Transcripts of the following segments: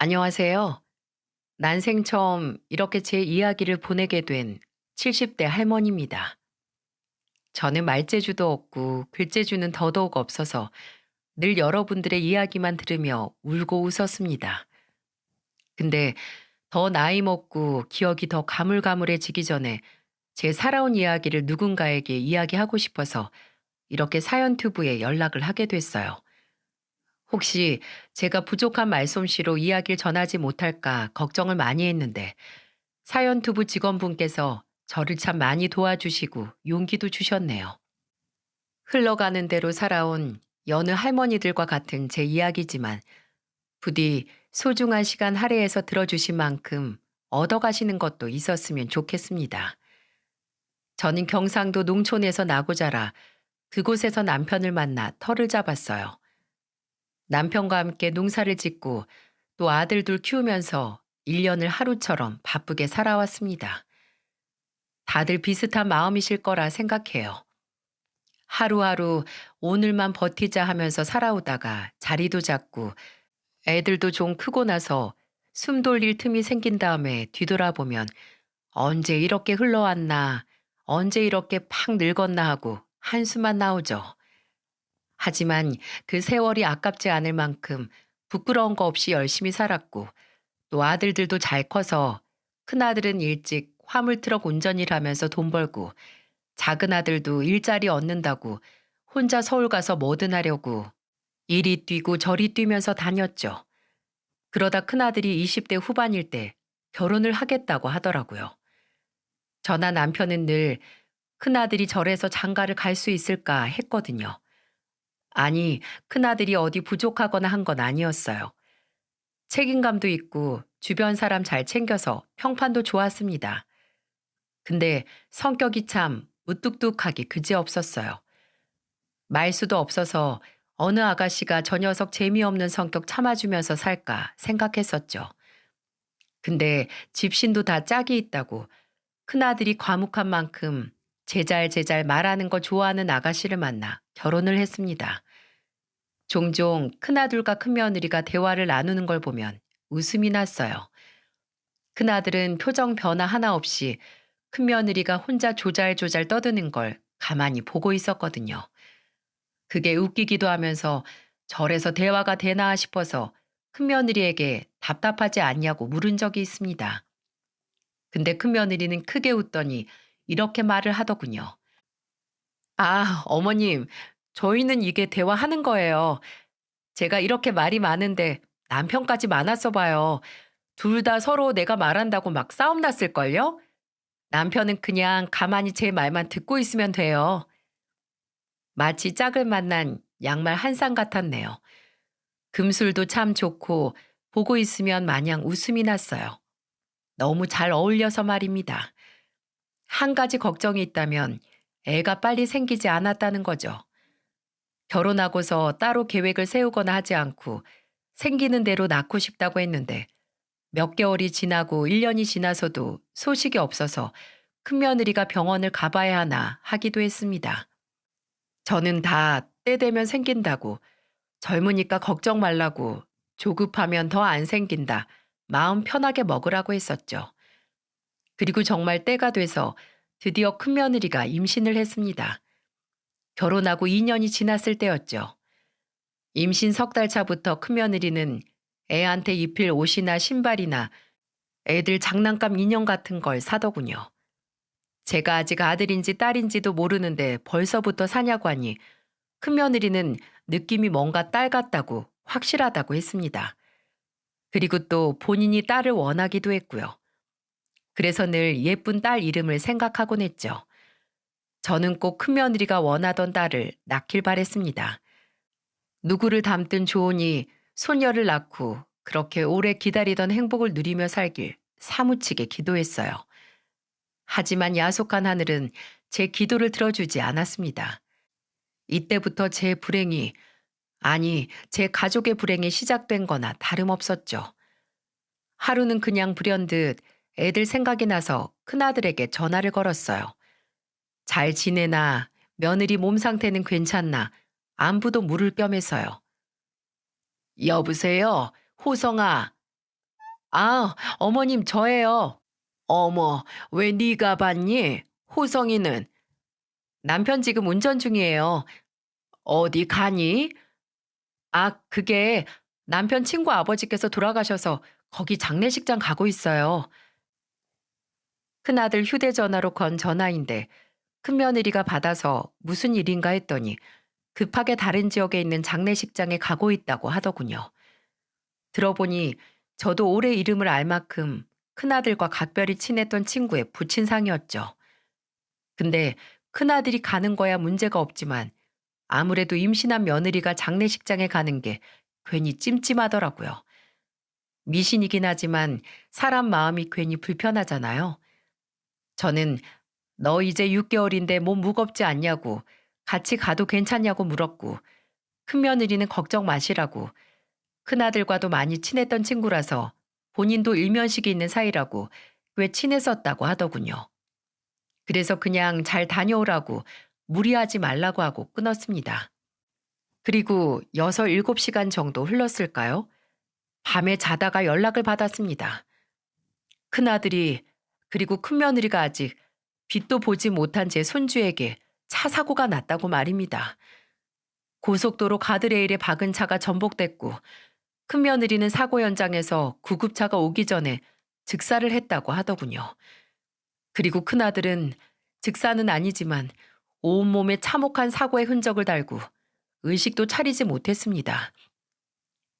안녕하세요. 난생 처음 이렇게 제 이야기를 보내게 된 70대 할머니입니다. 저는 말재주도 없고 글재주는 더더욱 없어서 늘 여러분들의 이야기만 들으며 울고 웃었습니다. 근데 더 나이 먹고 기억이 더 가물가물해지기 전에 제 살아온 이야기를 누군가에게 이야기하고 싶어서 이렇게 사연 튜브에 연락을 하게 됐어요. 혹시 제가 부족한 말솜씨로 이야기를 전하지 못할까 걱정을 많이 했는데 사연 투부 직원분께서 저를 참 많이 도와주시고 용기도 주셨네요. 흘러가는 대로 살아온 여느 할머니들과 같은 제 이야기지만 부디 소중한 시간 할애해서 들어주신 만큼 얻어가시는 것도 있었으면 좋겠습니다. 저는 경상도 농촌에서 나고 자라 그곳에서 남편을 만나 터를 잡았어요. 남편과 함께 농사를 짓고 또 아들 둘 키우면서 1년을 하루처럼 바쁘게 살아왔습니다. 다들 비슷한 마음이실 거라 생각해요. 하루하루 오늘만 버티자 하면서 살아오다가 자리도 잡고 애들도 좀 크고 나서 숨 돌릴 틈이 생긴 다음에 뒤돌아보면 언제 이렇게 흘러왔나, 언제 이렇게 팍 늙었나 하고 한숨만 나오죠. 하지만 그 세월이 아깝지 않을 만큼 부끄러운 거 없이 열심히 살았고 또 아들들도 잘 커서 큰아들은 일찍 화물트럭 운전일 하면서 돈 벌고 작은 아들도 일자리 얻는다고 혼자 서울 가서 뭐든 하려고 이리 뛰고 저리 뛰면서 다녔죠. 그러다 큰아들이 20대 후반일 때 결혼을 하겠다고 하더라고요. 저나 남편은 늘 큰아들이 절에서 장가를 갈 수 있을까 했거든요. 아니, 큰아들이 어디 부족하거나 한 건 아니었어요. 책임감도 있고 주변 사람 잘 챙겨서 평판도 좋았습니다. 근데 성격이 참 무뚝뚝하기 그지없었어요. 말수도 없어서 어느 아가씨가 저 녀석 재미없는 성격 참아주면서 살까 생각했었죠. 근데 집신도 다 짝이 있다고 큰아들이 과묵한 만큼 제잘제잘 말하는 거 좋아하는 아가씨를 만나 결혼을 했습니다. 종종 큰아들과 큰며느리가 대화를 나누는 걸 보면 웃음이 났어요. 큰아들은 표정 변화 하나 없이 큰며느리가 혼자 조잘조잘 떠드는 걸 가만히 보고 있었거든요. 그게 웃기기도 하면서 절에서 대화가 되나 싶어서 큰며느리에게 답답하지 않냐고 물은 적이 있습니다. 근데 큰며느리는 크게 웃더니 이렇게 말을 하더군요. 아, 어머님, 저희는 이게 대화하는 거예요. 제가 이렇게 말이 많은데 남편까지 많았어 봐요. 둘 다 서로 내가 말한다고 막 싸움 났을걸요? 남편은 그냥 가만히 제 말만 듣고 있으면 돼요. 마치 짝을 만난 양말 한 쌍 같았네요. 금술도 참 좋고 보고 있으면 마냥 웃음이 났어요. 너무 잘 어울려서 말입니다. 한 가지 걱정이 있다면 애가 빨리 생기지 않았다는 거죠. 결혼하고서 따로 계획을 세우거나 하지 않고 생기는 대로 낳고 싶다고 했는데 몇 개월이 지나고 1년이 지나서도 소식이 없어서 큰며느리가 병원을 가봐야 하나 하기도 했습니다. 저는 다 때 되면 생긴다고 젊으니까 걱정 말라고 조급하면 더 안 생긴다. 마음 편하게 먹으라고 했었죠. 그리고 정말 때가 돼서 드디어 큰며느리가 임신을 했습니다. 결혼하고 2년이 지났을 때였죠. 임신 석 달 차부터 큰며느리는 애한테 입힐 옷이나 신발이나 애들 장난감 인형 같은 걸 사더군요. 제가 아직 아들인지 딸인지도 모르는데 벌써부터 사냐고 하니 큰며느리는 느낌이 뭔가 딸 같다고 확실하다고 했습니다. 그리고 또 본인이 딸을 원하기도 했고요. 그래서 늘 예쁜 딸 이름을 생각하곤 했죠. 저는 꼭 큰며느리가 원하던 딸을 낳길 바랬습니다. 누구를 닮든 좋으니 손녀를 낳고 그렇게 오래 기다리던 행복을 누리며 살길 사무치게 기도했어요. 하지만 야속한 하늘은 제 기도를 들어주지 않았습니다. 이때부터 제 불행이, 아니, 제 가족의 불행이 시작된 거나 다름없었죠. 하루는 그냥 불현듯 애들 생각이 나서 큰아들에게 전화를 걸었어요. 잘 지내나, 며느리 몸 상태는 괜찮나, 안부도 물을 겸해서요. 여보세요, 호성아. 아, 어머님 저예요. 어머, 왜 네가 받니? 호성이는? 남편 지금 운전 중이에요. 어디 가니? 아, 그게 남편 친구 아버지께서 돌아가셔서 거기 장례식장 가고 있어요. 큰아들 휴대전화로 건 전화인데 큰며느리가 받아서 무슨 일인가 했더니 급하게 다른 지역에 있는 장례식장에 가고 있다고 하더군요. 들어보니 저도 올해 이름을 알 만큼 큰아들과 각별히 친했던 친구의 부친상이었죠. 근데 큰아들이 가는 거야 문제가 없지만 아무래도 임신한 며느리가 장례식장에 가는 게 괜히 찜찜하더라고요. 미신이긴 하지만 사람 마음이 괜히 불편하잖아요. 저는 너 이제 6개월인데 몸 무겁지 않냐고 같이 가도 괜찮냐고 물었고 큰며느리는 걱정 마시라고 큰아들과도 많이 친했던 친구라서 본인도 일면식이 있는 사이라고 꽤 친했었다고 하더군요. 그래서 그냥 잘 다녀오라고 무리하지 말라고 하고 끊었습니다. 그리고 6, 7시간 정도 흘렀을까요? 밤에 자다가 연락을 받았습니다. 큰아들이 그리고 큰며느리가 아직 빛도 보지 못한 제 손주에게 차 사고가 났다고 말입니다. 고속도로 가드레일에 박은 차가 전복됐고 큰며느리는 사고 현장에서 구급차가 오기 전에 즉사를 했다고 하더군요. 그리고 큰아들은 즉사는 아니지만 온몸에 참혹한 사고의 흔적을 달고 의식도 차리지 못했습니다.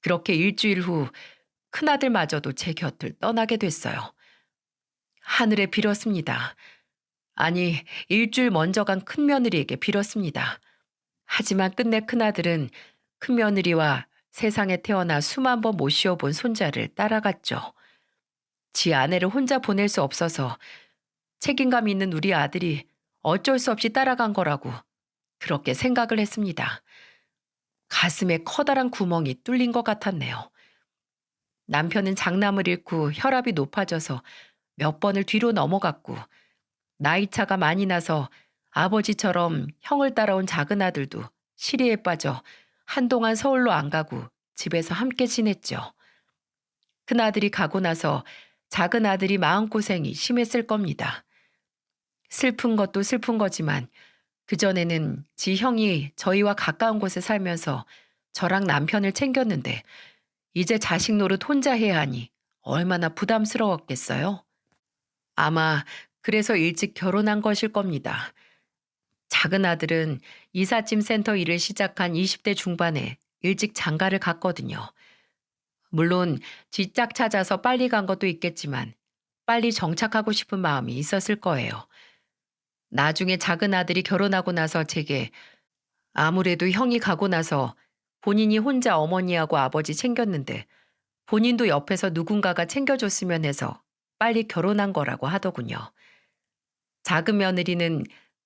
그렇게 일주일 후 큰아들마저도 제 곁을 떠나게 됐어요. 하늘에 빌었습니다. 아니, 일주일 먼저 간 큰며느리에게 빌었습니다. 하지만 끝내 큰아들은 큰며느리와 세상에 태어나 수만 번 못 쉬어본 손자를 따라갔죠. 지 아내를 혼자 보낼 수 없어서 책임감 있는 우리 아들이 어쩔 수 없이 따라간 거라고 그렇게 생각을 했습니다. 가슴에 커다란 구멍이 뚫린 것 같았네요. 남편은 장남을 잃고 혈압이 높아져서 몇 번을 뒤로 넘어갔고 나이차가 많이 나서 아버지처럼 형을 따라온 작은 아들도 시리에 빠져 한동안 서울로 안 가고 집에서 함께 지냈죠. 큰아들이 가고 나서 작은 아들이 마음고생이 심했을 겁니다. 슬픈 것도 슬픈 거지만 그전에는 지 형이 저희와 가까운 곳에 살면서 저랑 남편을 챙겼는데 이제 자식 노릇 혼자 해야 하니 얼마나 부담스러웠겠어요? 아마 그래서 일찍 결혼한 것일 겁니다. 작은 아들은 이삿짐 센터 일을 시작한 20대 중반에 일찍 장가를 갔거든요. 물론 쥐짝 찾아서 빨리 간 것도 있겠지만 빨리 정착하고 싶은 마음이 있었을 거예요. 나중에 작은 아들이 결혼하고 나서 제게 아무래도 형이 가고 나서 본인이 혼자 어머니하고 아버지 챙겼는데 본인도 옆에서 누군가가 챙겨줬으면 해서 빨리 결혼한 거라고 하더군요. 작은 며느리는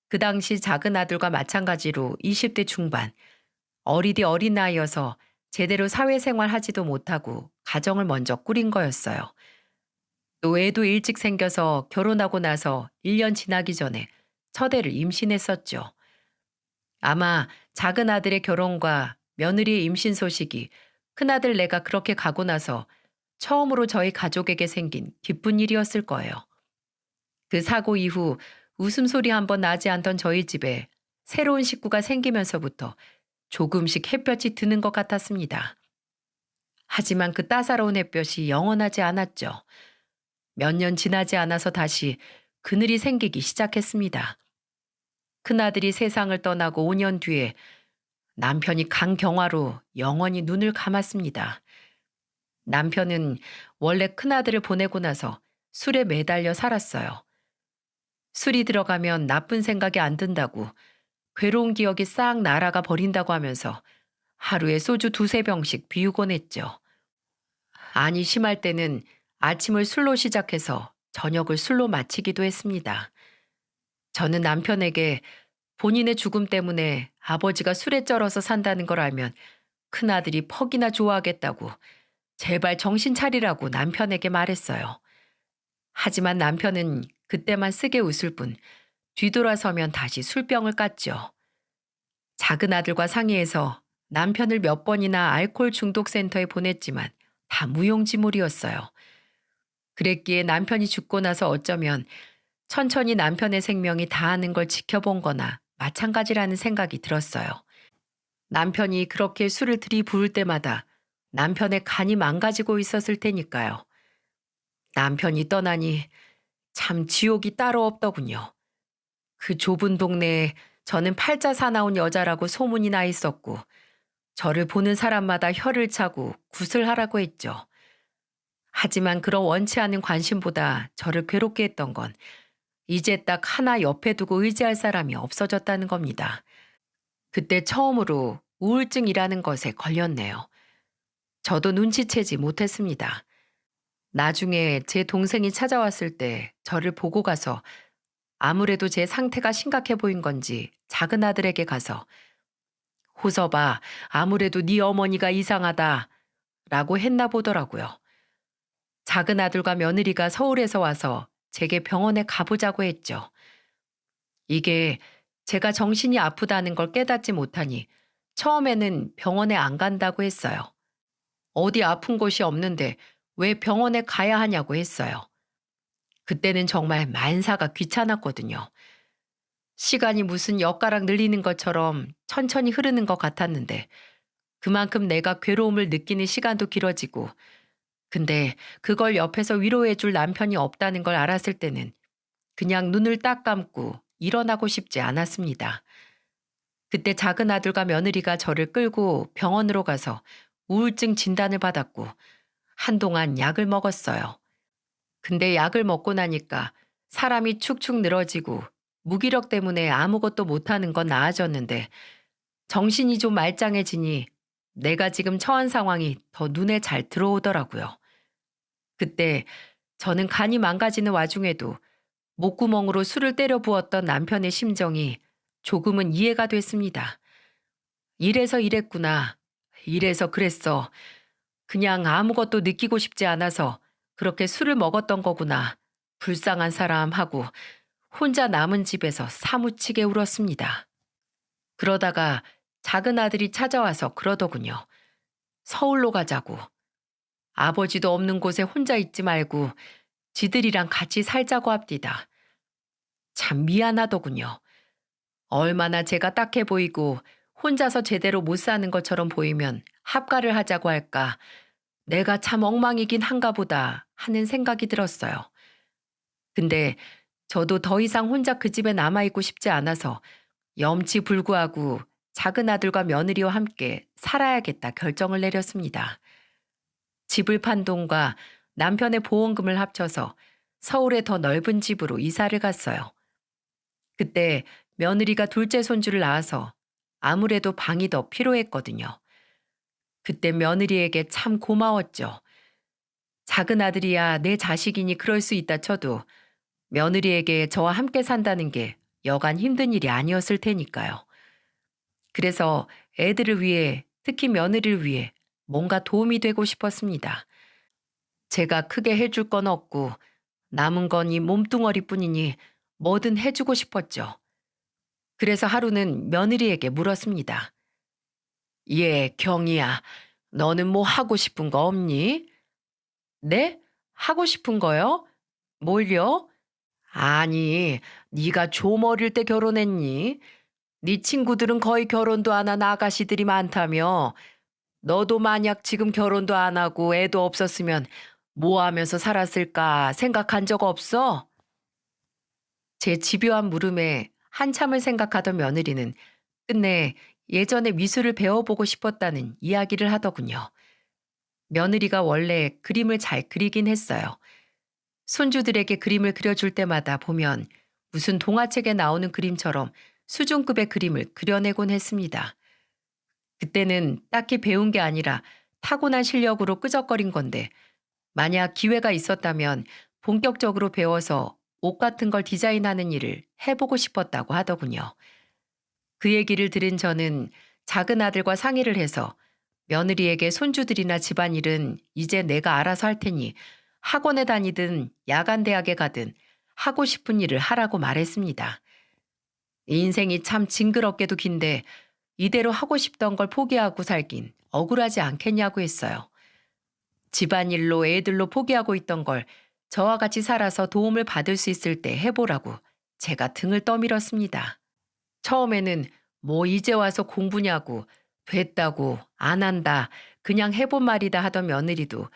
그 당시 작은 아들과 마찬가지로 20대 중반, 어리디 어린 나이여서 제대로 사회생활 하지도 못하고 가정을 먼저 꾸린 거였어요. 또 애도 일찍 생겨서 결혼하고 나서 1년 지나기 전에 첫애를 임신했었죠. 아마 작은 아들의 결혼과 며느리의 임신 소식이 큰아들 내가 그렇게 가고 나서 처음으로 저희 가족에게 생긴 기쁜 일이었을 거예요. 그 사고 이후 웃음소리 한 번 나지 않던 저희 집에 새로운 식구가 생기면서부터 조금씩 햇볕이 드는 것 같았습니다. 하지만 그 따사로운 햇볕이 영원하지 않았죠. 몇 년 지나지 않아서 다시 그늘이 생기기 시작했습니다. 큰아들이 세상을 떠나고 5년 뒤에 남편이 강경화로 영원히 눈을 감았습니다. 남편은 원래 큰아들을 보내고 나서 술에 매달려 살았어요. 술이 들어가면 나쁜 생각이 안 든다고 괴로운 기억이 싹 날아가 버린다고 하면서 하루에 소주 두세 병씩 비우곤 했죠. 아니 심할 때는 아침을 술로 시작해서 저녁을 술로 마치기도 했습니다. 저는 남편에게 본인의 죽음 때문에 아버지가 술에 쩔어서 산다는 걸 알면 큰아들이 퍽이나 좋아하겠다고 제발 정신 차리라고 남편에게 말했어요. 하지만 남편은 그때만 쓰게 웃을 뿐 뒤돌아서면 다시 술병을 깠죠. 작은 아들과 상의해서 남편을 몇 번이나 알코올 중독 센터에 보냈지만 다 무용지물이었어요. 그랬기에 남편이 죽고 나서 어쩌면 천천히 남편의 생명이 다하는 걸 지켜본 거나 마찬가지라는 생각이 들었어요. 남편이 그렇게 술을 들이부을 때마다 남편의 간이 망가지고 있었을 테니까요. 남편이 떠나니 참 지옥이 따로 없더군요. 그 좁은 동네에 저는 팔자 사나운 여자라고 소문이 나 있었고, 저를 보는 사람마다 혀를 차고 구슬하라고 했죠. 하지만 그런 원치 않은 관심보다 저를 괴롭게 했던 건 이제 딱 하나 옆에 두고 의지할 사람이 없어졌다는 겁니다. 그때 처음으로 우울증이라는 것에 걸렸네요. 저도 눈치채지 못했습니다. 나중에 제 동생이 찾아왔을 때 저를 보고 가서 아무래도 제 상태가 심각해 보인 건지 작은 아들에게 가서 호서봐, 아무래도 네 어머니가 이상하다 라고 했나 보더라고요. 작은 아들과 며느리가 서울에서 와서 제게 병원에 가보자고 했죠. 이게 제가 정신이 아프다는 걸 깨닫지 못하니 처음에는 병원에 안 간다고 했어요. 어디 아픈 곳이 없는데 왜 병원에 가야 하냐고 했어요. 그때는 정말 만사가 귀찮았거든요. 시간이 무슨 엿가락 늘리는 것처럼 천천히 흐르는 것 같았는데 그만큼 내가 괴로움을 느끼는 시간도 길어지고, 근데 그걸 옆에서 위로해 줄 남편이 없다는 걸 알았을 때는 그냥 눈을 딱 감고 일어나고 싶지 않았습니다. 그때 작은 아들과 며느리가 저를 끌고 병원으로 가서 우울증 진단을 받았고 한동안 약을 먹었어요. 근데 약을 먹고 나니까 사람이 축축 늘어지고 무기력 때문에 아무것도 못하는 건 나아졌는데 정신이 좀 말짱해지니 내가 지금 처한 상황이 더 눈에 잘 들어오더라고요. 그때 저는 간이 망가지는 와중에도 목구멍으로 술을 때려 부었던 남편의 심정이 조금은 이해가 됐습니다. 이래서 이랬구나. 이래서 그랬어. 그냥 아무것도 느끼고 싶지 않아서 그렇게 술을 먹었던 거구나. 불쌍한 사람 하고 혼자 남은 집에서 사무치게 울었습니다. 그러다가 작은 아들이 찾아와서 그러더군요. 서울로 가자고. 아버지도 없는 곳에 혼자 있지 말고 지들이랑 같이 살자고 합디다. 참 미안하더군요. 얼마나 제가 딱해 보이고 혼자서 제대로 못 사는 것처럼 보이면 합가를 하자고 할까. 내가 참 엉망이긴 한가 보다 하는 생각이 들었어요. 근데 저도 더 이상 혼자 그 집에 남아있고 싶지 않아서 염치불구하고 작은 아들과 며느리와 함께 살아야겠다 결정을 내렸습니다. 집을 판 돈과 남편의 보험금을 합쳐서 서울의 더 넓은 집으로 이사를 갔어요. 그때 며느리가 둘째 손주를 낳아서 아무래도 방이 더 필요했거든요. 그때 며느리에게 참 고마웠죠. 작은 아들이야 내 자식이니 그럴 수 있다 쳐도 며느리에게 저와 함께 산다는 게 여간 힘든 일이 아니었을 테니까요. 그래서 애들을 위해, 특히 며느리를 위해 뭔가 도움이 되고 싶었습니다. 제가 크게 해줄 건 없고 남은 건 이 몸뚱어리뿐이니 뭐든 해주고 싶었죠. 그래서 하루는 며느리에게 물었습니다. 예, 경이야. 너는 뭐 하고 싶은 거 없니? 네? 하고 싶은 거요? 뭘요? 아니, 네가 좀 어릴 때 결혼했니? 네 친구들은 거의 결혼도 안 한 아가씨들이 많다며. 너도 만약 지금 결혼도 안 하고 애도 없었으면 뭐 하면서 살았을까 생각한 적 없어? 제 집요한 물음에 한참을 생각하던 며느리는 끝내 예전에 미술을 배워보고 싶었다는 이야기를 하더군요. 며느리가 원래 그림을 잘 그리긴 했어요. 손주들에게 그림을 그려줄 때마다 보면 무슨 동화책에 나오는 그림처럼 수준급의 그림을 그려내곤 했습니다. 그때는 딱히 배운 게 아니라 타고난 실력으로 끄적거린 건데 만약 기회가 있었다면 본격적으로 배워서 옷 같은 걸 디자인하는 일을 해보고 싶었다고 하더군요. 그 얘기를 들은 저는 작은 아들과 상의를 해서 며느리에게 손주들이나 집안일은 이제 내가 알아서 할 테니 학원에 다니든 야간 대학에 가든 하고 싶은 일을 하라고 말했습니다. 인생이 참 징그럽게도 긴데 이대로 하고 싶던 걸 포기하고 살긴 억울하지 않겠냐고 했어요. 집안일로 애들로 포기하고 있던 걸 저와 같이 살아서 도움을 받을 수 있을 때 해보라고 제가 등을 떠밀었습니다. 처음에는 뭐 이제 와서 공부냐고, 됐다고, 안 한다, 그냥 해본 말이다 하던 며느리도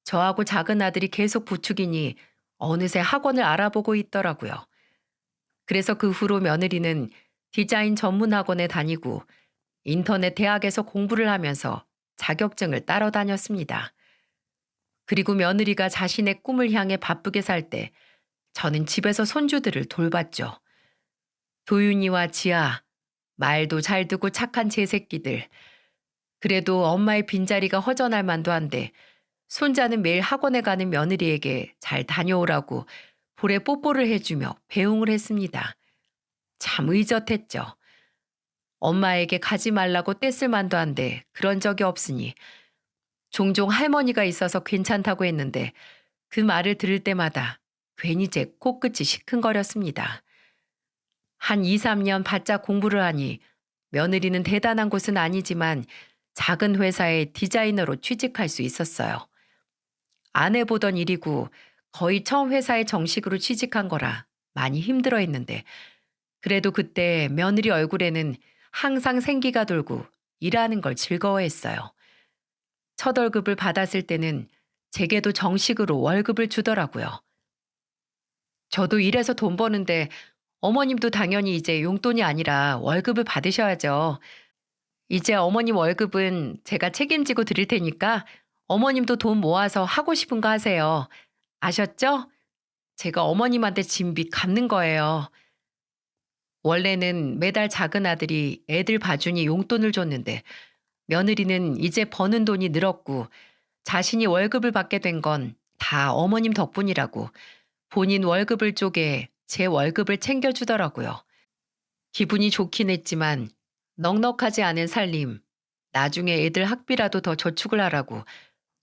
저하고 작은 아들이 계속 부추기니 어느새 학원을 알아보고 있더라고요. 그래서 그 후로 며느리는 디자인 전문 학원에 다니고 인터넷 대학에서 공부를 하면서 자격증을 따러 다녔습니다. 그리고 며느리가 자신의 꿈을 향해 바쁘게 살 때 저는 집에서 손주들을 돌봤죠. 도윤이와 지아, 말도 잘 듣고 착한 제 새끼들. 그래도 엄마의 빈자리가 허전할 만도 한데 손자는 매일 학원에 가는 며느리에게 잘 다녀오라고 볼에 뽀뽀를 해주며 배웅을 했습니다. 참 의젓했죠. 엄마에게 가지 말라고 떼쓸 만도 한데 그런 적이 없으니 종종 할머니가 있어서 괜찮다고 했는데 그 말을 들을 때마다 괜히 제 코끝이 시큰거렸습니다. 한 2, 3년 바짝 공부를 하니 며느리는 대단한 곳은 아니지만 작은 회사의 디자이너로 취직할 수 있었어요. 안 해보던 일이고 거의 처음 회사에 정식으로 취직한 거라 많이 힘들어 했는데 그래도 그때 며느리 얼굴에는 항상 생기가 돌고 일하는 걸 즐거워했어요. 첫 월급을 받았을 때는 제게도 정식으로 월급을 주더라고요. 저도 일해서 돈 버는데 어머님도 당연히 이제 용돈이 아니라 월급을 받으셔야죠. 이제 어머님 월급은 제가 책임지고 드릴 테니까 어머님도 돈 모아서 하고 싶은 거 하세요. 아셨죠? 제가 어머님한테 진 빚 갚는 거예요. 원래는 매달 작은 아들이 애들 봐주니 용돈을 줬는데 며느리는 이제 버는 돈이 늘었고 자신이 월급을 받게 된 건 다 어머님 덕분이라고 본인 월급을 쪼개 제 월급을 챙겨주더라고요. 기분이 좋긴 했지만 넉넉하지 않은 살림, 나중에 애들 학비라도 더 저축을 하라고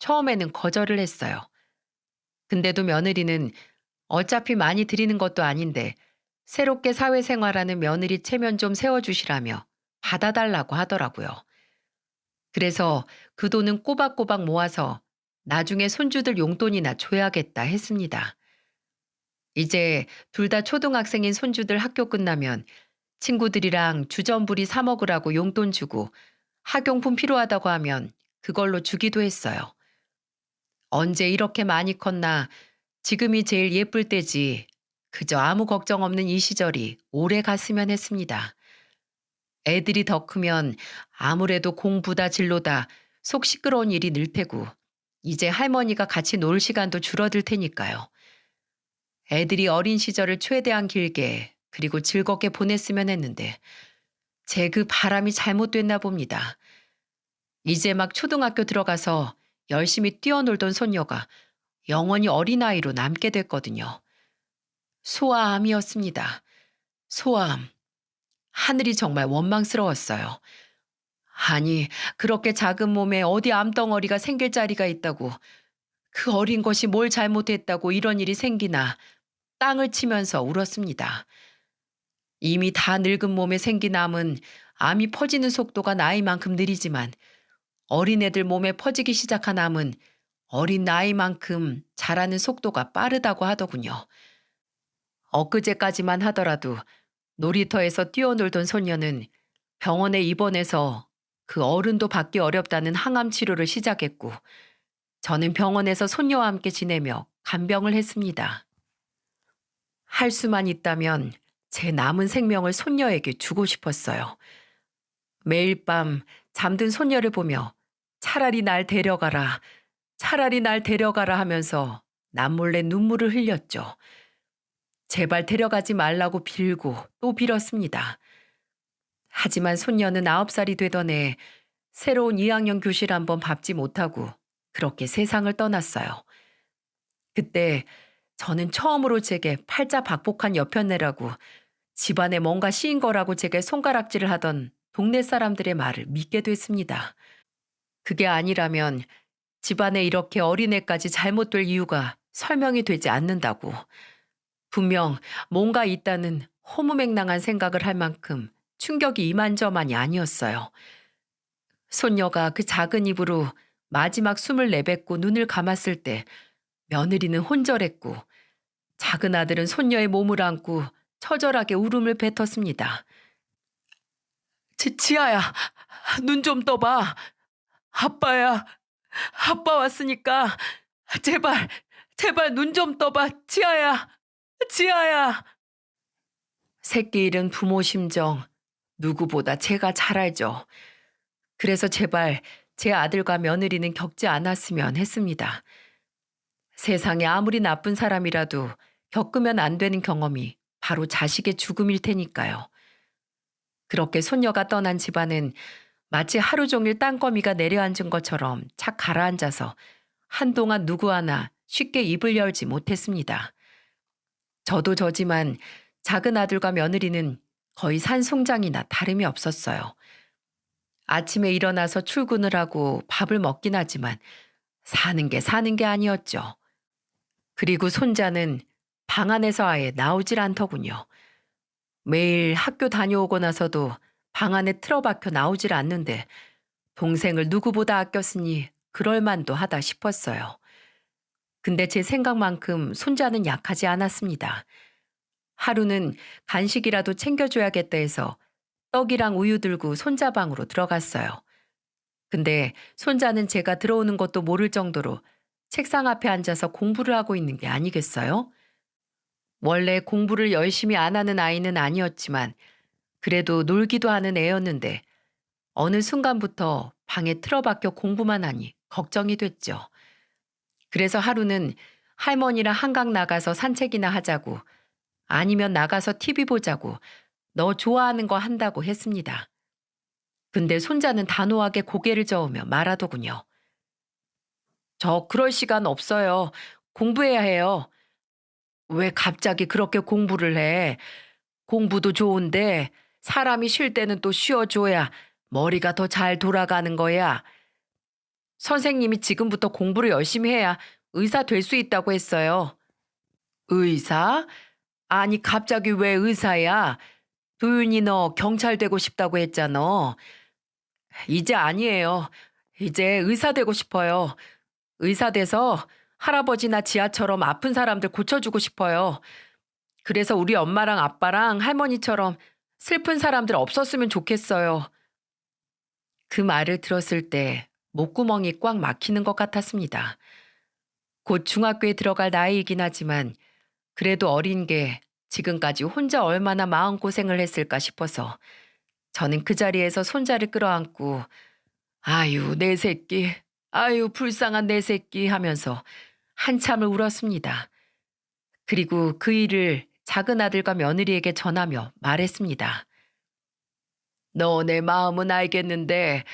처음에는 거절을 했어요. 근데도 며느리는 어차피 많이 드리는 것도 아닌데 새롭게 사회생활하는 며느리 체면 좀 세워주시라며 받아달라고 하더라고요. 그래서 그 돈은 꼬박꼬박 모아서 나중에 손주들 용돈이나 줘야겠다 했습니다. 이제 둘 다 초등학생인 손주들 학교 끝나면 친구들이랑 주전부리 사 먹으라고 용돈 주고 학용품 필요하다고 하면 그걸로 주기도 했어요. 언제 이렇게 많이 컸나 지금이 제일 예쁠 때지 그저 아무 걱정 없는 이 시절이 오래 갔으면 했습니다. 애들이 더 크면 아무래도 공부다 진로다 속 시끄러운 일이 늘 테고 이제 할머니가 같이 놀 시간도 줄어들 테니까요. 애들이 어린 시절을 최대한 길게 그리고 즐겁게 보냈으면 했는데 제 그 바람이 잘못됐나 봅니다. 이제 막 초등학교 들어가서 열심히 뛰어놀던 손녀가 영원히 어린아이로 남게 됐거든요. 소아암이었습니다. 소아암. 하늘이 정말 원망스러웠어요. 아니, 그렇게 작은 몸에 어디 암덩어리가 생길 자리가 있다고. 그 어린 것이 뭘 잘못했다고 이런 일이 생기나. 땅을 치면서 울었습니다. 이미 다 늙은 몸에 생긴 암은 암이 퍼지는 속도가 나이만큼 느리지만 어린애들 몸에 퍼지기 시작한 암은 어린 나이만큼 자라는 속도가 빠르다고 하더군요. 엊그제까지만 하더라도 놀이터에서 뛰어놀던 소녀는 병원에 입원해서 그 어른도 받기 어렵다는 항암 치료를 시작했고 저는 병원에서 손녀와 함께 지내며 간병을 했습니다. 할 수만 있다면 제 남은 생명을 손녀에게 주고 싶었어요. 매일 밤 잠든 손녀를 보며 차라리 날 데려가라, 차라리 날 데려가라 하면서 남몰래 눈물을 흘렸죠. 제발 데려가지 말라고 빌고 또 빌었습니다. 하지만 손녀는 9살이 되던 해 새로운 2학년 교실 한번 밟지 못하고 그렇게 세상을 떠났어요. 그때 저는 처음으로 제게 팔자 박복한 여편네라고 집안에 뭔가 씌인 거라고 제게 손가락질을 하던 동네 사람들의 말을 믿게 됐습니다. 그게 아니라면 집안에 이렇게 어린애까지 잘못될 이유가 설명이 되지 않는다고. 분명 뭔가 있다는 허무맹랑한 생각을 할 만큼 충격이 이만저만이 아니었어요. 손녀가 그 작은 입으로 마지막 숨을 내뱉고 눈을 감았을 때 며느리는 혼절했고 작은 아들은 손녀의 몸을 안고 처절하게 울음을 뱉었습니다. 지아야, 눈 좀 떠봐. 아빠야, 아빠 왔으니까 제발, 제발 눈 좀 떠봐. 지아야, 지아야. 새끼 잃은 부모 심정 누구보다 제가 잘 알죠. 그래서 제발 제 아들과 며느리는 겪지 않았으면 했습니다. 세상에 아무리 나쁜 사람이라도 겪으면 안 되는 경험이 바로 자식의 죽음일 테니까요. 그렇게 손녀가 떠난 집안은 마치 하루 종일 땅거미가 내려앉은 것처럼 착 가라앉아서 한동안 누구 하나 쉽게 입을 열지 못했습니다. 저도 저지만 작은 아들과 며느리는 거의 산송장이나 다름이 없었어요. 아침에 일어나서 출근을 하고 밥을 먹긴 하지만 사는 게 아니었죠. 그리고 손자는 방 안에서 아예 나오질 않더군요. 매일 학교 다녀오고 나서도 방 안에 틀어박혀 나오질 않는데 동생을 누구보다 아꼈으니 그럴 만도 하다 싶었어요. 근데 제 생각만큼 손자는 약하지 않았습니다. 하루는 간식이라도 챙겨줘야겠다 해서 떡이랑 우유 들고 손자 방으로 들어갔어요. 근데 손자는 제가 들어오는 것도 모를 정도로 책상 앞에 앉아서 공부를 하고 있는 게 아니겠어요? 원래 공부를 열심히 안 하는 아이는 아니었지만 그래도 놀기도 하는 애였는데 어느 순간부터 방에 틀어박혀 공부만 하니 걱정이 됐죠. 그래서 하루는 할머니랑 한강 나가서 산책이나 하자고 아니면 나가서 TV 보자고 너 좋아하는 거 한다고 했습니다. 근데 손자는 단호하게 고개를 저으며 말하더군요. 저 그럴 시간 없어요. 공부해야 해요. 왜 갑자기 그렇게 공부를 해? 공부도 좋은데 사람이 쉴 때는 또 쉬어줘야 머리가 더 잘 돌아가는 거야. 선생님이 지금부터 공부를 열심히 해야 의사 될 수 있다고 했어요. 의사? 아니 갑자기 왜 의사야? 도윤이 너 경찰 되고 싶다고 했잖아. 이제 아니에요. 이제 의사 되고 싶어요. 의사 돼서 할아버지나 지아처럼 아픈 사람들 고쳐주고 싶어요. 그래서 우리 엄마랑 아빠랑 할머니처럼 슬픈 사람들 없었으면 좋겠어요. 그 말을 들었을 때 목구멍이 꽉 막히는 것 같았습니다. 곧 중학교에 들어갈 나이이긴 하지만 그래도 어린 게 지금까지 혼자 얼마나 마음고생을 했을까 싶어서 저는 그 자리에서 손자를 끌어안고 아유 내 새끼, 아유 불쌍한 내 새끼 하면서 한참을 울었습니다. 그리고 그 일을 작은 아들과 며느리에게 전하며 말했습니다. 너 내 마음은 알겠는데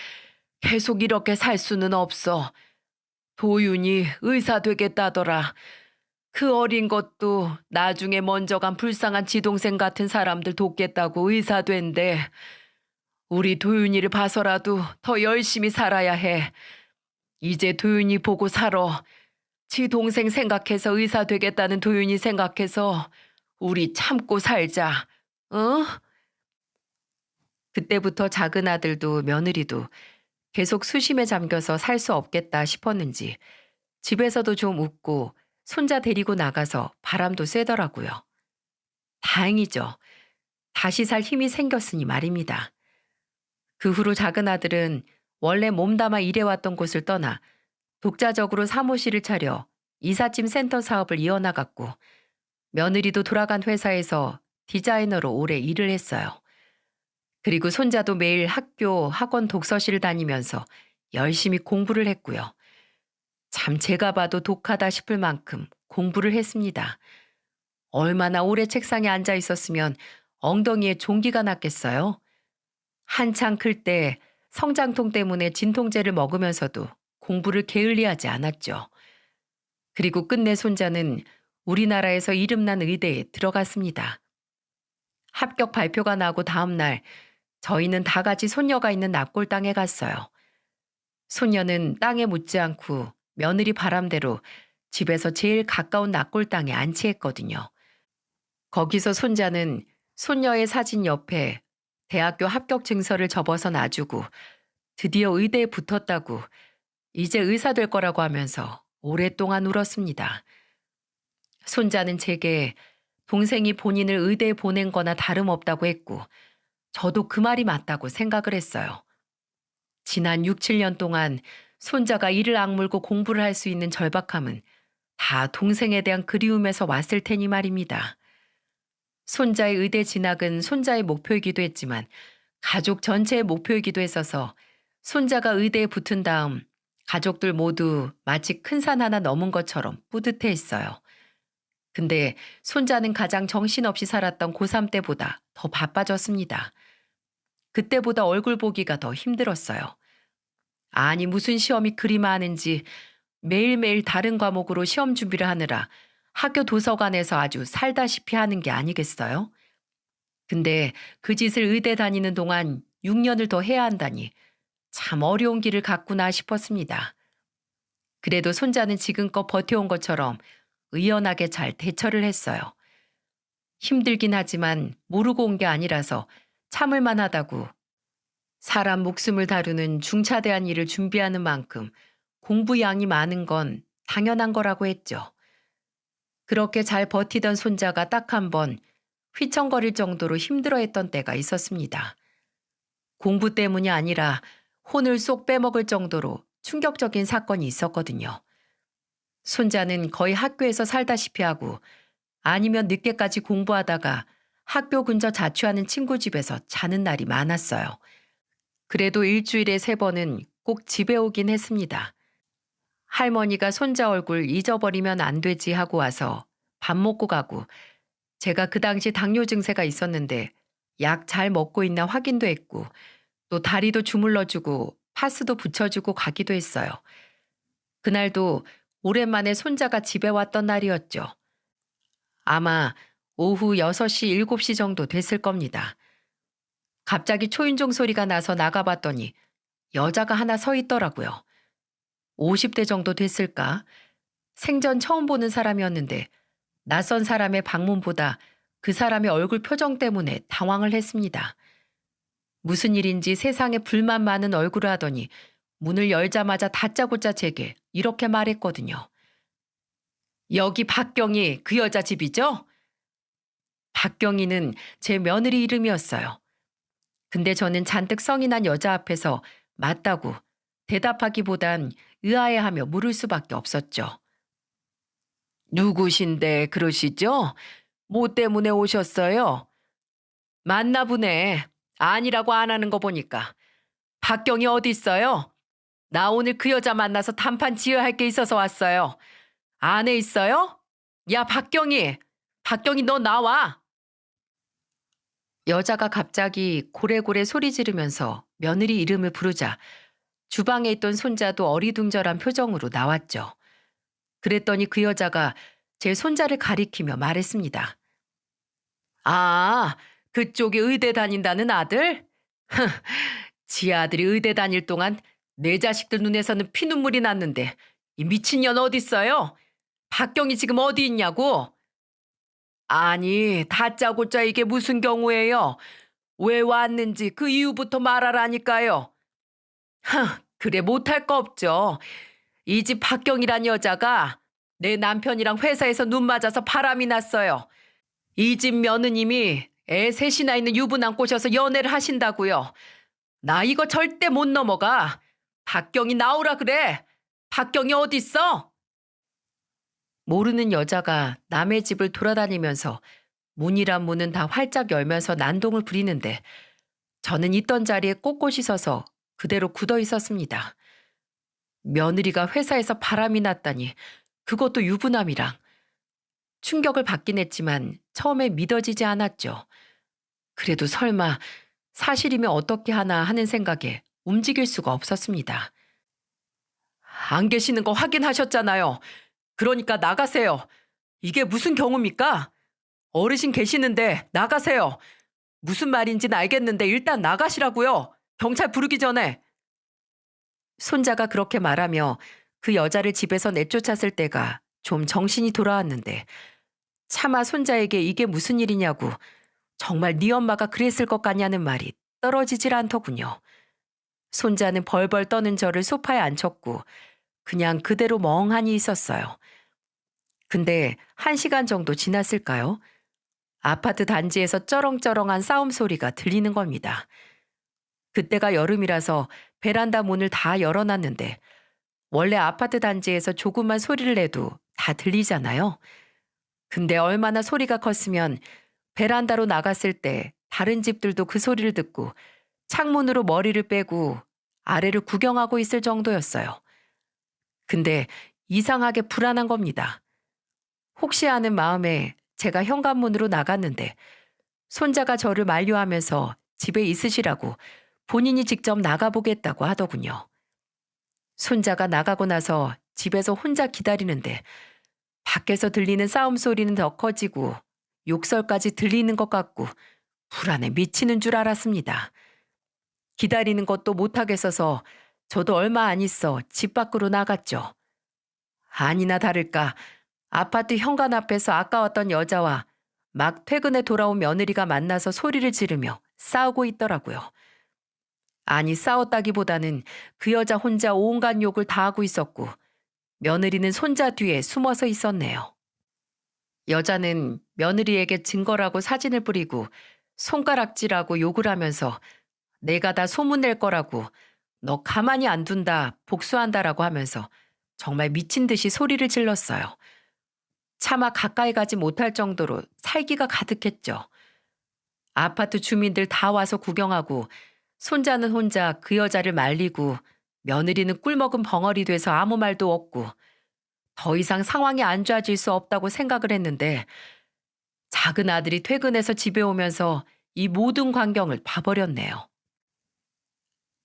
계속 이렇게 살 수는 없어. 도윤이 의사 되겠다더라. 그 어린 것도 나중에 먼저 간 불쌍한 지동생 같은 사람들 돕겠다고 의사 된대. 우리 도윤이를 봐서라도 더 열심히 살아야 해. 이제 도윤이 보고 살아. 지 동생 생각해서 의사 되겠다는 도윤이 생각해서 우리 참고 살자. 어? 그때부터 작은 아들도 며느리도 계속 수심에 잠겨서 살 수 없겠다 싶었는지 집에서도 좀 웃고 손자 데리고 나가서 바람도 쐬더라고요. 다행이죠. 다시 살 힘이 생겼으니 말입니다. 그 후로 작은 아들은 원래 몸담아 일해왔던 곳을 떠나 독자적으로 사무실을 차려 이삿짐 센터 사업을 이어나갔고 며느리도 돌아간 회사에서 디자이너로 오래 일을 했어요. 그리고 손자도 매일 학교, 학원 독서실을 다니면서 열심히 공부를 했고요. 참 제가 봐도 독하다 싶을 만큼 공부를 했습니다. 얼마나 오래 책상에 앉아 있었으면 엉덩이에 종기가 났겠어요. 한창 클 때 성장통 때문에 진통제를 먹으면서도 공부를 게을리하지 않았죠. 그리고 끝내 손자는 우리나라에서 이름난 의대에 들어갔습니다. 합격 발표가 나고 다음 날 저희는 다 같이 손녀가 있는 납골 땅에 갔어요. 손녀는 땅에 묻지 않고 며느리 바람대로 집에서 제일 가까운 납골 땅에 안치했거든요. 거기서 손자는 손녀의 사진 옆에 대학교 합격 증서를 접어서 놔주고 드디어 의대에 붙었다고 이제 의사 될 거라고 하면서 오랫동안 울었습니다. 손자는 제게 동생이 본인을 의대에 보낸 거나 다름없다고 했고, 저도 그 말이 맞다고 생각을 했어요. 지난 6, 7년 동안 손자가 이를 악물고 공부를 할 수 있는 절박함은 다 동생에 대한 그리움에서 왔을 테니 말입니다. 손자의 의대 진학은 손자의 목표이기도 했지만 가족 전체의 목표이기도 했어서 손자가 의대에 붙은 다음 가족들 모두 마치 큰 산 하나 넘은 것처럼 뿌듯해 했어요. 근데 손자는 가장 정신없이 살았던 고3 때보다 더 바빠졌습니다. 그때보다 얼굴 보기가 더 힘들었어요. 아니, 무슨 시험이 그리 많은지 매일매일 다른 과목으로 시험 준비를 하느라 학교 도서관에서 아주 살다시피 하는 게 아니겠어요? 근데 그 짓을 의대 다니는 동안 6년을 더 해야 한다니 참 어려운 길을 갔구나 싶었습니다. 그래도 손자는 지금껏 버텨온 것처럼 의연하게 잘 대처를 했어요. 힘들긴 하지만 모르고 온 게 아니라서 참을만 하다고, 사람 목숨을 다루는 중차대한 일을 준비하는 만큼 공부 양이 많은 건 당연한 거라고 했죠. 그렇게 잘 버티던 손자가 딱 한 번 휘청거릴 정도로 힘들어했던 때가 있었습니다. 공부 때문이 아니라 혼을 쏙 빼먹을 정도로 충격적인 사건이 있었거든요. 손자는 거의 학교에서 살다시피 하고 아니면 늦게까지 공부하다가 학교 근처 자취하는 친구 집에서 자는 날이 많았어요. 그래도 일주일에 3번은 꼭 집에 오긴 했습니다. 할머니가 손자 얼굴 잊어버리면 안 되지 하고 와서 밥 먹고 가고, 제가 그 당시 당뇨 증세가 있었는데 약 잘 먹고 있나 확인도 했고, 또 다리도 주물러주고 파스도 붙여주고 가기도 했어요. 그날도 오랜만에 손자가 집에 왔던 날이었죠. 아마 오후 6시, 7시 정도 됐을 겁니다. 갑자기 초인종 소리가 나서 나가봤더니 여자가 하나 서 있더라고요. 50대 정도 됐을까? 생전 처음 보는 사람이었는데 낯선 사람의 방문보다 그 사람의 얼굴 표정 때문에 당황을 했습니다. 무슨 일인지 세상에 불만 많은 얼굴을 하더니 문을 열자마자 다짜고짜 제게 이렇게 말했거든요. 여기 박경희 그 여자 집이죠? 박경희는 제 며느리 이름이었어요. 근데 저는 잔뜩 성이 난 여자 앞에서 맞다고 대답하기보단 의아해하며 물을 수밖에 없었죠. 누구신데 그러시죠? 뭐 때문에 오셨어요? 맞나 보네. 아니라고 안 하는 거 보니까. 박경이 어디 있어요? 나 오늘 그 여자 만나서 단판 지어야 할 게 있어서 왔어요. 안에 있어요? 야, 박경이. 박경이 너 나와. 여자가 갑자기 고래고래 소리 지르면서 며느리 이름을 부르자 주방에 있던 손자도 어리둥절한 표정으로 나왔죠. 그랬더니 그 여자가 제 손자를 가리키며 말했습니다. 아, 그쪽에 의대 다닌다는 아들? 지 아들이 의대 다닐 동안 내 자식들 눈에서는 피눈물이 났는데 이 미친년 어딨어요? 박경이 지금 어디 있냐고? 아니, 다짜고짜 이게 무슨 경우예요? 왜 왔는지 그 이유부터 말하라니까요. 그래 못할 거 없죠. 이 집 박경이란 여자가 내 남편이랑 회사에서 눈 맞아서 바람이 났어요. 이 집 며느님이 애 셋이나 있는 유부남 꼬셔서 연애를 하신다고요. 나 이거 절대 못 넘어가. 박경이 나오라 그래. 박경이 어딨어? 모르는 여자가 남의 집을 돌아다니면서 문이란 문은 다 활짝 열면서 난동을 부리는데 저는 있던 자리에 꼿꼿이 서서 그대로 굳어 있었습니다. 며느리가 회사에서 바람이 났다니, 그것도 유부남이랑. 충격을 받긴 했지만 처음에 믿어지지 않았죠. 그래도 설마 사실이면 어떻게 하나 하는 생각에 움직일 수가 없었습니다. 안 계시는 거 확인하셨잖아요. 그러니까 나가세요. 이게 무슨 경우입니까? 어르신 계시는데 나가세요. 무슨 말인지는 알겠는데 일단 나가시라고요. 경찰 부르기 전에. 손자가 그렇게 말하며 그 여자를 집에서 내쫓았을 때가 좀 정신이 돌아왔는데, 차마 손자에게 이게 무슨 일이냐고, 정말 네 엄마가 그랬을 것 같냐는 말이 떨어지질 않더군요. 손자는 벌벌 떠는 저를 소파에 앉혔고 그냥 그대로 멍하니 있었어요. 근데 1시간 정도 지났을까요? 아파트 단지에서 쩌렁쩌렁한 싸움 소리가 들리는 겁니다. 그때가 여름이라서 베란다 문을 다 열어놨는데 원래 아파트 단지에서 조금만 소리를 내도 다 들리잖아요. 근데 얼마나 소리가 컸으면 베란다로 나갔을 때 다른 집들도 그 소리를 듣고 창문으로 머리를 빼고 아래를 구경하고 있을 정도였어요. 근데 이상하게 불안한 겁니다. 혹시 하는 마음에 제가 현관문으로 나갔는데 손자가 저를 만류하면서 집에 있으시라고 본인이 직접 나가보겠다고 하더군요. 손자가 나가고 나서 집에서 혼자 기다리는데 밖에서 들리는 싸움 소리는 더 커지고 욕설까지 들리는 것 같고 불안에 미치는 줄 알았습니다. 기다리는 것도 못하겠어서 저도 얼마 안 있어 집 밖으로 나갔죠. 아니나 다를까 아파트 현관 앞에서 아까웠던 여자와 막 퇴근해 돌아온 며느리가 만나서 소리를 지르며 싸우고 있더라고요. 아니 싸웠다기보다는 그 여자 혼자 온갖 욕을 다 하고 있었고 며느리는 손자 뒤에 숨어서 있었네요. 여자는 며느리에게 증거라고 사진을 뿌리고 손가락질하고 욕을 하면서 내가 다 소문낼 거라고 너 가만히 안 둔다 복수한다라고 하면서 정말 미친 듯이 소리를 질렀어요. 차마 가까이 가지 못할 정도로 살기가 가득했죠. 아파트 주민들 다 와서 구경하고 손자는 혼자 그 여자를 말리고 며느리는 꿀먹은 벙어리 돼서 아무 말도 없고 더 이상 상황이 안 좋아질 수 없다고 생각을 했는데 작은 아들이 퇴근해서 집에 오면서 이 모든 광경을 봐버렸네요.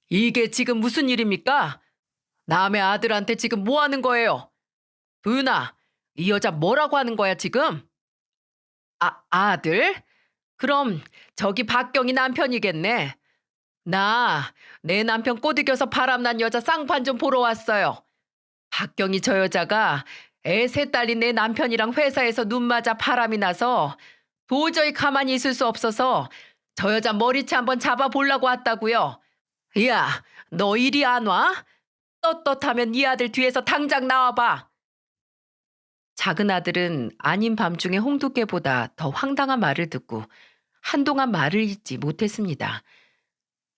이게 지금 무슨 일입니까? 남의 아들한테 지금 뭐 하는 거예요? 도윤아, 이 여자 뭐라고 하는 거야 지금? 아들? 그럼 저기 박경이 남편이겠네. 내 남편 꼬드겨서 바람난 여자 쌍판 좀 보러 왔어요. 박경이 저 여자가 애 셋 딸린 내 남편이랑 회사에서 눈 맞아 바람이 나서 도저히 가만히 있을 수 없어서 저 여자 머리채 한번 잡아보려고 왔다고요. 야, 너 이리 안 와? 떳떳하면 이 아들 뒤에서 당장 나와봐. 작은 아들은 아닌 밤중에 홍두깨보다 더 황당한 말을 듣고 한동안 말을 잇지 못했습니다.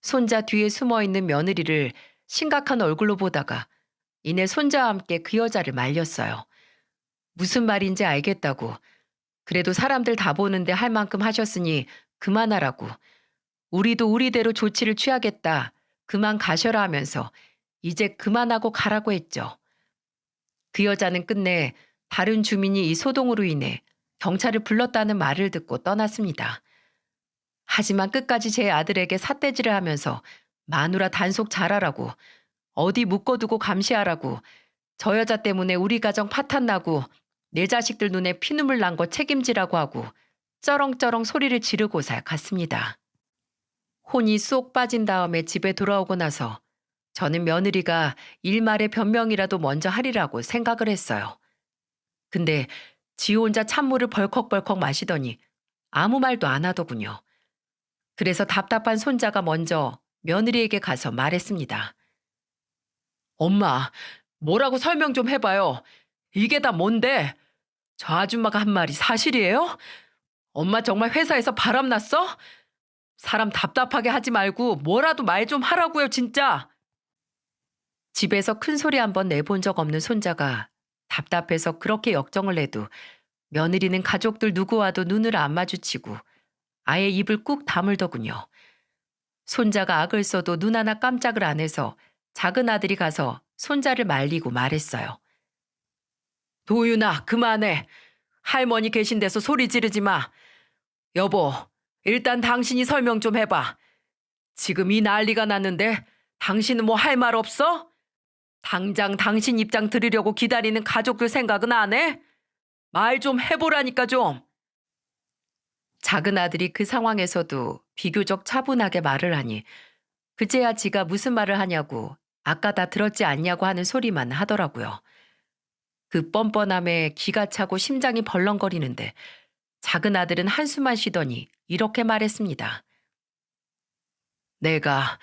손자 뒤에 숨어있는 며느리를 심각한 얼굴로 보다가 이내 손자와 함께 그 여자를 말렸어요. 무슨 말인지 알겠다고. 그래도 사람들 다 보는데 할 만큼 하셨으니 그만하라고. 우리도 우리대로 조치를 취하겠다. 그만 가셔라 하면서 이제 그만하고 가라고 했죠. 그 여자는 끝내 다른 주민이 이 소동으로 인해 경찰을 불렀다는 말을 듣고 떠났습니다. 하지만 끝까지 제 아들에게 삿대질을 하면서 마누라 단속 잘하라고 어디 묶어두고 감시하라고 저 여자 때문에 우리 가정 파탄나고 내 자식들 눈에 피눈물 난 거 책임지라고 하고 쩌렁쩌렁 소리를 지르고서 갔습니다. 혼이 쏙 빠진 다음에 집에 돌아오고 나서 저는 며느리가 일말의 변명이라도 먼저 하리라고 생각을 했어요. 근데 지 혼자 찬물을 벌컥벌컥 마시더니 아무 말도 안 하더군요. 그래서 답답한 손자가 먼저 며느리에게 가서 말했습니다. 엄마, 뭐라고 설명 좀 해봐요. 이게 다 뭔데? 저 아줌마가 한 말이 사실이에요? 엄마 정말 회사에서 바람났어? 사람 답답하게 하지 말고 뭐라도 말 좀 하라고요, 진짜. 집에서 큰 소리 한번 내본 적 없는 손자가 답답해서 그렇게 역정을 내도 며느리는 가족들 누구와도 눈을 안 마주치고 아예 입을 꾹 다물더군요. 손자가 악을 써도 눈 하나 깜짝을 안 해서 작은 아들이 가서 손자를 말리고 말했어요. 도윤아, 그만해. 할머니 계신 데서 소리 지르지 마. 여보, 일단 당신이 설명 좀 해봐. 지금 이 난리가 났는데 당신은 뭐 할 말 없어? 당장 당신 입장 들으려고 기다리는 가족들 생각은 안 해? 말 좀 해보라니까 좀. 작은 아들이 그 상황에서도 비교적 차분하게 말을 하니 그제야 지가 무슨 말을 하냐고 아까 다 들었지 않냐고 하는 소리만 하더라고요. 그 뻔뻔함에 기가 차고 심장이 벌렁거리는데 작은 아들은 한숨만 쉬더니 이렇게 말했습니다. 내가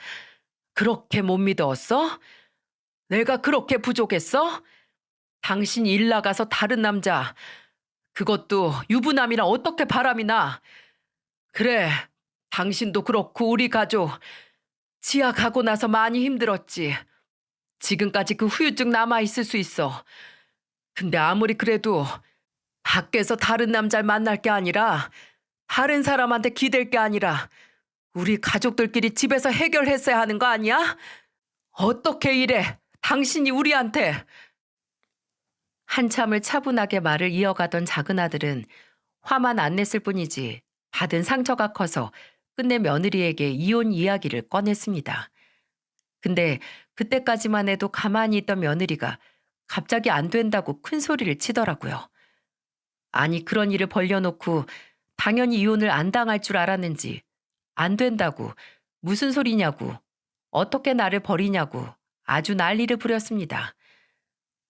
그렇게 못 믿었어? 내가 그렇게 부족했어? 당신 일 나가서 다른 남자, 그것도 유부남이랑 어떻게 바람이 나? 그래, 당신도 그렇고 우리 가족, 지하 가고 나서 많이 힘들었지. 지금까지 그 후유증 남아있을 수 있어. 근데 아무리 그래도 밖에서 다른 남자를 만날 게 아니라, 다른 사람한테 기댈 게 아니라, 우리 가족들끼리 집에서 해결했어야 하는 거 아니야? 어떻게 이래? 당신이 우리한테. 한참을 차분하게 말을 이어가던 작은 아들은 화만 안 냈을 뿐이지 받은 상처가 커서 끝내 며느리에게 이혼 이야기를 꺼냈습니다. 근데 그때까지만 해도 가만히 있던 며느리가 갑자기 안 된다고 큰 소리를 치더라고요. 아니, 그런 일을 벌려놓고 당연히 이혼을 안 당할 줄 알았는지 안 된다고 무슨 소리냐고 어떻게 나를 버리냐고 아주 난리를 부렸습니다.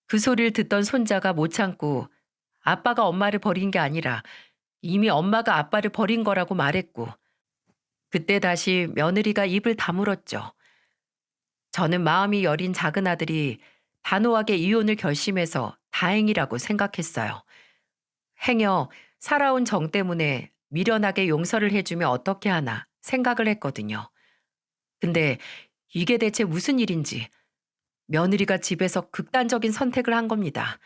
그 소리를 듣던 손자가 못 참고 아빠가 엄마를 버린 게 아니라 이미 엄마가 아빠를 버린 거라고 말했고 그때 다시 며느리가 입을 다물었죠. 저는 마음이 여린 작은 아들이 단호하게 이혼을 결심해서 다행이라고 생각했어요. 행여 살아온 정 때문에 미련하게 용서를 해주면 어떻게 하나 생각을 했거든요. 근데 이게 대체 무슨 일인지 며느리가 집에서 극단적인 선택을 한 겁니다.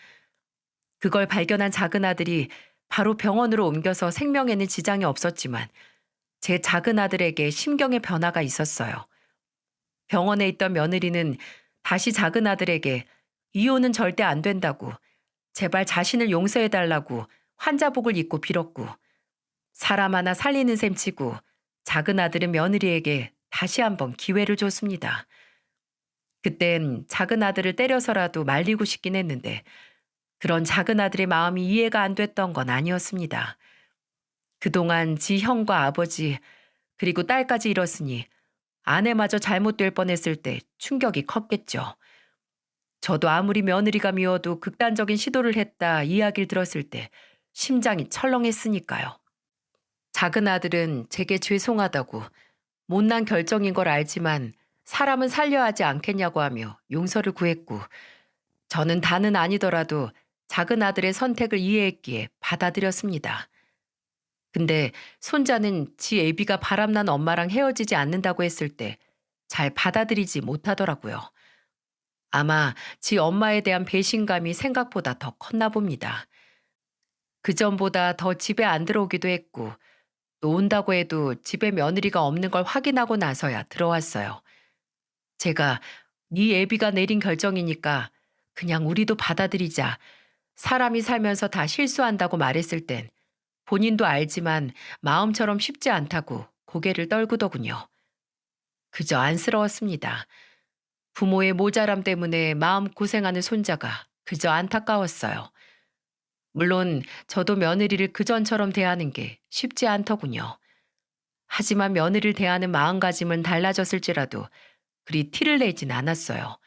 그걸 발견한 작은 아들이 바로 병원으로 옮겨서 생명에는 지장이 없었지만 제 작은 아들에게 심경의 변화가 있었어요. 병원에 있던 며느리는 다시 작은 아들에게 이혼은 절대 안 된다고 제발 자신을 용서해달라고 환자복을 입고 빌었고 사람 하나 살리는 셈 치고 작은 아들은 며느리에게 다시 한번 기회를 줬습니다. 그땐 작은 아들을 때려서라도 말리고 싶긴 했는데 그런 작은 아들의 마음이 이해가 안 됐던 건 아니었습니다. 그동안 지 형과 아버지 그리고 딸까지 잃었으니 아내마저 잘못될 뻔했을 때 충격이 컸겠죠. 저도 아무리 며느리가 미워도 극단적인 시도를 했다 이야기를 들었을 때 심장이 철렁했으니까요. 작은 아들은 제게 죄송하다고 못난 결정인 걸 알지만 사람은 살려야 하지 않겠냐고 하며 용서를 구했고 저는 다는 아니더라도 작은 아들의 선택을 이해했기에 받아들였습니다. 근데 손자는 지 애비가 바람난 엄마랑 헤어지지 않는다고 했을 때 잘 받아들이지 못하더라고요. 아마 지 엄마에 대한 배신감이 생각보다 더 컸나 봅니다. 그전보다 더 집에 안 들어오기도 했고 또 온다고 해도 집에 며느리가 없는 걸 확인하고 나서야 들어왔어요. 제가 네 애비가 내린 결정이니까 그냥 우리도 받아들이자. 사람이 살면서 다 실수한다고 말했을 땐 본인도 알지만 마음처럼 쉽지 않다고 고개를 떨구더군요. 그저 안쓰러웠습니다. 부모의 모자람 때문에 마음 고생하는 손자가 그저 안타까웠어요. 물론 저도 며느리를 그전처럼 대하는 게 쉽지 않더군요. 하지만 며느리를 대하는 마음가짐은 달라졌을지라도 그리 티를 내진 않았어요.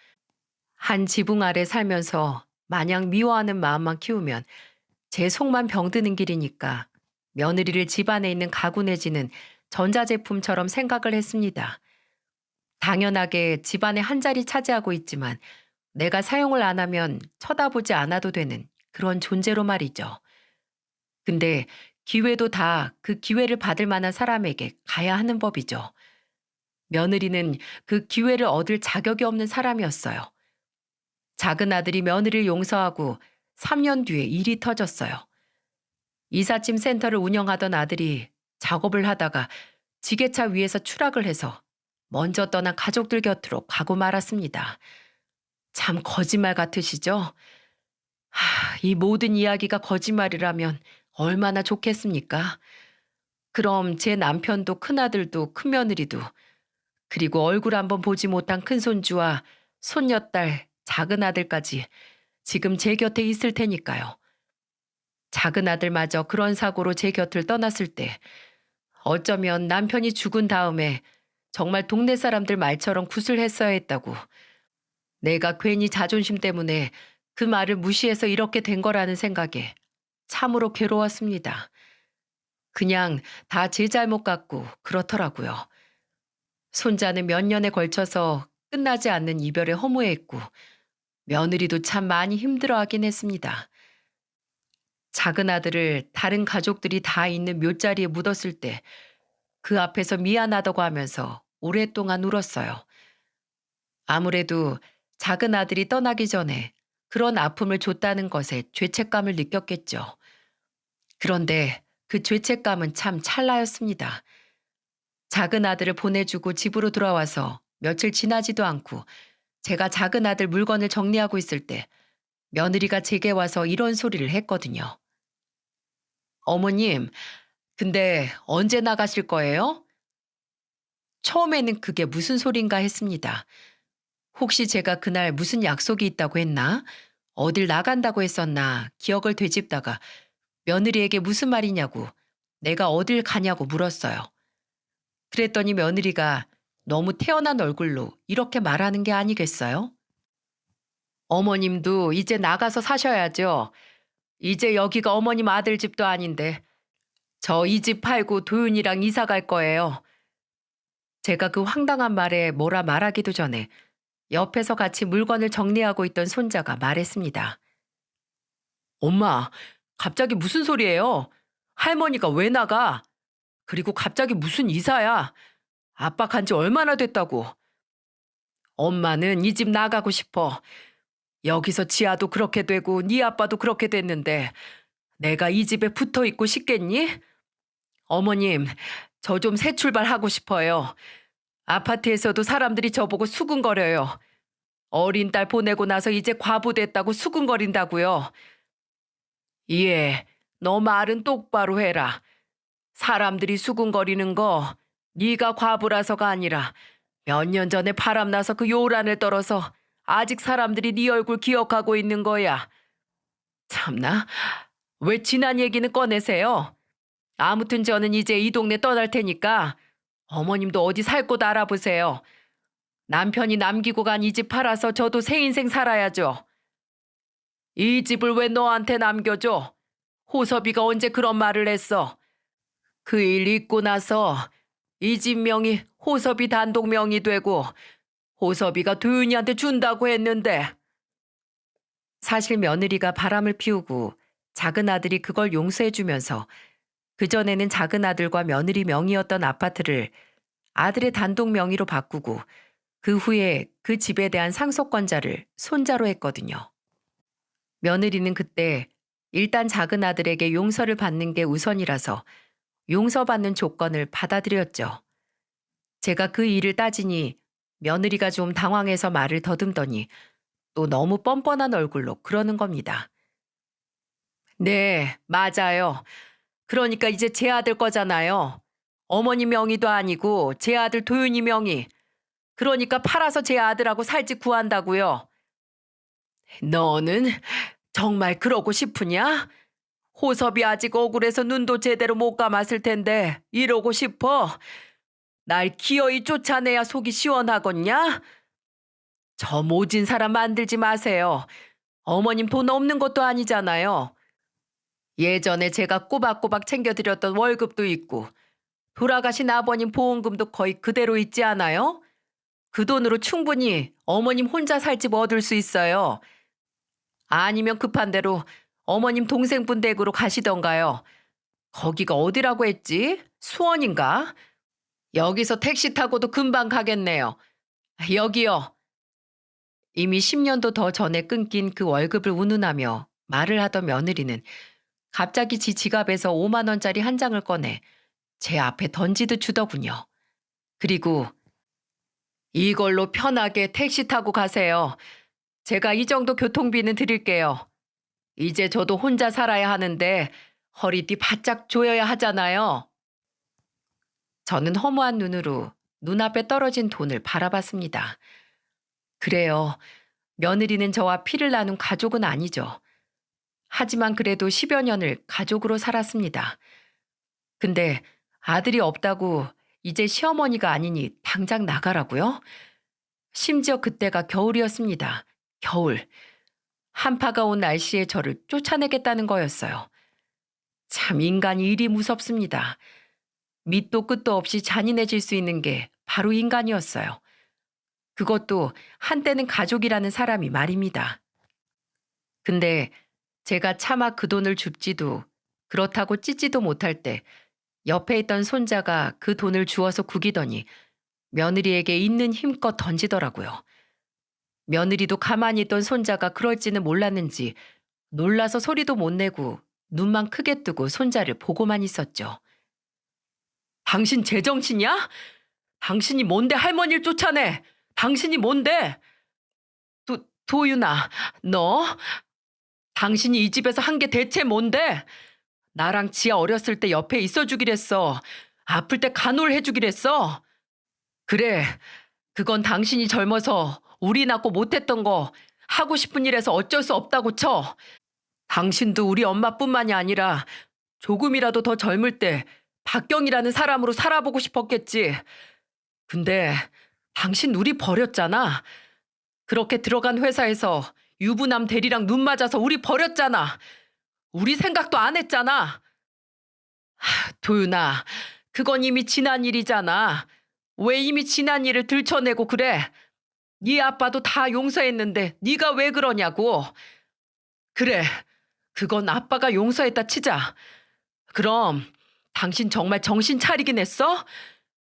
한 지붕 아래 살면서 마냥 미워하는 마음만 키우면 제 속만 병드는 길이니까 며느리를 집안에 있는 가구 내지는 전자제품처럼 생각을 했습니다. 당연하게 집안에 한 자리 차지하고 있지만 내가 사용을 안 하면 쳐다보지 않아도 되는 그런 존재로 말이죠. 근데 기회도 다 그 기회를 받을 만한 사람에게 가야 하는 법이죠. 며느리는 그 기회를 얻을 자격이 없는 사람이었어요. 작은 아들이 며느리를 용서하고 3년 뒤에 일이 터졌어요. 이삿짐 센터를 운영하던 아들이 작업을 하다가 지게차 위에서 추락을 해서 먼저 떠난 가족들 곁으로 가고 말았습니다. 참 거짓말 같으시죠? 이 모든 이야기가 거짓말이라면 얼마나 좋겠습니까? 그럼 제 남편도 큰아들도 큰며느리도 그리고 얼굴 한번 보지 못한 큰손주와 손녀딸, 작은 아들까지 지금 제 곁에 있을 테니까요. 작은 아들마저 그런 사고로 제 곁을 떠났을 때 어쩌면 남편이 죽은 다음에 정말 동네 사람들 말처럼 굿을 했어야 했다고 내가 괜히 자존심 때문에 그 말을 무시해서 이렇게 된 거라는 생각에 참으로 괴로웠습니다. 그냥 다 제 잘못 같고 그렇더라고요. 손자는 몇 년에 걸쳐서 끝나지 않는 이별에 허무해했고 며느리도 참 많이 힘들어하긴 했습니다. 작은 아들을 다른 가족들이 다 있는 묘자리에 묻었을 때 그 앞에서 미안하다고 하면서 오랫동안 울었어요. 아무래도 작은 아들이 떠나기 전에 그런 아픔을 줬다는 것에 죄책감을 느꼈겠죠. 그런데 그 죄책감은 참 찰나였습니다. 작은 아들을 보내주고 집으로 돌아와서 며칠 지나지도 않고 제가 작은 아들 물건을 정리하고 있을 때 며느리가 제게 와서 이런 소리를 했거든요. 어머님, 근데 언제 나가실 거예요? 처음에는 그게 무슨 소린가 했습니다. 혹시 제가 그날 무슨 약속이 있다고 했나? 어딜 나간다고 했었나 기억을 되짚다가 며느리에게 무슨 말이냐고 내가 어딜 가냐고 물었어요. 그랬더니 며느리가 너무 태어난 얼굴로 이렇게 말하는 게 아니겠어요? 어머님도 이제 나가서 사셔야죠. 이제 여기가 어머님 아들 집도 아닌데 저 이 집 팔고 도윤이랑 이사 갈 거예요. 제가 그 황당한 말에 뭐라 말하기도 전에 옆에서 같이 물건을 정리하고 있던 손자가 말했습니다. 엄마, 갑자기 무슨 소리예요? 할머니가 왜 나가? 그리고 갑자기 무슨 이사야? 아빠 간지 얼마나 됐다고? 엄마는 이 집 나가고 싶어. 여기서 지아도 그렇게 되고 네 아빠도 그렇게 됐는데 내가 이 집에 붙어 있고 싶겠니? 어머님, 저 좀 새 출발하고 싶어요. 아파트에서도 사람들이 저보고 수군거려요. 어린 딸 보내고 나서 이제 과부 됐다고 수군거린다고요. 예, 너 말은 똑바로 해라. 사람들이 수군거리는 거 네가 과부라서가 아니라 몇 년 전에 바람나서 그 요란을 떨어서 아직 사람들이 네 얼굴 기억하고 있는 거야. 참나, 왜 지난 얘기는 꺼내세요? 아무튼 저는 이제 이 동네 떠날 테니까 어머님도 어디 살 곳 알아보세요. 남편이 남기고 간 이 집 팔아서 저도 새 인생 살아야죠. 이 집을 왜 너한테 남겨줘? 호섭이가 언제 그런 말을 했어? 그 일 있고 나서 이 집 명이 호섭이 단독 명이 되고 호섭이가 도윤이한테 준다고 했는데 사실 며느리가 바람을 피우고 작은 아들이 그걸 용서해주면서 그전에는 작은 아들과 며느리 명의였던 아파트를 아들의 단독 명의로 바꾸고 그 후에 그 집에 대한 상속권자를 손자로 했거든요. 며느리는 그때 일단 작은 아들에게 용서를 받는 게 우선이라서 용서받는 조건을 받아들였죠. 제가 그 일을 따지니 며느리가 좀 당황해서 말을 더듬더니 또 너무 뻔뻔한 얼굴로 그러는 겁니다. 네, 맞아요. 그러니까 이제 제 아들 거잖아요. 어머니 명의도 아니고 제 아들 도윤이 명의. 그러니까 팔아서 제 아들하고 살지 구한다고요. 너는 정말 그러고 싶으냐? 호섭이 아직 억울해서 눈도 제대로 못 감았을 텐데 이러고 싶어? 날 기어이 쫓아내야 속이 시원하겠냐? 저 모진 사람 만들지 마세요. 어머님 돈 없는 것도 아니잖아요. 예전에 제가 꼬박꼬박 챙겨드렸던 월급도 있고 돌아가신 아버님 보험금도 거의 그대로 있지 않아요? 그 돈으로 충분히 어머님 혼자 살 집 얻을 수 있어요. 아니면 급한 대로 어머님 동생분 댁으로 가시던가요. 거기가 어디라고 했지? 수원인가? 여기서 택시 타고도 금방 가겠네요. 여기요. 이미 10년도 더 전에 끊긴 그 월급을 운운하며 말을 하던 며느리는 갑자기 지 지갑에서 5만 원짜리 한 장을 꺼내 제 앞에 던지듯 주더군요. 그리고 이걸로 편하게 택시 타고 가세요. 제가 이 정도 교통비는 드릴게요. 이제 저도 혼자 살아야 하는데 허리띠 바짝 조여야 하잖아요. 저는 허무한 눈으로 눈앞에 떨어진 돈을 바라봤습니다. 그래요. 며느리는 저와 피를 나눈 가족은 아니죠. 하지만 그래도 10여 년을 가족으로 살았습니다. 근데 아들이 없다고 이제 시어머니가 아니니 당장 나가라고요? 심지어 그때가 겨울이었습니다. 겨울. 한파가 온 날씨에 저를 쫓아내겠다는 거였어요. 참 인간이 이리 무섭습니다. 밑도 끝도 없이 잔인해질 수 있는 게 바로 인간이었어요. 그것도 한때는 가족이라는 사람이 말입니다. 근데 제가 차마 그 돈을 줍지도 그렇다고 찢지도 못할 때 옆에 있던 손자가 그 돈을 주워서 구기더니 며느리에게 있는 힘껏 던지더라고요. 며느리도 가만히 있던 손자가 그럴지는 몰랐는지 놀라서 소리도 못 내고 눈만 크게 뜨고 손자를 보고만 있었죠. 당신 제정신이야? 당신이 뭔데 할머니를 쫓아내? 당신이 뭔데? 도윤아, 너? 당신이 이 집에서 한 게 대체 뭔데? 나랑 지아 어렸을 때 옆에 있어주기랬어. 아플 때 간호를 해주기랬어. 그래, 그건 당신이 젊어서 우리 낳고 못했던 거 하고 싶은 일에서 어쩔 수 없다고 쳐. 당신도 우리 엄마뿐만이 아니라 조금이라도 더 젊을 때 박경이라는 사람으로 살아보고 싶었겠지. 근데 당신 우리 버렸잖아. 그렇게 들어간 회사에서 유부남 대리랑 눈 맞아서 우리 버렸잖아. 우리 생각도 안 했잖아. 도윤아, 그건 이미 지난 일이잖아. 왜 이미 지난 일을 들춰내고 그래? 네 아빠도 다 용서했는데 네가 왜 그러냐고. 그래, 그건 아빠가 용서했다 치자. 그럼 당신 정말 정신 차리긴 했어?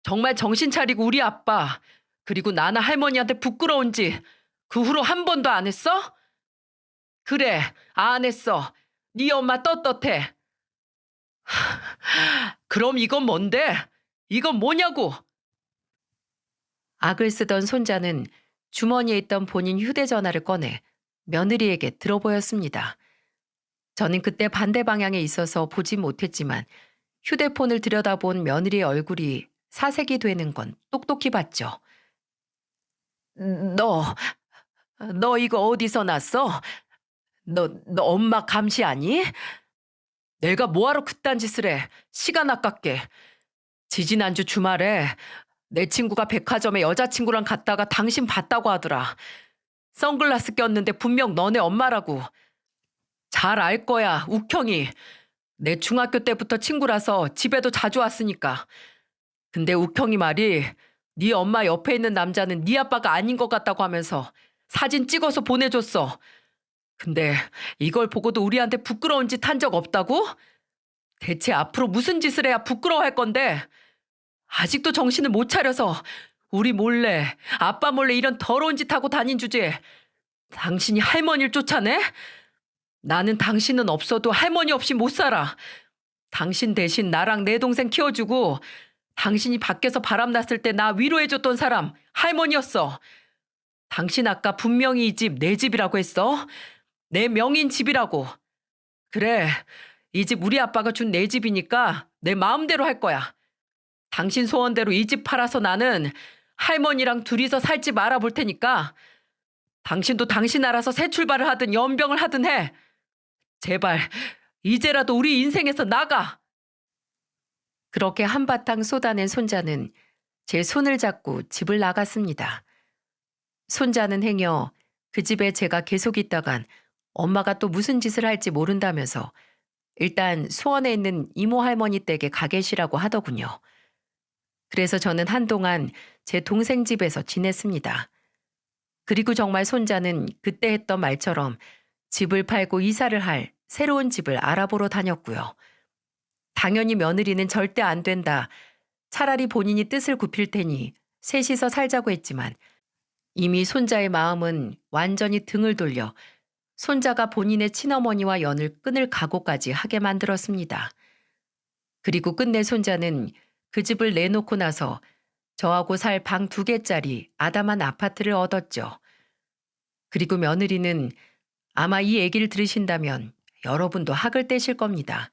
정말 정신 차리고 우리 아빠 그리고 나나 할머니한테 부끄러운지 그 후로 한 번도 안 했어? 그래, 안 했어. 네 엄마 떳떳해. 그럼 이건 뭔데? 이건 뭐냐고? 악을 쓰던 손자는 주머니에 있던 본인 휴대전화를 꺼내 며느리에게 들어보였습니다. 저는 그때 반대 방향에 있어서 보지 못했지만 휴대폰을 들여다본 며느리의 얼굴이 사색이 되는 건 똑똑히 봤죠. 너, 너 이거 어디서 났어? 너 엄마 감시 아니? 내가 뭐하러 그딴 짓을 해? 시간 아깝게. 지지난주 주말에 내 친구가 백화점에 여자친구랑 갔다가 당신 봤다고 하더라. 선글라스 꼈는데 분명 너네 엄마라고. 잘 알 거야, 욱형이. 내 중학교 때부터 친구라서 집에도 자주 왔으니까. 근데 욱형이 말이 네 엄마 옆에 있는 남자는 네 아빠가 아닌 것 같다고 하면서 사진 찍어서 보내줬어. 근데 이걸 보고도 우리한테 부끄러운 짓 한 적 없다고? 대체 앞으로 무슨 짓을 해야 부끄러워할 건데? 아직도 정신을 못 차려서 우리 몰래, 아빠 몰래 이런 더러운 짓 하고 다닌 주제에 당신이 할머니를 쫓아내? 나는 당신은 없어도 할머니 없이 못 살아. 당신 대신 나랑 내 동생 키워주고 당신이 밖에서 바람났을 때 나 위로해줬던 사람 할머니였어. 당신 아까 분명히 이 집 내 집이라고 했어. 내 명인 집이라고. 그래, 이 집 우리 아빠가 준 내 집이니까 내 마음대로 할 거야. 당신 소원대로 이 집 팔아서 나는 할머니랑 둘이서 살 집 알아볼 테니까 당신도 당신 알아서 새 출발을 하든 연병을 하든 해. 제발 이제라도 우리 인생에서 나가. 그렇게 한바탕 쏟아낸 손자는 제 손을 잡고 집을 나갔습니다. 손자는 행여 그 집에 제가 계속 있다간 엄마가 또 무슨 짓을 할지 모른다면서 일단 수원에 있는 이모 할머니 댁에 가 계시라고 하더군요. 그래서 저는 한동안 제 동생 집에서 지냈습니다. 그리고 정말 손자는 그때 했던 말처럼 집을 팔고 이사를 할 새로운 집을 알아보러 다녔고요. 당연히 며느리는 절대 안 된다. 차라리 본인이 뜻을 굽힐 테니 셋이서 살자고 했지만 이미 손자의 마음은 완전히 등을 돌려 손자가 본인의 친어머니와 연을 끊을 각오까지 하게 만들었습니다. 그리고 끝내 손자는 그 집을 내놓고 나서 저하고 살 방 2개짜리 아담한 아파트를 얻었죠. 그리고 며느리는 아마 이 얘기를 들으신다면 여러분도 학을 떼실 겁니다.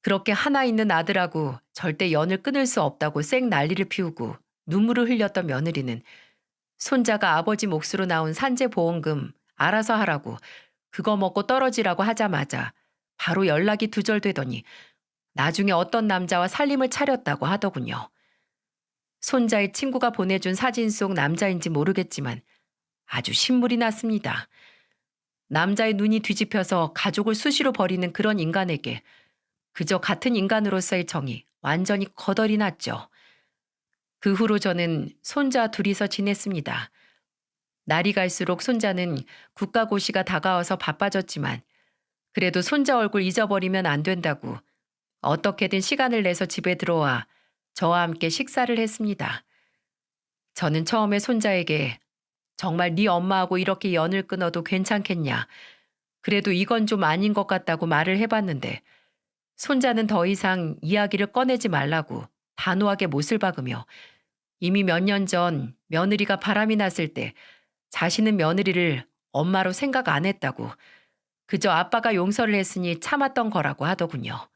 그렇게 하나 있는 아들하고 절대 연을 끊을 수 없다고 쌩 난리를 피우고 눈물을 흘렸던 며느리는 손자가 아버지 몫으로 나온 산재보험금 알아서 하라고 그거 먹고 떨어지라고 하자마자 바로 연락이 두절되더니 나중에 어떤 남자와 살림을 차렸다고 하더군요. 손자의 친구가 보내준 사진 속 남자인지 모르겠지만 아주 신물이 났습니다. 남자의 눈이 뒤집혀서 가족을 수시로 버리는 그런 인간에게 그저 같은 인간으로서의 정이 완전히 거덜이 났죠. 그 후로 저는 손자 둘이서 지냈습니다. 날이 갈수록 손자는 국가고시가 다가와서 바빠졌지만 그래도 손자 얼굴 잊어버리면 안 된다고 어떻게든 시간을 내서 집에 들어와 저와 함께 식사를 했습니다. 저는 처음에 손자에게 정말 네 엄마하고 이렇게 연을 끊어도 괜찮겠냐. 그래도 이건 좀 아닌 것 같다고 말을 해봤는데 손자는 더 이상 이야기를 꺼내지 말라고 단호하게 못을 박으며 이미 몇 년 전 며느리가 바람이 났을 때 자신은 며느리를 엄마로 생각 안 했다고 그저 아빠가 용서를 했으니 참았던 거라고 하더군요.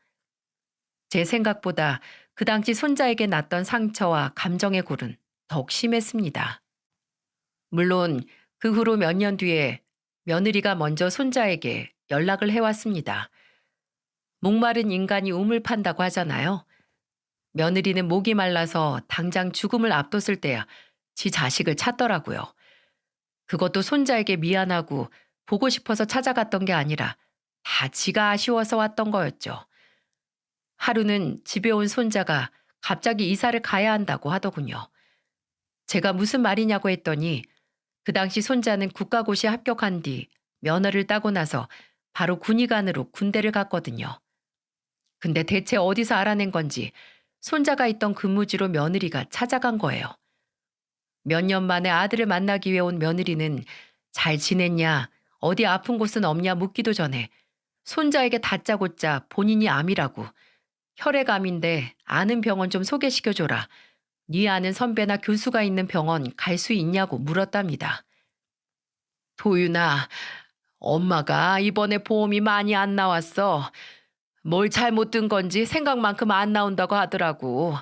제 생각보다 그 당시 손자에게 났던 상처와 감정의 골은 더욱 심했습니다. 물론 그 후로 몇 년 뒤에 며느리가 먼저 손자에게 연락을 해왔습니다. 목마른 인간이 우물 판다고 하잖아요. 며느리는 목이 말라서 당장 죽음을 앞뒀을 때야 지 자식을 찾더라고요. 그것도 손자에게 미안하고 보고 싶어서 찾아갔던 게 아니라 다 지가 아쉬워서 왔던 거였죠. 하루는 집에 온 손자가 갑자기 이사를 가야 한다고 하더군요. 제가 무슨 말이냐고 했더니 그 당시 손자는 국가고시에 합격한 뒤 면허를 따고 나서 바로 군의관으로 군대를 갔거든요. 근데 대체 어디서 알아낸 건지 손자가 있던 근무지로 며느리가 찾아간 거예요. 몇 년 만에 아들을 만나기 위해 온 며느리는 잘 지냈냐, 어디 아픈 곳은 없냐 묻기도 전에 손자에게 다짜고짜 본인이 암이라고 혈액암인데 아는 병원 좀 소개시켜줘라. 네 아는 선배나 교수가 있는 병원 갈 수 있냐고 물었답니다. 도윤아, 엄마가 이번에 보험이 많이 안 나왔어. 뭘 잘못 든 건지 생각만큼 안 나온다고 하더라고.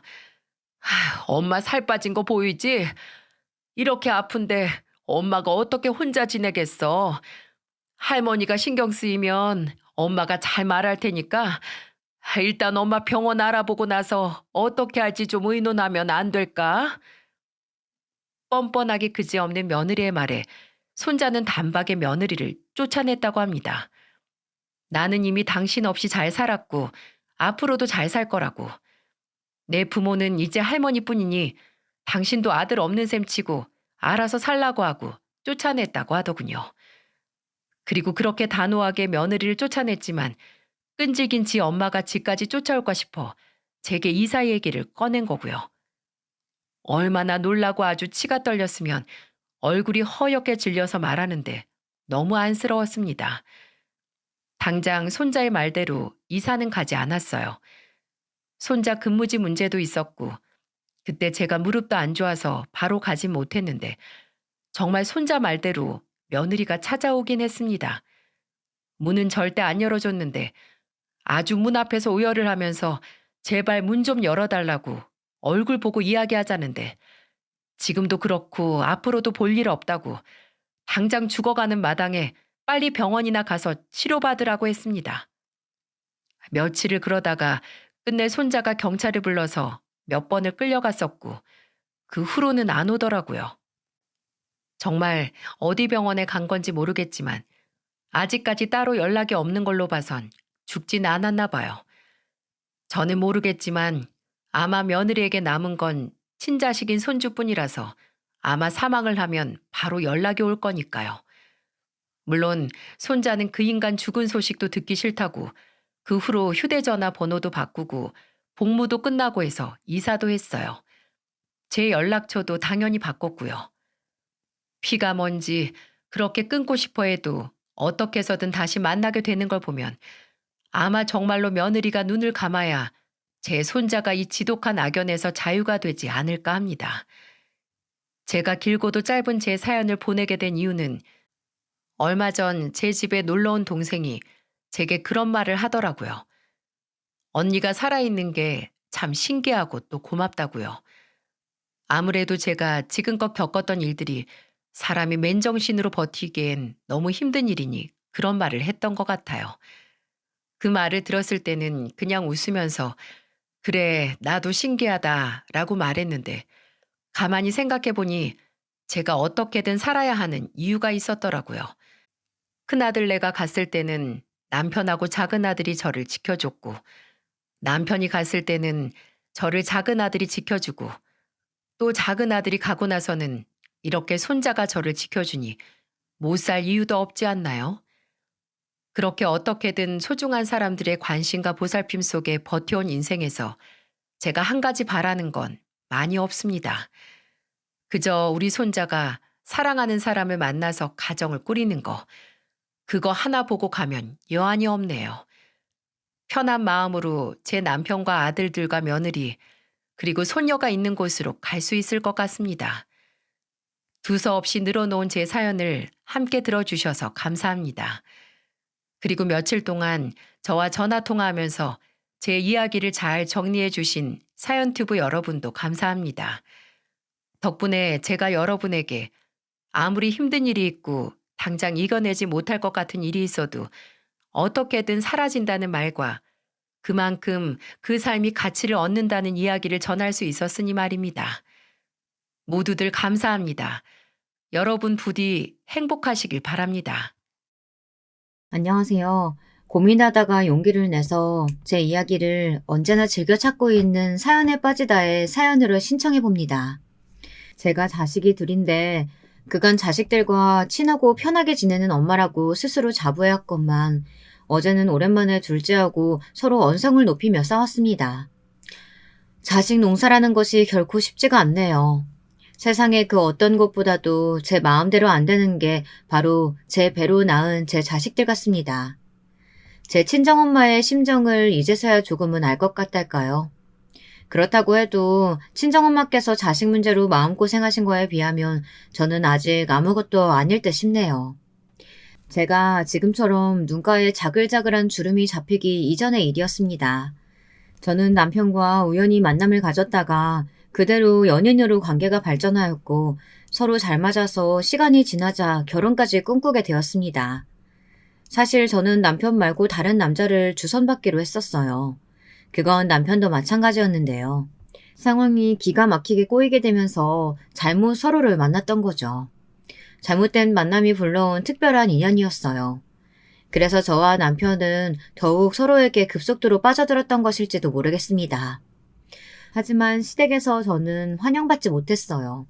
엄마 살 빠진 거 보이지? 이렇게 아픈데 엄마가 어떻게 혼자 지내겠어? 할머니가 신경 쓰이면 엄마가 잘 말할 테니까 일단 엄마 병원 알아보고 나서 어떻게 할지 좀 의논하면 안 될까? 뻔뻔하게 그지없는 며느리의 말에 손자는 단박에 며느리를 쫓아냈다고 합니다. 나는 이미 당신 없이 잘 살았고 앞으로도 잘 살 거라고. 내 부모는 이제 할머니뿐이니 당신도 아들 없는 셈 치고 알아서 살라고 하고 쫓아냈다고 하더군요. 그리고 그렇게 단호하게 며느리를 쫓아냈지만 끈질긴 지 엄마가 지까지 쫓아올까 싶어 제게 이사 얘기를 꺼낸 거고요. 얼마나 놀라고 아주 치가 떨렸으면 얼굴이 허옇게 질려서 말하는데 너무 안쓰러웠습니다. 당장 손자의 말대로 이사는 가지 않았어요. 손자 근무지 문제도 있었고 그때 제가 무릎도 안 좋아서 바로 가진 못했는데 정말 손자 말대로 며느리가 찾아오긴 했습니다. 문은 절대 안 열어줬는데 아주 문 앞에서 오열을 하면서 제발 문 좀 열어달라고 얼굴 보고 이야기하자는데 지금도 그렇고 앞으로도 볼 일 없다고 당장 죽어가는 마당에 빨리 병원이나 가서 치료받으라고 했습니다. 며칠을 그러다가 끝내 손자가 경찰을 불러서 몇 번을 끌려갔었고 그 후로는 안 오더라고요. 정말 어디 병원에 간 건지 모르겠지만 아직까지 따로 연락이 없는 걸로 봐선 죽진 않았나 봐요. 저는 모르겠지만 아마 며느리에게 남은 건 친자식인 손주뿐이라서 아마 사망을 하면 바로 연락이 올 거니까요. 물론 손자는 그 인간 죽은 소식도 듣기 싫다고 그 후로 휴대전화 번호도 바꾸고 복무도 끝나고 해서 이사도 했어요. 제 연락처도 당연히 바꿨고요. 피가 뭔지 그렇게 끊고 싶어 해도 어떻게 해서든 다시 만나게 되는 걸 보면 아마 정말로 며느리가 눈을 감아야 제 손자가 이 지독한 악연에서 자유가 되지 않을까 합니다. 제가 길고도 짧은 제 사연을 보내게 된 이유는 얼마 전 제 집에 놀러 온 동생이 제게 그런 말을 하더라고요. 언니가 살아있는 게 참 신기하고 또 고맙다고요. 아무래도 제가 지금껏 겪었던 일들이 사람이 맨정신으로 버티기엔 너무 힘든 일이니 그런 말을 했던 것 같아요. 그 말을 들었을 때는 그냥 웃으면서 그래, 나도 신기하다라고 말했는데 가만히 생각해 보니 제가 어떻게든 살아야 하는 이유가 있었더라고요. 큰아들네가 갔을 때는 남편하고 작은아들이 저를 지켜줬고 남편이 갔을 때는 저를 작은아들이 지켜주고 또 작은 아들이 가고 나서는 이렇게 손자가 저를 지켜주니 못 살 이유도 없지 않나요? 그렇게 어떻게든 소중한 사람들의 관심과 보살핌 속에 버텨온 인생에서 제가 한 가지 바라는 건 많이 없습니다. 그저 우리 손자가 사랑하는 사람을 만나서 가정을 꾸리는 거, 그거 하나 보고 가면 여한이 없네요. 편한 마음으로 제 남편과 아들들과 며느리, 그리고 손녀가 있는 곳으로 갈 수 있을 것 같습니다. 두서없이 늘어놓은 제 사연을 함께 들어주셔서 감사합니다. 그리고 며칠 동안 저와 전화 통화하면서 제 이야기를 잘 정리해 주신 사연튜브 여러분도 감사합니다. 덕분에 제가 여러분에게 아무리 힘든 일이 있고 당장 이겨내지 못할 것 같은 일이 있어도 어떻게든 사라진다는 말과 그만큼 그 삶이 가치를 얻는다는 이야기를 전할 수 있었으니 말입니다. 모두들 감사합니다. 여러분 부디 행복하시길 바랍니다. 안녕하세요. 고민하다가 용기를 내서 제 이야기를 언제나 즐겨 찾고 있는 사연에 빠지다의 사연으로 신청해 봅니다. 제가 자식이 둘인데 그간 자식들과 친하고 편하게 지내는 엄마라고 스스로 자부해왔건만 어제는 오랜만에 둘째하고 서로 언성을 높이며 싸웠습니다. 자식 농사라는 것이 결코 쉽지가 않네요. 세상에 그 어떤 것보다도 제 마음대로 안 되는 게 바로 제 배로 낳은 제 자식들 같습니다. 제 친정엄마의 심정을 이제서야 조금은 알 것 같달까요? 그렇다고 해도 친정엄마께서 자식 문제로 마음고생하신 거에 비하면 저는 아직 아무것도 아닐 듯 싶네요. 제가 지금처럼 눈가에 자글자글한 주름이 잡히기 이전의 일이었습니다. 저는 남편과 우연히 만남을 가졌다가 그대로 연인으로 관계가 발전하였고 서로 잘 맞아서 시간이 지나자 결혼까지 꿈꾸게 되었습니다. 사실 저는 남편 말고 다른 남자를 주선받기로 했었어요. 그건 남편도 마찬가지였는데요. 상황이 기가 막히게 꼬이게 되면서 잘못 서로를 만났던 거죠. 잘못된 만남이 불러온 특별한 인연이었어요. 그래서 저와 남편은 더욱 서로에게 급속도로 빠져들었던 것일지도 모르겠습니다. 하지만 시댁에서 저는 환영받지 못했어요.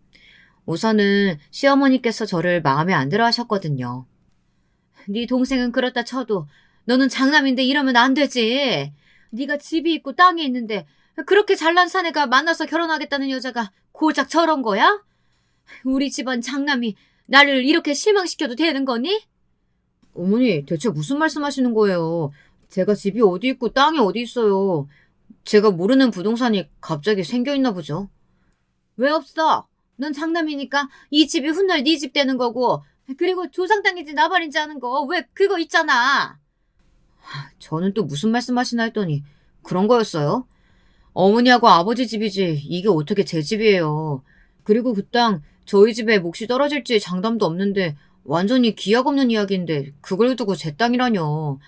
우선은 시어머니께서 저를 마음에 안 들어 하셨거든요. 네 동생은 그렇다 쳐도 너는 장남인데 이러면 안 되지. 네가 집이 있고 땅이 있는데 그렇게 잘난 사내가 만나서 결혼하겠다는 여자가 고작 저런 거야? 우리 집안 장남이 나를 이렇게 실망시켜도 되는 거니? 어머니, 대체 무슨 말씀하시는 거예요? 제가 집이 어디 있고 땅이 어디 있어요. 제가 모르는 부동산이 갑자기 생겨있나 보죠. 왜 없어? 넌 장남이니까 이 집이 훗날 네 집 되는 거고 그리고 조상 땅인지 나발인지 아는 거 왜 그거 있잖아. 저는 또 무슨 말씀하시나 했더니 그런 거였어요? 어머니하고 아버지 집이지 이게 어떻게 제 집이에요. 그리고 그 땅 저희 집에 몫이 떨어질지 장담도 없는데 완전히 기약 없는 이야기인데 그걸 두고 제 땅이라뇨.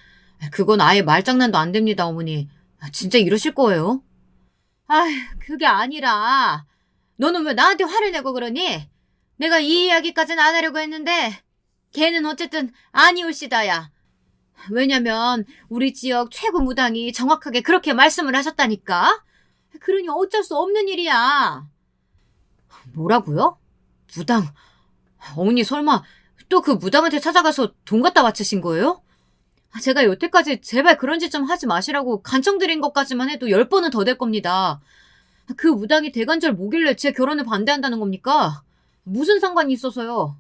그건 아예 말장난도 안 됩니다, 어머니. 진짜 이러실 거예요? 아휴, 그게 아니라 너는 왜 나한테 화를 내고 그러니? 내가 이 이야기까지는 안 하려고 했는데 걔는 어쨌든 아니올시다야. 왜냐면 우리 지역 최고 무당이 정확하게 그렇게 말씀을 하셨다니까. 그러니 어쩔 수 없는 일이야. 뭐라고요? 무당? 어머니 설마 또 그 무당한테 찾아가서 돈 갖다 바치신 거예요? 제가 여태까지 제발 그런 짓 좀 하지 마시라고 간청드린 것까지만 해도 10번은 더 될 겁니다. 그 무당이 대관절 뭐길래 제 결혼을 반대한다는 겁니까? 무슨 상관이 있어서요?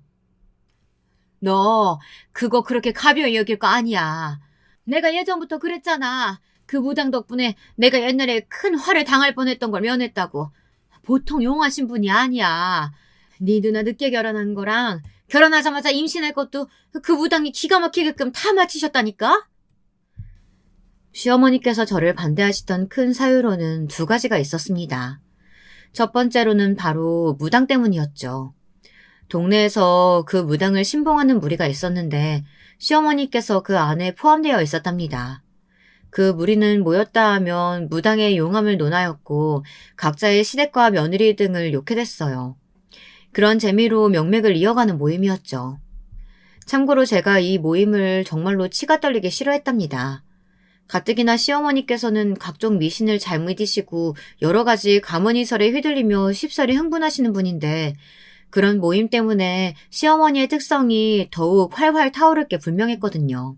너 그거 그렇게 가벼이 여길 거 아니야. 내가 예전부터 그랬잖아. 그 무당 덕분에 내가 옛날에 큰 화를 당할 뻔했던 걸 면했다고. 보통 용하신 분이 아니야. 네 누나 늦게 결혼한 거랑 결혼하자마자 임신할 것도 그 무당이 기가 막히게끔 다 마치셨다니까? 시어머니께서 저를 반대하시던 큰 사유로는 두 가지가 있었습니다. 첫 번째로는 바로 무당 때문이었죠. 동네에서 그 무당을 신봉하는 무리가 있었는데 시어머니께서 그 안에 포함되어 있었답니다. 그 무리는 모였다 하면 무당의 용함을 논하였고 각자의 시댁과 며느리 등을 욕해 댔어요. 그런 재미로 명맥을 이어가는 모임이었죠. 참고로 제가 이 모임을 정말로 치가 떨리게 싫어했답니다. 가뜩이나 시어머니께서는 각종 미신을 잘 믿으시고 여러 가지 가문이설에 휘둘리며 쉽사리 흥분하시는 분인데 그런 모임 때문에 시어머니의 특성이 더욱 활활 타오를 게 분명했거든요.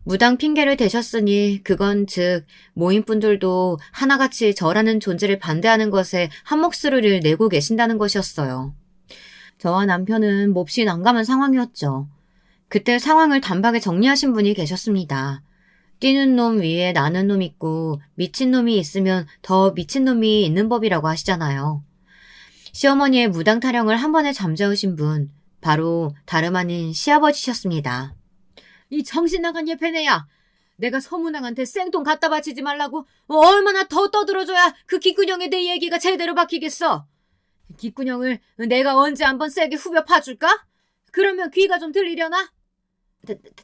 무당 핑계를 대셨으니 그건 즉 모임분들도 하나같이 저라는 존재를 반대하는 것에 한몫을 내고 계신다는 것이었어요. 저와 남편은 몹시 난감한 상황이었죠. 그때 상황을 단박에 정리하신 분이 계셨습니다. 뛰는 놈 위에 나는 놈 있고 미친 놈이 있으면 더 미친 놈이 있는 법이라고 하시잖아요. 시어머니의 무당 타령을 한 번에 잠재우신 분, 바로 다름 아닌 시아버지셨습니다. 이 정신 나간 예패네야. 내가 서문왕한테 생돈 갖다 바치지 말라고 얼마나 더 떠들어줘야 그 기꾼형에 대해 얘기가 제대로 박히겠어. 기꾼형을 내가 언제 한번 세게 후벼 파줄까? 그러면 귀가 좀 들리려나?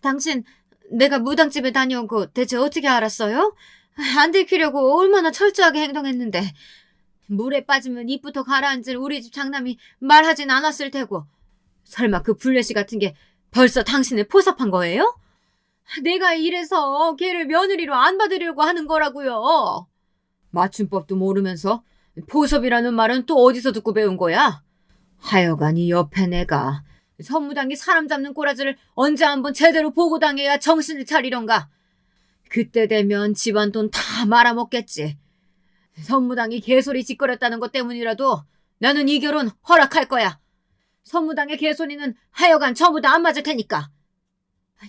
당신 내가 무당집에 다녀온 거 대체 어떻게 알았어요? 안 들키려고 얼마나 철저하게 행동했는데. 물에 빠지면 입부터 가라앉을 우리 집 장남이 말하진 않았을 테고. 설마 그 블레시 같은 게 벌써 당신을 포섭한 거예요? 내가 이래서 걔를 며느리로 안 받으려고 하는 거라고요. 맞춤법도 모르면서 포섭이라는 말은 또 어디서 듣고 배운 거야? 하여간 이 옆에 내가 선무당이 사람 잡는 꼬라지를 언제 한번 제대로 보고 당해야 정신을 차리던가. 그때 되면 집안 돈 다 말아먹겠지. 선무당이 개소리 짓거렸다는 것 때문이라도 나는 이 결혼 허락할 거야. 선무당의 개소리는 하여간 전부 다 안 맞을 테니까.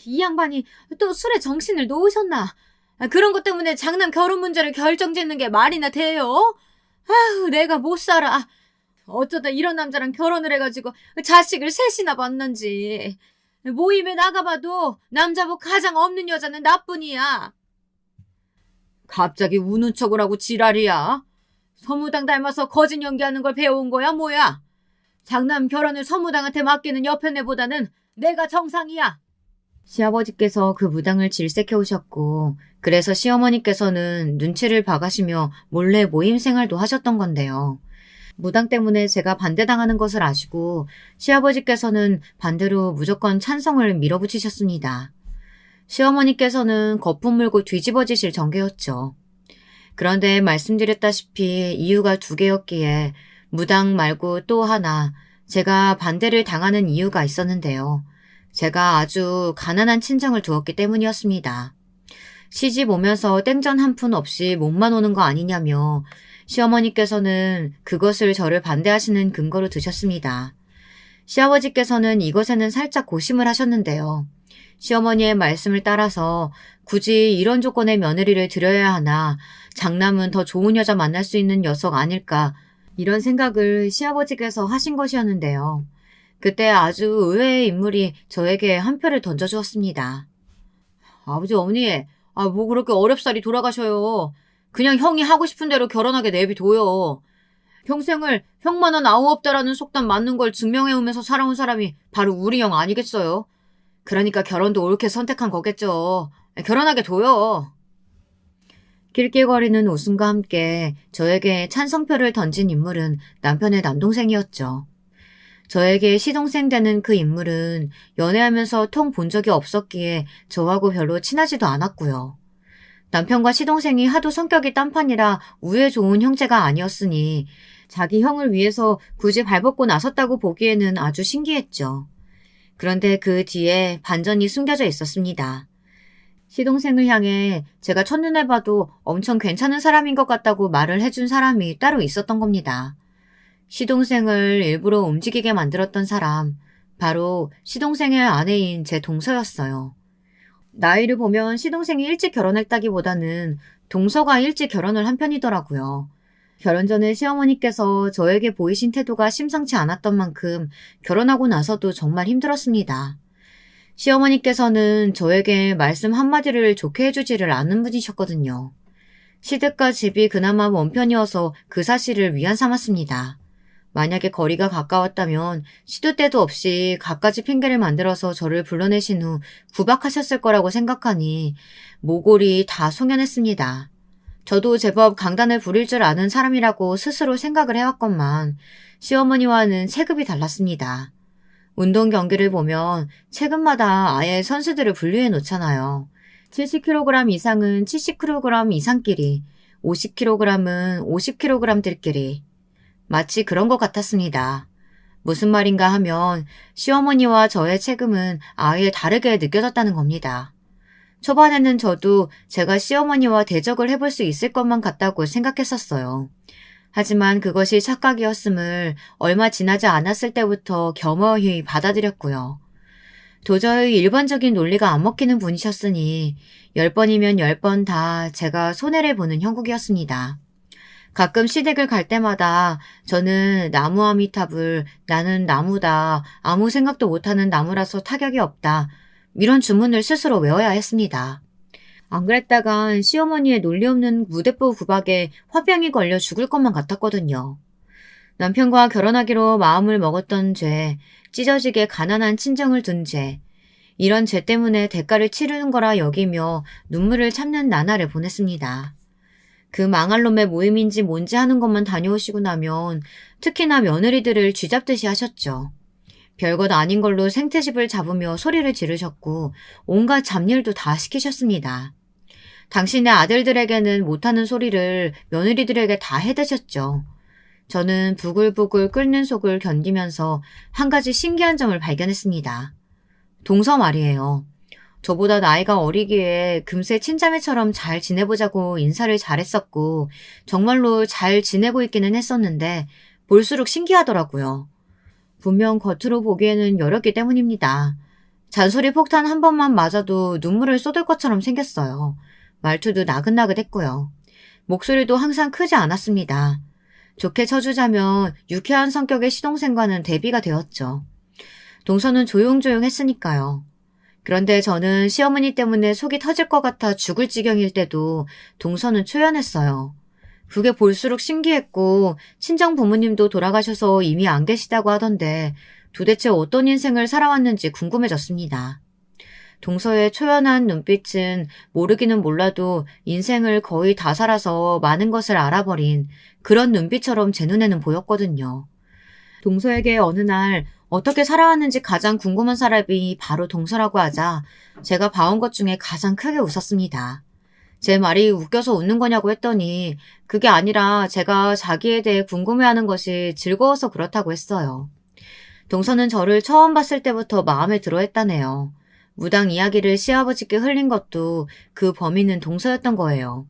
이 양반이 또 술에 정신을 놓으셨나? 그런 것 때문에 장남 결혼 문제를 결정짓는 게 말이나 돼요? 아휴, 내가 못 살아. 어쩌다 이런 남자랑 결혼을 해가지고 자식을 셋이나 봤는지. 모임에 나가봐도 남자복 가장 없는 여자는 나뿐이야. 갑자기 우는 척을 하고 지랄이야. 서무당 닮아서 거짓 연기하는 걸 배워온 거야 뭐야? 장남 결혼을 서무당한테 맡기는 여편네보다는 내가 정상이야. 시아버지께서 그 무당을 질색해 오셨고 그래서 시어머니께서는 눈치를 봐가시며 몰래 모임 생활도 하셨던 건데요. 무당 때문에 제가 반대당하는 것을 아시고 시아버지께서는 반대로 무조건 찬성을 밀어붙이셨습니다. 시어머니께서는 거품 물고 뒤집어지실 전개였죠. 그런데 말씀드렸다시피 이유가 두 개였기에 무당 말고 또 하나 제가 반대를 당하는 이유가 있었는데요. 제가 아주 가난한 친정을 두었기 때문이었습니다. 시집 오면서 땡전 한 푼 없이 몸만 오는 거 아니냐며 시어머니께서는 그것을 저를 반대하시는 근거로 드셨습니다. 시아버지께서는 이것에는 살짝 고심을 하셨는데요. 시어머니의 말씀을 따라서 굳이 이런 조건의 며느리를 들여야 하나 장남은 더 좋은 여자 만날 수 있는 녀석 아닐까 이런 생각을 시아버지께서 하신 것이었는데요. 그때 아주 의외의 인물이 저에게 한 표를 던져주었습니다. 아버지 어머니 뭐 그렇게 어렵사리 돌아가셔요. 그냥 형이 하고 싶은 대로 결혼하게 내비둬요. 평생을 형만은 아우 없다라는 속담 맞는 걸 증명해오면서 살아온 사람이 바로 우리 형 아니겠어요? 그러니까 결혼도 옳게 선택한 거겠죠. 결혼하게 둬요. 낄낄거리는 웃음과 함께 저에게 찬성표를 던진 인물은 남편의 남동생이었죠. 저에게 시동생 되는 그 인물은 연애하면서 통 본 적이 없었기에 저하고 별로 친하지도 않았고요. 남편과 시동생이 하도 성격이 딴판이라 우애 좋은 형제가 아니었으니 자기 형을 위해서 굳이 발벗고 나섰다고 보기에는 아주 신기했죠. 그런데 그 뒤에 반전이 숨겨져 있었습니다. 시동생을 향해 제가 첫눈에 봐도 엄청 괜찮은 사람인 것 같다고 말을 해준 사람이 따로 있었던 겁니다. 시동생을 일부러 움직이게 만들었던 사람, 바로 시동생의 아내인 제 동서였어요. 나이를 보면 시동생이 일찍 결혼했다기보다는 동서가 일찍 결혼을 한 편이더라고요. 결혼 전에 시어머니께서 저에게 보이신 태도가 심상치 않았던 만큼 결혼하고 나서도 정말 힘들었습니다. 시어머니께서는 저에게 말씀 한마디를 좋게 해주지를 않는 분이셨거든요. 시댁과 집이 그나마 먼 편이어서 그 사실을 위안 삼았습니다. 만약에 거리가 가까웠다면 시도 때도 없이 갖가지 핑계를 만들어서 저를 불러내신 후 구박하셨을 거라고 생각하니 모골이 다 송연했습니다. 저도 제법 강단을 부릴 줄 아는 사람이라고 스스로 생각을 해왔건만 시어머니와는 체급이 달랐습니다. 운동 경기를 보면 체급마다 아예 선수들을 분류해 놓잖아요. 70kg 이상은 70kg 이상끼리, 50kg은 50kg들끼리. 마치 그런 것 같았습니다. 무슨 말인가 하면 시어머니와 저의 책임은 아예 다르게 느껴졌다는 겁니다. 초반에는 저도 제가 시어머니와 대적을 해볼 수 있을 것만 같다고 생각했었어요. 하지만 그것이 착각이었음을 얼마 지나지 않았을 때부터 겸허히 받아들였고요. 도저히 일반적인 논리가 안 먹히는 분이셨으니 10번이면 10번 다 제가 손해를 보는 형국이었습니다. 가끔 시댁을 갈 때마다 저는 나무 아미탑을 나는 나무다, 아무 생각도 못하는 나무라서 타격이 없다, 이런 주문을 스스로 외워야 했습니다. 안 그랬다간 시어머니의 논리 없는 무대뽀 구박에 화병이 걸려 죽을 것만 같았거든요. 남편과 결혼하기로 마음을 먹었던 죄, 찢어지게 가난한 친정을 둔 죄, 이런 죄 때문에 대가를 치르는 거라 여기며 눈물을 참는 나날을 보냈습니다. 그 망할 놈의 모임인지 뭔지 하는 것만 다녀오시고 나면 특히나 며느리들을 쥐잡듯이 하셨죠. 별것 아닌 걸로 생태집을 잡으며 소리를 지르셨고 온갖 잡일도 다 시키셨습니다. 당신의 아들들에게는 못하는 소리를 며느리들에게 다 해대셨죠. 저는 부글부글 끓는 속을 견디면서 한 가지 신기한 점을 발견했습니다. 동서 말이에요. 저보다 나이가 어리기에 금세 친자매처럼 잘 지내보자고 인사를 잘했었고 정말로 잘 지내고 있기는 했었는데 볼수록 신기하더라고요. 분명 겉으로 보기에는 여렸기 때문입니다. 잔소리 폭탄 한 번만 맞아도 눈물을 쏟을 것처럼 생겼어요. 말투도 나긋나긋했고요. 목소리도 항상 크지 않았습니다. 좋게 쳐주자면 유쾌한 성격의 시동생과는 대비가 되었죠. 동서는 조용조용했으니까요. 그런데 저는 시어머니 때문에 속이 터질 것 같아 죽을 지경일 때도 동서는 초연했어요. 그게 볼수록 신기했고 친정 부모님도 돌아가셔서 이미 안 계시다고 하던데 도대체 어떤 인생을 살아왔는지 궁금해졌습니다. 동서의 초연한 눈빛은 모르기는 몰라도 인생을 거의 다 살아서 많은 것을 알아버린 그런 눈빛처럼 제 눈에는 보였거든요. 동서에게 어느 날 어떻게 살아왔는지 가장 궁금한 사람이 바로 동서라고 하자 제가 봐온 것 중에 가장 크게 웃었습니다. 제 말이 웃겨서 웃는 거냐고 했더니 그게 아니라 제가 자기에 대해 궁금해하는 것이 즐거워서 그렇다고 했어요. 동서는 저를 처음 봤을 때부터 마음에 들어 했다네요. 무당 이야기를 시아버지께 흘린 것도 그 범인은 동서였던 거예요.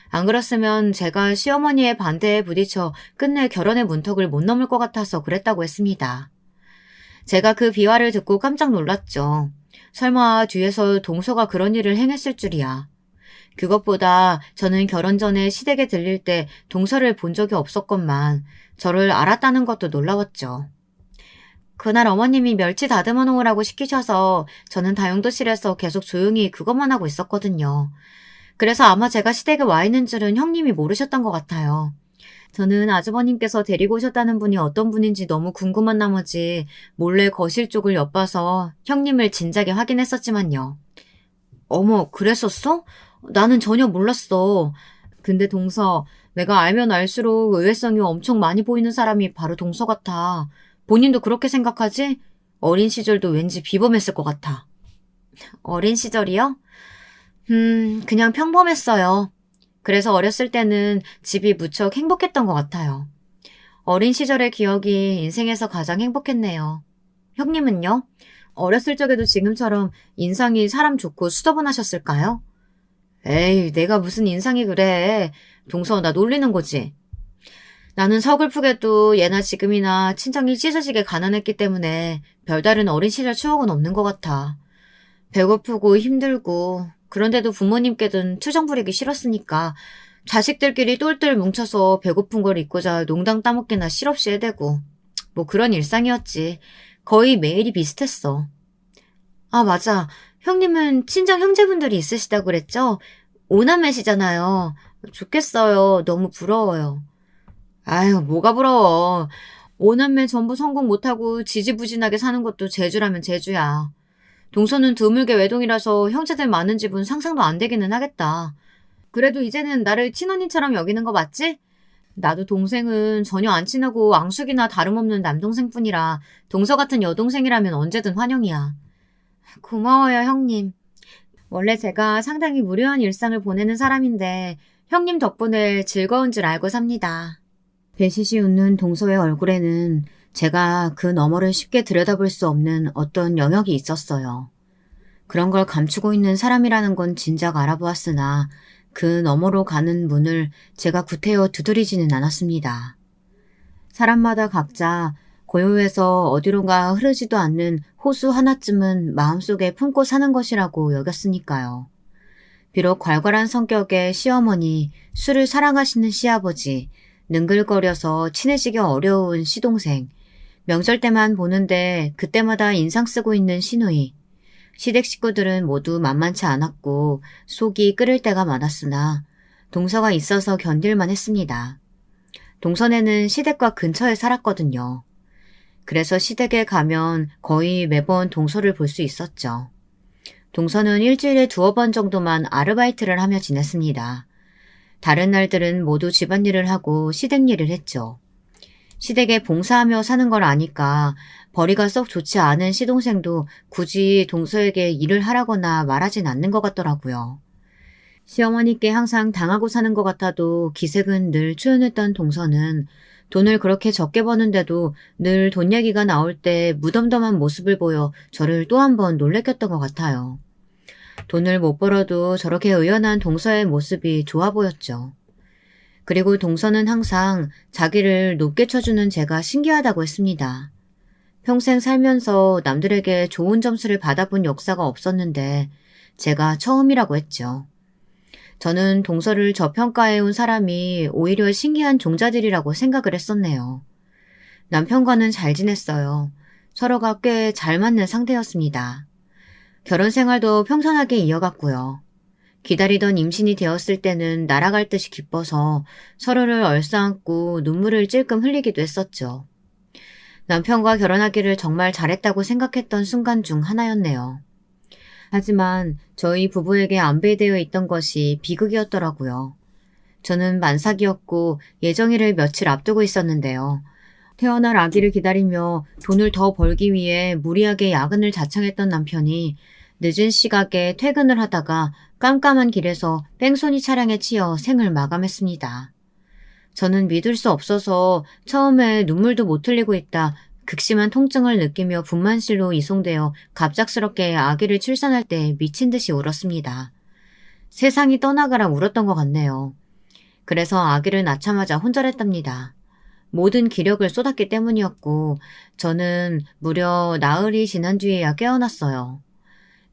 안 그랬으면 제가 시어머니의 반대에 부딪혀 끝내 결혼의 문턱을 못 넘을 것 같아서 그랬다고 했습니다. 제가 그 비화를 듣고 깜짝 놀랐죠. 설마 뒤에서 동서가 그런 일을 행했을 줄이야. 그것보다 저는 결혼 전에 시댁에 들릴 때 동서를 본 적이 없었건만 저를 알았다는 것도 놀라웠죠. 그날 어머님이 멸치 다듬어 놓으라고 시키셔서 저는 다용도실에서 계속 조용히 그것만 하고 있었거든요. 그래서 아마 제가 시댁에 와 있는 줄은 형님이 모르셨던 것 같아요. 저는 아주버님께서 데리고 오셨다는 분이 어떤 분인지 너무 궁금한 나머지 몰래 거실 쪽을 엿봐서 형님을 진작에 확인했었지만요. 어머, 그랬었어? 나는 전혀 몰랐어. 근데 동서, 내가 알면 알수록 의외성이 엄청 많이 보이는 사람이 바로 동서 같아. 본인도 그렇게 생각하지? 어린 시절도 왠지 비범했을 것 같아. 어린 시절이요? 그냥 평범했어요. 그래서 어렸을 때는 집이 무척 행복했던 것 같아요. 어린 시절의 기억이 인생에서 가장 행복했네요. 형님은요? 어렸을 적에도 지금처럼 인상이 사람 좋고 수더분하셨을까요? 에이, 내가 무슨 인상이 그래. 동서, 나 놀리는 거지. 나는 서글프게도 예나 지금이나 친정이 찢어지게 가난했기 때문에 별다른 어린 시절 추억은 없는 것 같아. 배고프고 힘들고 그런데도 부모님께든 투정 부리기 싫었으니까 자식들끼리 똘똘 뭉쳐서 배고픈 걸 잊고자 농당 따먹기나 실없이 해대고 뭐 그런 일상이었지. 거의 매일이 비슷했어. 아, 맞아. 형님은 친정 형제분들이 있으시다고 그랬죠? 오남매시잖아요. 좋겠어요. 너무 부러워요. 아유, 뭐가 부러워. 오남매 전부 성공 못하고 지지부진하게 사는 것도 재주라면 재주야. 동서는 드물게 외동이라서 형제들 많은 집은 상상도 안 되기는 하겠다. 그래도 이제는 나를 친언니처럼 여기는 거 맞지? 나도 동생은 전혀 안 친하고 앙숙이나 다름없는 남동생뿐이라 동서 같은 여동생이라면 언제든 환영이야. 고마워요, 형님. 원래 제가 상당히 무료한 일상을 보내는 사람인데 형님 덕분에 즐거운 줄 알고 삽니다. 배시시 웃는 동서의 얼굴에는 제가 그 너머를 쉽게 들여다볼 수 없는 어떤 영역이 있었어요. 그런 걸 감추고 있는 사람이라는 건 진작 알아보았으나 그 너머로 가는 문을 제가 구태여 두드리지는 않았습니다. 사람마다 각자 고요해서 어디론가 흐르지도 않는 호수 하나쯤은 마음속에 품고 사는 것이라고 여겼으니까요. 비록 괄괄한 성격의 시어머니, 술을 사랑하시는 시아버지, 능글거려서 친해지기 어려운 시동생, 명절 때만 보는데 그때마다 인상 쓰고 있는 시누이, 시댁 식구들은 모두 만만치 않았고 속이 끓을 때가 많았으나 동서가 있어서 견딜만 했습니다. 동선에는 시댁과 근처에 살았거든요. 그래서 시댁에 가면 거의 매번 동서를 볼 수 있었죠. 동서는 일주일에 2번 정도만 아르바이트를 하며 지냈습니다. 다른 날들은 모두 집안일을 하고 시댁 일을 했죠. 시댁에 봉사하며 사는 걸 아니까 벌이가 썩 좋지 않은 시동생도 굳이 동서에게 일을 하라거나 말하진 않는 것 같더라고요. 시어머니께 항상 당하고 사는 것 같아도 기색은 늘 초연했던 동서는 돈을 그렇게 적게 버는데도 늘 돈 얘기가 나올 때 무덤덤한 모습을 보여 저를 또 한 번 놀래켰던 것 같아요. 돈을 못 벌어도 저렇게 의연한 동서의 모습이 좋아 보였죠. 그리고 동서는 항상 자기를 높게 쳐주는 제가 신기하다고 했습니다. 평생 살면서 남들에게 좋은 점수를 받아본 역사가 없었는데 제가 처음이라고 했죠. 저는 동서를 저평가해온 사람이 오히려 신기한 종자들이라고 생각을 했었네요. 남편과는 잘 지냈어요. 서로가 꽤 잘 맞는 상태였습니다. 결혼 생활도 평탄하게 이어갔고요. 기다리던 임신이 되었을 때는 날아갈 듯이 기뻐서 서로를 얼싸안고 눈물을 찔끔 흘리기도 했었죠. 남편과 결혼하기를 정말 잘했다고 생각했던 순간 중 하나였네요. 하지만 저희 부부에게 안배되어 있던 것이 비극이었더라고요. 저는 만삭이었고 예정일을 며칠 앞두고 있었는데요. 태어날 아기를 기다리며 돈을 더 벌기 위해 무리하게 야근을 자청했던 남편이 늦은 시각에 퇴근을 하다가 깜깜한 길에서 뺑소니 차량에 치여 생을 마감했습니다. 저는 믿을 수 없어서 처음에 눈물도 못 흘리고 있다 극심한 통증을 느끼며 분만실로 이송되어 갑작스럽게 아기를 출산할 때 미친 듯이 울었습니다. 세상이 떠나가라 울었던 것 같네요. 그래서 아기를 낳자마자 혼절했답니다. 모든 기력을 쏟았기 때문이었고 저는 무려 나흘이 지난 뒤에야 깨어났어요.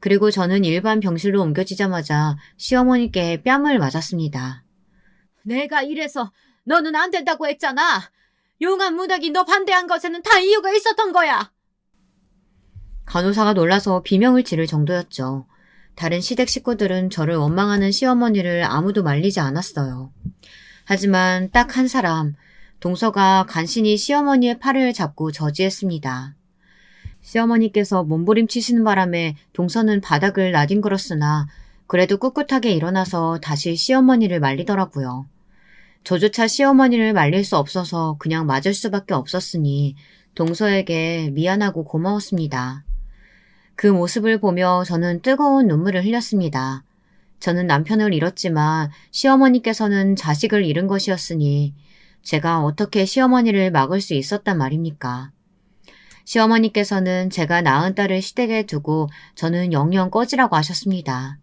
그리고 저는 일반 병실로 옮겨지자마자 시어머니께 뺨을 맞았습니다. 내가 이래서 너는 안 된다고 했잖아. 용한 문학이 너 반대한 것에는 다 이유가 있었던 거야. 간호사가 놀라서 비명을 지를 정도였죠. 다른 시댁 식구들은 저를 원망하는 시어머니를 아무도 말리지 않았어요. 하지만 딱 한 사람, 동서가 간신히 시어머니의 팔을 잡고 저지했습니다. 시어머니께서 몸부림치시는 바람에 동서는 바닥을 나뒹굴었으나 그래도 꿋꿋하게 일어나서 다시 시어머니를 말리더라고요. 저조차 시어머니를 말릴 수 없어서 그냥 맞을 수밖에 없었으니 동서에게 미안하고 고마웠습니다. 그 모습을 보며 저는 뜨거운 눈물을 흘렸습니다. 저는 남편을 잃었지만 시어머니께서는 자식을 잃은 것이었으니 제가 어떻게 시어머니를 막을 수 있었단 말입니까? 시어머니께서는 제가 낳은 딸을 시댁에 두고 저는 영영 꺼지라고 하셨습니다.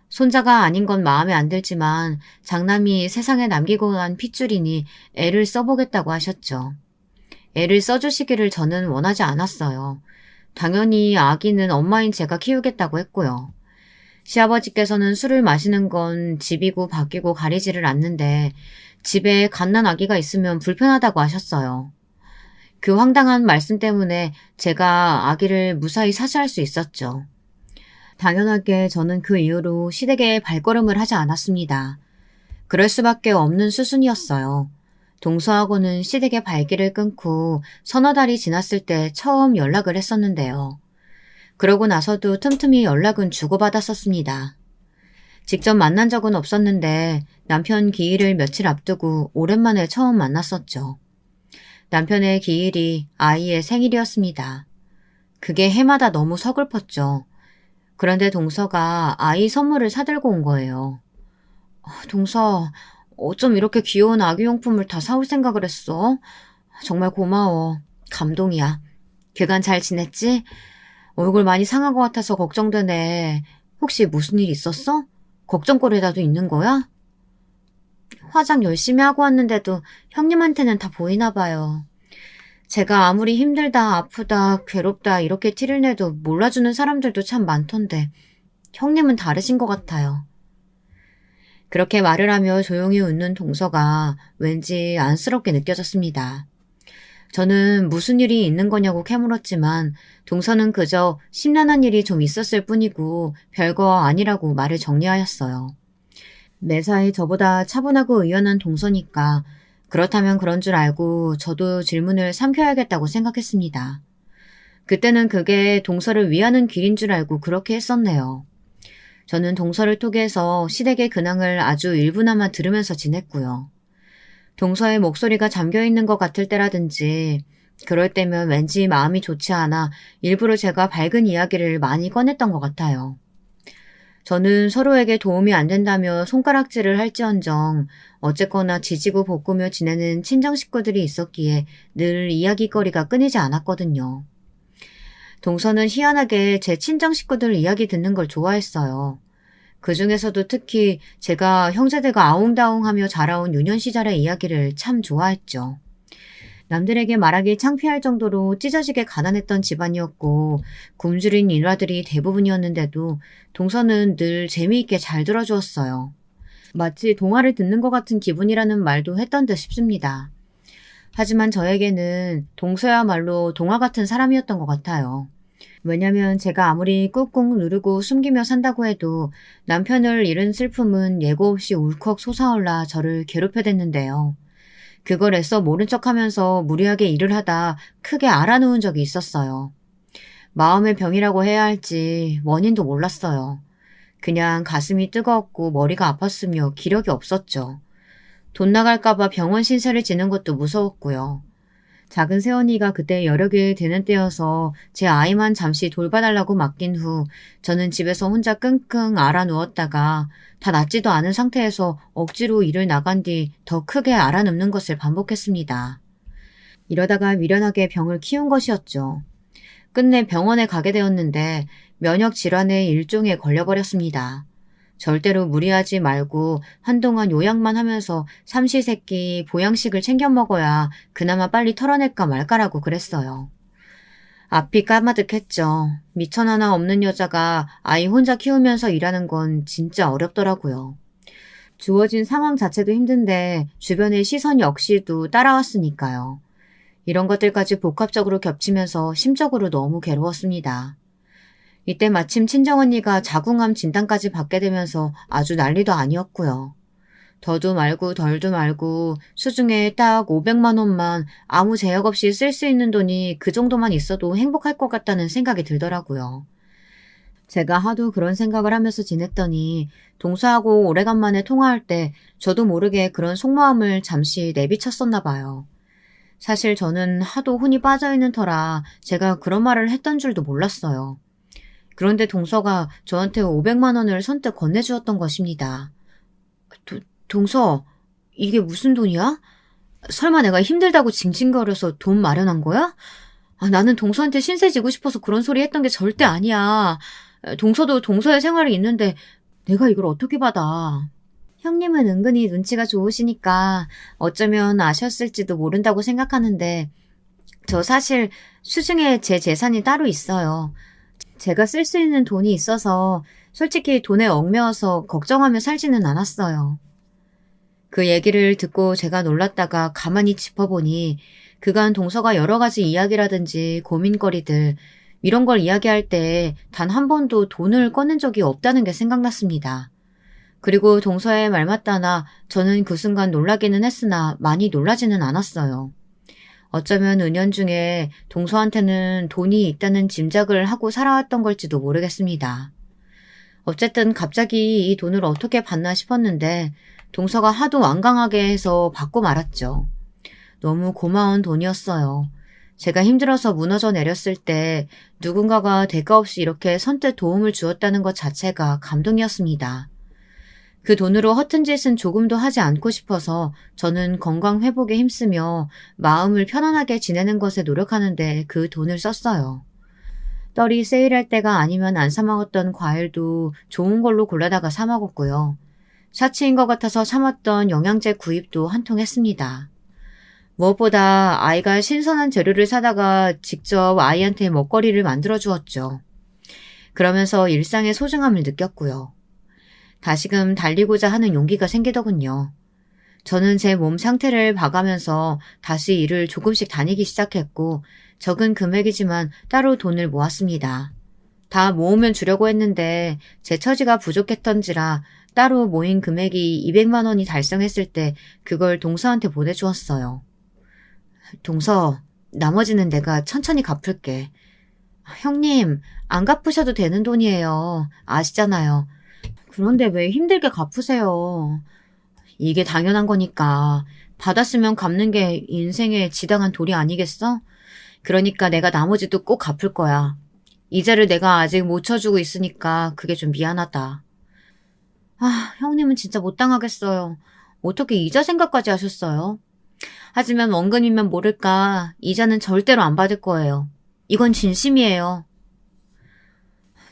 손자가 아닌 건 마음에 안 들지만 장남이 세상에 남기고 간 핏줄이니 애를 써보겠다고 하셨죠. 애를 써주시기를 저는 원하지 않았어요. 당연히 아기는 엄마인 제가 키우겠다고 했고요. 시아버지께서는 술을 마시는 건 집이고 밖이고 가리지를 않는데 집에 갓난 아기가 있으면 불편하다고 하셨어요. 그 황당한 말씀 때문에 제가 아기를 무사히 사시할 수 있었죠. 당연하게 저는 그 이후로 시댁에 발걸음을 하지 않았습니다. 그럴 수밖에 없는 수순이었어요. 동서하고는 시댁의 발길을 끊고 서너 달이 지났을 때 처음 연락을 했었는데요. 그러고 나서도 틈틈이 연락은 주고받았었습니다. 직접 만난 적은 없었는데 남편 기일을 며칠 앞두고 오랜만에 처음 만났었죠. 남편의 기일이 아이의 생일이었습니다. 그게 해마다 너무 서글펐죠. 그런데 동서가 아이 선물을 사들고 온 거예요. 동서, 어쩜 이렇게 귀여운 아기용품을 다 사올 생각을 했어? 정말 고마워. 감동이야. 그간 잘 지냈지? 얼굴 많이 상한 것 같아서 걱정되네. 혹시 무슨 일 있었어? 걱정거리라도 있는 거야? 화장 열심히 하고 왔는데도 형님한테는 다 보이나 봐요. 제가 아무리 힘들다, 아프다, 괴롭다 이렇게 티를 내도 몰라주는 사람들도 참 많던데 형님은 다르신 것 같아요. 그렇게 말을 하며 조용히 웃는 동서가 왠지 안쓰럽게 느껴졌습니다. 저는 무슨 일이 있는 거냐고 캐물었지만 동서는 그저 심란한 일이 좀 있었을 뿐이고 별거 아니라고 말을 정리하였어요. 매사에 저보다 차분하고 의연한 동서니까 그렇다면 그런 줄 알고 저도 질문을 삼켜야겠다고 생각했습니다. 그때는 그게 동서를 위하는 길인 줄 알고 그렇게 했었네요. 저는 동서를 통해서 시댁의 근황을 아주 일부나마 들으면서 지냈고요. 동서의 목소리가 잠겨있는 것 같을 때라든지 그럴 때면 왠지 마음이 좋지 않아 일부러 제가 밝은 이야기를 많이 꺼냈던 것 같아요. 저는 서로에게 도움이 안 된다며 손가락질을 할지언정 어쨌거나 지지고 볶으며 지내는 친정 식구들이 있었기에 늘 이야기거리가 끊이지 않았거든요. 동서는 희한하게 제 친정 식구들 이야기 듣는 걸 좋아했어요. 그 중에서도 특히 제가 형제들과 아웅다웅하며 자라온 유년 시절의 이야기를 참 좋아했죠. 남들에게 말하기 창피할 정도로 찢어지게 가난했던 집안이었고 굶주린 일화들이 대부분이었는데도 동서는 늘 재미있게 잘 들어주었어요. 마치 동화를 듣는 것 같은 기분이라는 말도 했던 듯 싶습니다. 하지만 저에게는 동서야말로 동화 같은 사람이었던 것 같아요. 왜냐면 제가 아무리 꾹꾹 누르고 숨기며 산다고 해도 남편을 잃은 슬픔은 예고 없이 울컥 솟아올라 저를 괴롭혀댔는데요. 그걸 애써 모른 척하면서 무리하게 일을 하다 크게 알아놓은 적이 있었어요. 마음의 병이라고 해야 할지 원인도 몰랐어요. 그냥 가슴이 뜨거웠고 머리가 아팠으며 기력이 없었죠. 돈 나갈까봐 병원 신세를 지는 것도 무서웠고요. 작은 새언니가 그때 여력이 되는 때여서 제 아이만 잠시 돌봐달라고 맡긴 후 저는 집에서 혼자 끙끙 앓아 누웠다가 다 낫지도 않은 상태에서 억지로 일을 나간 뒤 더 크게 앓아 눕는 것을 반복했습니다. 이러다가 미련하게 병을 키운 것이었죠. 끝내 병원에 가게 되었는데 면역 질환의 일종에 걸려버렸습니다. 절대로 무리하지 말고 한동안 요양만 하면서 삼시세끼 보양식을 챙겨 먹어야 그나마 빨리 털어낼까 말까라고 그랬어요. 앞이 까마득했죠. 미천 하나 없는 여자가 아이 혼자 키우면서 일하는 건 진짜 어렵더라고요. 주어진 상황 자체도 힘든데 주변의 시선 역시도 따라왔으니까요. 이런 것들까지 복합적으로 겹치면서 심적으로 너무 괴로웠습니다. 이때 마침 친정언니가 자궁암 진단까지 받게 되면서 아주 난리도 아니었고요. 더도 말고 덜도 말고 수중에 딱 500만 원만 아무 제약 없이 쓸 수 있는 돈이 그 정도만 있어도 행복할 것 같다는 생각이 들더라고요. 제가 하도 그런 생각을 하면서 지냈더니 동서하고 오래간만에 통화할 때 저도 모르게 그런 속마음을 잠시 내비쳤었나 봐요. 사실 저는 하도 혼이 빠져있는 터라 제가 그런 말을 했던 줄도 몰랐어요. 그런데 동서가 저한테 500만 원을 선뜻 건네주었던 것입니다. 동서, 이게 무슨 돈이야? 설마 내가 힘들다고 징징거려서 돈 마련한 거야? 나는 동서한테 신세 지고 싶어서 그런 소리 했던 게 절대 아니야. 동서도 동서의 생활이 있는데 내가 이걸 어떻게 받아? 형님은 은근히 눈치가 좋으시니까 어쩌면 아셨을지도 모른다고 생각하는데 저 사실 수중에 제 재산이 따로 있어요. 제가 쓸 수 있는 돈이 있어서 솔직히 돈에 얽매여서 걱정하며 살지는 않았어요. 그 얘기를 듣고 제가 놀랐다가 가만히 짚어보니 그간 동서가 여러 가지 이야기라든지 고민거리들 이런 걸 이야기할 때 단 한 번도 돈을 꺼낸 적이 없다는 게 생각났습니다. 그리고 동서의 말 맞다나 저는 그 순간 놀라기는 했으나 많이 놀라지는 않았어요. 어쩌면 은연중에 동서한테는 돈이 있다는 짐작을 하고 살아왔던 걸지도 모르겠습니다. 어쨌든 갑자기 이 돈을 어떻게 받나 싶었는데 동서가 하도 완강하게 해서 받고 말았죠. 너무 고마운 돈이었어요. 제가 힘들어서 무너져 내렸을 때 누군가가 대가 없이 이렇게 선뜻 도움을 주었다는 것 자체가 감동이었습니다. 그 돈으로 허튼 짓은 조금도 하지 않고 싶어서 저는 건강 회복에 힘쓰며 마음을 편안하게 지내는 것에 노력하는데 그 돈을 썼어요. 떨이 세일할 때가 아니면 안 사 먹었던 과일도 좋은 걸로 골라다가 사 먹었고요. 샤치인 것 같아서 참았던 영양제 구입도 한 통 했습니다. 무엇보다 아이가 신선한 재료를 사다가 직접 아이한테 먹거리를 만들어 주었죠. 그러면서 일상의 소중함을 느꼈고요. 다시금 달리고자 하는 용기가 생기더군요. 저는 제 몸 상태를 봐가면서 다시 일을 조금씩 다니기 시작했고 적은 금액이지만 따로 돈을 모았습니다. 다 모으면 주려고 했는데 제 처지가 부족했던지라 따로 모인 금액이 200만 원이 달성했을 때 그걸 동서한테 보내주었어요. 동서, 나머지는 내가 천천히 갚을게. 형님, 안 갚으셔도 되는 돈이에요. 아시잖아요. 그런데 왜 힘들게 갚으세요? 이게 당연한 거니까. 받았으면 갚는 게 인생의 지당한 도리 아니겠어? 그러니까 내가 나머지도 꼭 갚을 거야. 이자를 내가 아직 못 쳐주고 있으니까 그게 좀 미안하다. 아, 형님은 진짜 못 당하겠어요. 어떻게 이자 생각까지 하셨어요? 하지만 원금이면 모를까 이자는 절대로 안 받을 거예요. 이건 진심이에요.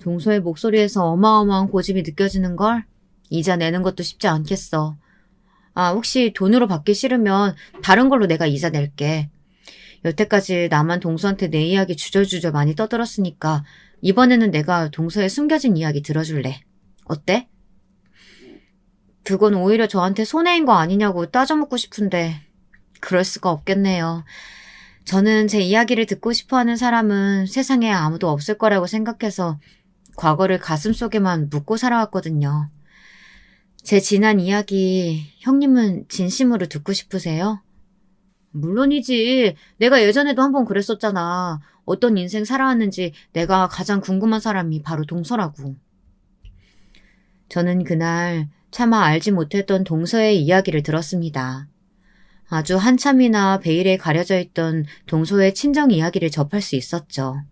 동서의 목소리에서 어마어마한 고집이 느껴지는걸? 이자 내는 것도 쉽지 않겠어. 아, 혹시 돈으로 받기 싫으면 다른 걸로 내가 이자 낼게. 여태까지 나만 동서한테 내 이야기 주저주저 많이 떠들었으니까 이번에는 내가 동서의 숨겨진 이야기 들어줄래. 어때? 그건 오히려 저한테 손해인 거 아니냐고 따져묻고 싶은데 그럴 수가 없겠네요. 저는 제 이야기를 듣고 싶어하는 사람은 세상에 아무도 없을 거라고 생각해서 과거를 가슴속에만 묻고 살아왔거든요. 제 지난 이야기 형님은 진심으로 듣고 싶으세요? 물론이지. 내가 예전에도 한번 그랬었잖아. 어떤 인생 살아왔는지 내가 가장 궁금한 사람이 바로 동서라고. 저는 그날 차마 알지 못했던 동서의 이야기를 들었습니다. 아주 한참이나 베일에 가려져 있던 동서의 친정 이야기를 접할 수 있었죠.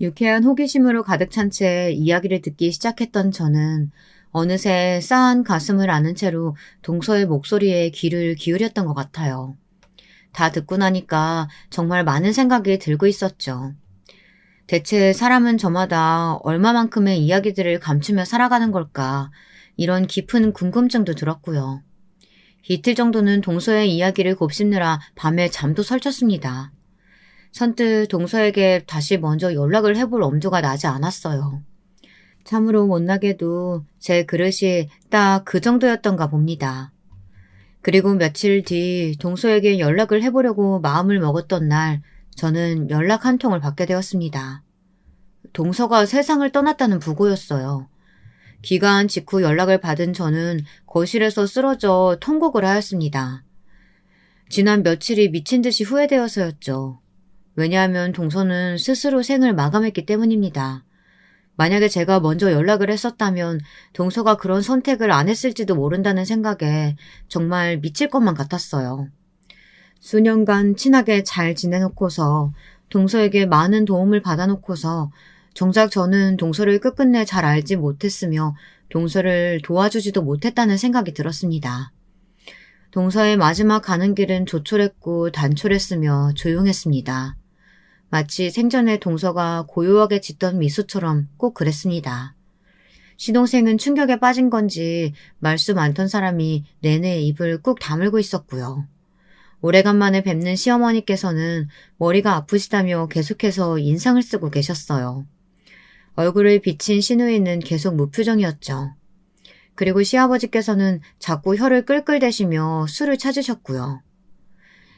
유쾌한 호기심으로 가득 찬 채 이야기를 듣기 시작했던 저는 어느새 싸한 가슴을 아는 채로 동서의 목소리에 귀를 기울였던 것 같아요. 다 듣고 나니까 정말 많은 생각이 들고 있었죠. 대체 사람은 저마다 얼마만큼의 이야기들을 감추며 살아가는 걸까? 이런 깊은 궁금증도 들었고요. 이틀 정도는 동서의 이야기를 곱씹느라 밤에 잠도 설쳤습니다. 선뜻 동서에게 다시 먼저 연락을 해볼 엄두가 나지 않았어요. 참으로 못나게도 제 그릇이 딱 그 정도였던가 봅니다. 그리고 며칠 뒤 동서에게 연락을 해보려고 마음을 먹었던 날 저는 연락 한 통을 받게 되었습니다. 동서가 세상을 떠났다는 부고였어요. 귀가한 직후 연락을 받은 저는 거실에서 쓰러져 통곡을 하였습니다. 지난 며칠이 미친 듯이 후회되어서였죠. 왜냐하면 동서는 스스로 생을 마감했기 때문입니다. 만약에 제가 먼저 연락을 했었다면 동서가 그런 선택을 안 했을지도 모른다는 생각에 정말 미칠 것만 같았어요. 수년간 친하게 잘 지내놓고서 동서에게 많은 도움을 받아놓고서 정작 저는 동서를 끝끝내 잘 알지 못했으며 동서를 도와주지도 못했다는 생각이 들었습니다. 동서의 마지막 가는 길은 조촐했고 단촐했으며 조용했습니다. 마치 생전에 동서가 고요하게 짓던 미소처럼 꼭 그랬습니다. 시동생은 충격에 빠진 건지 말수 많던 사람이 내내 입을 꾹 다물고 있었고요. 오래간만에 뵙는 시어머니께서는 머리가 아프시다며 계속해서 인상을 쓰고 계셨어요. 얼굴을 비친 시누이는 계속 무표정이었죠. 그리고 시아버지께서는 자꾸 혀를 끌끌대시며 술을 찾으셨고요.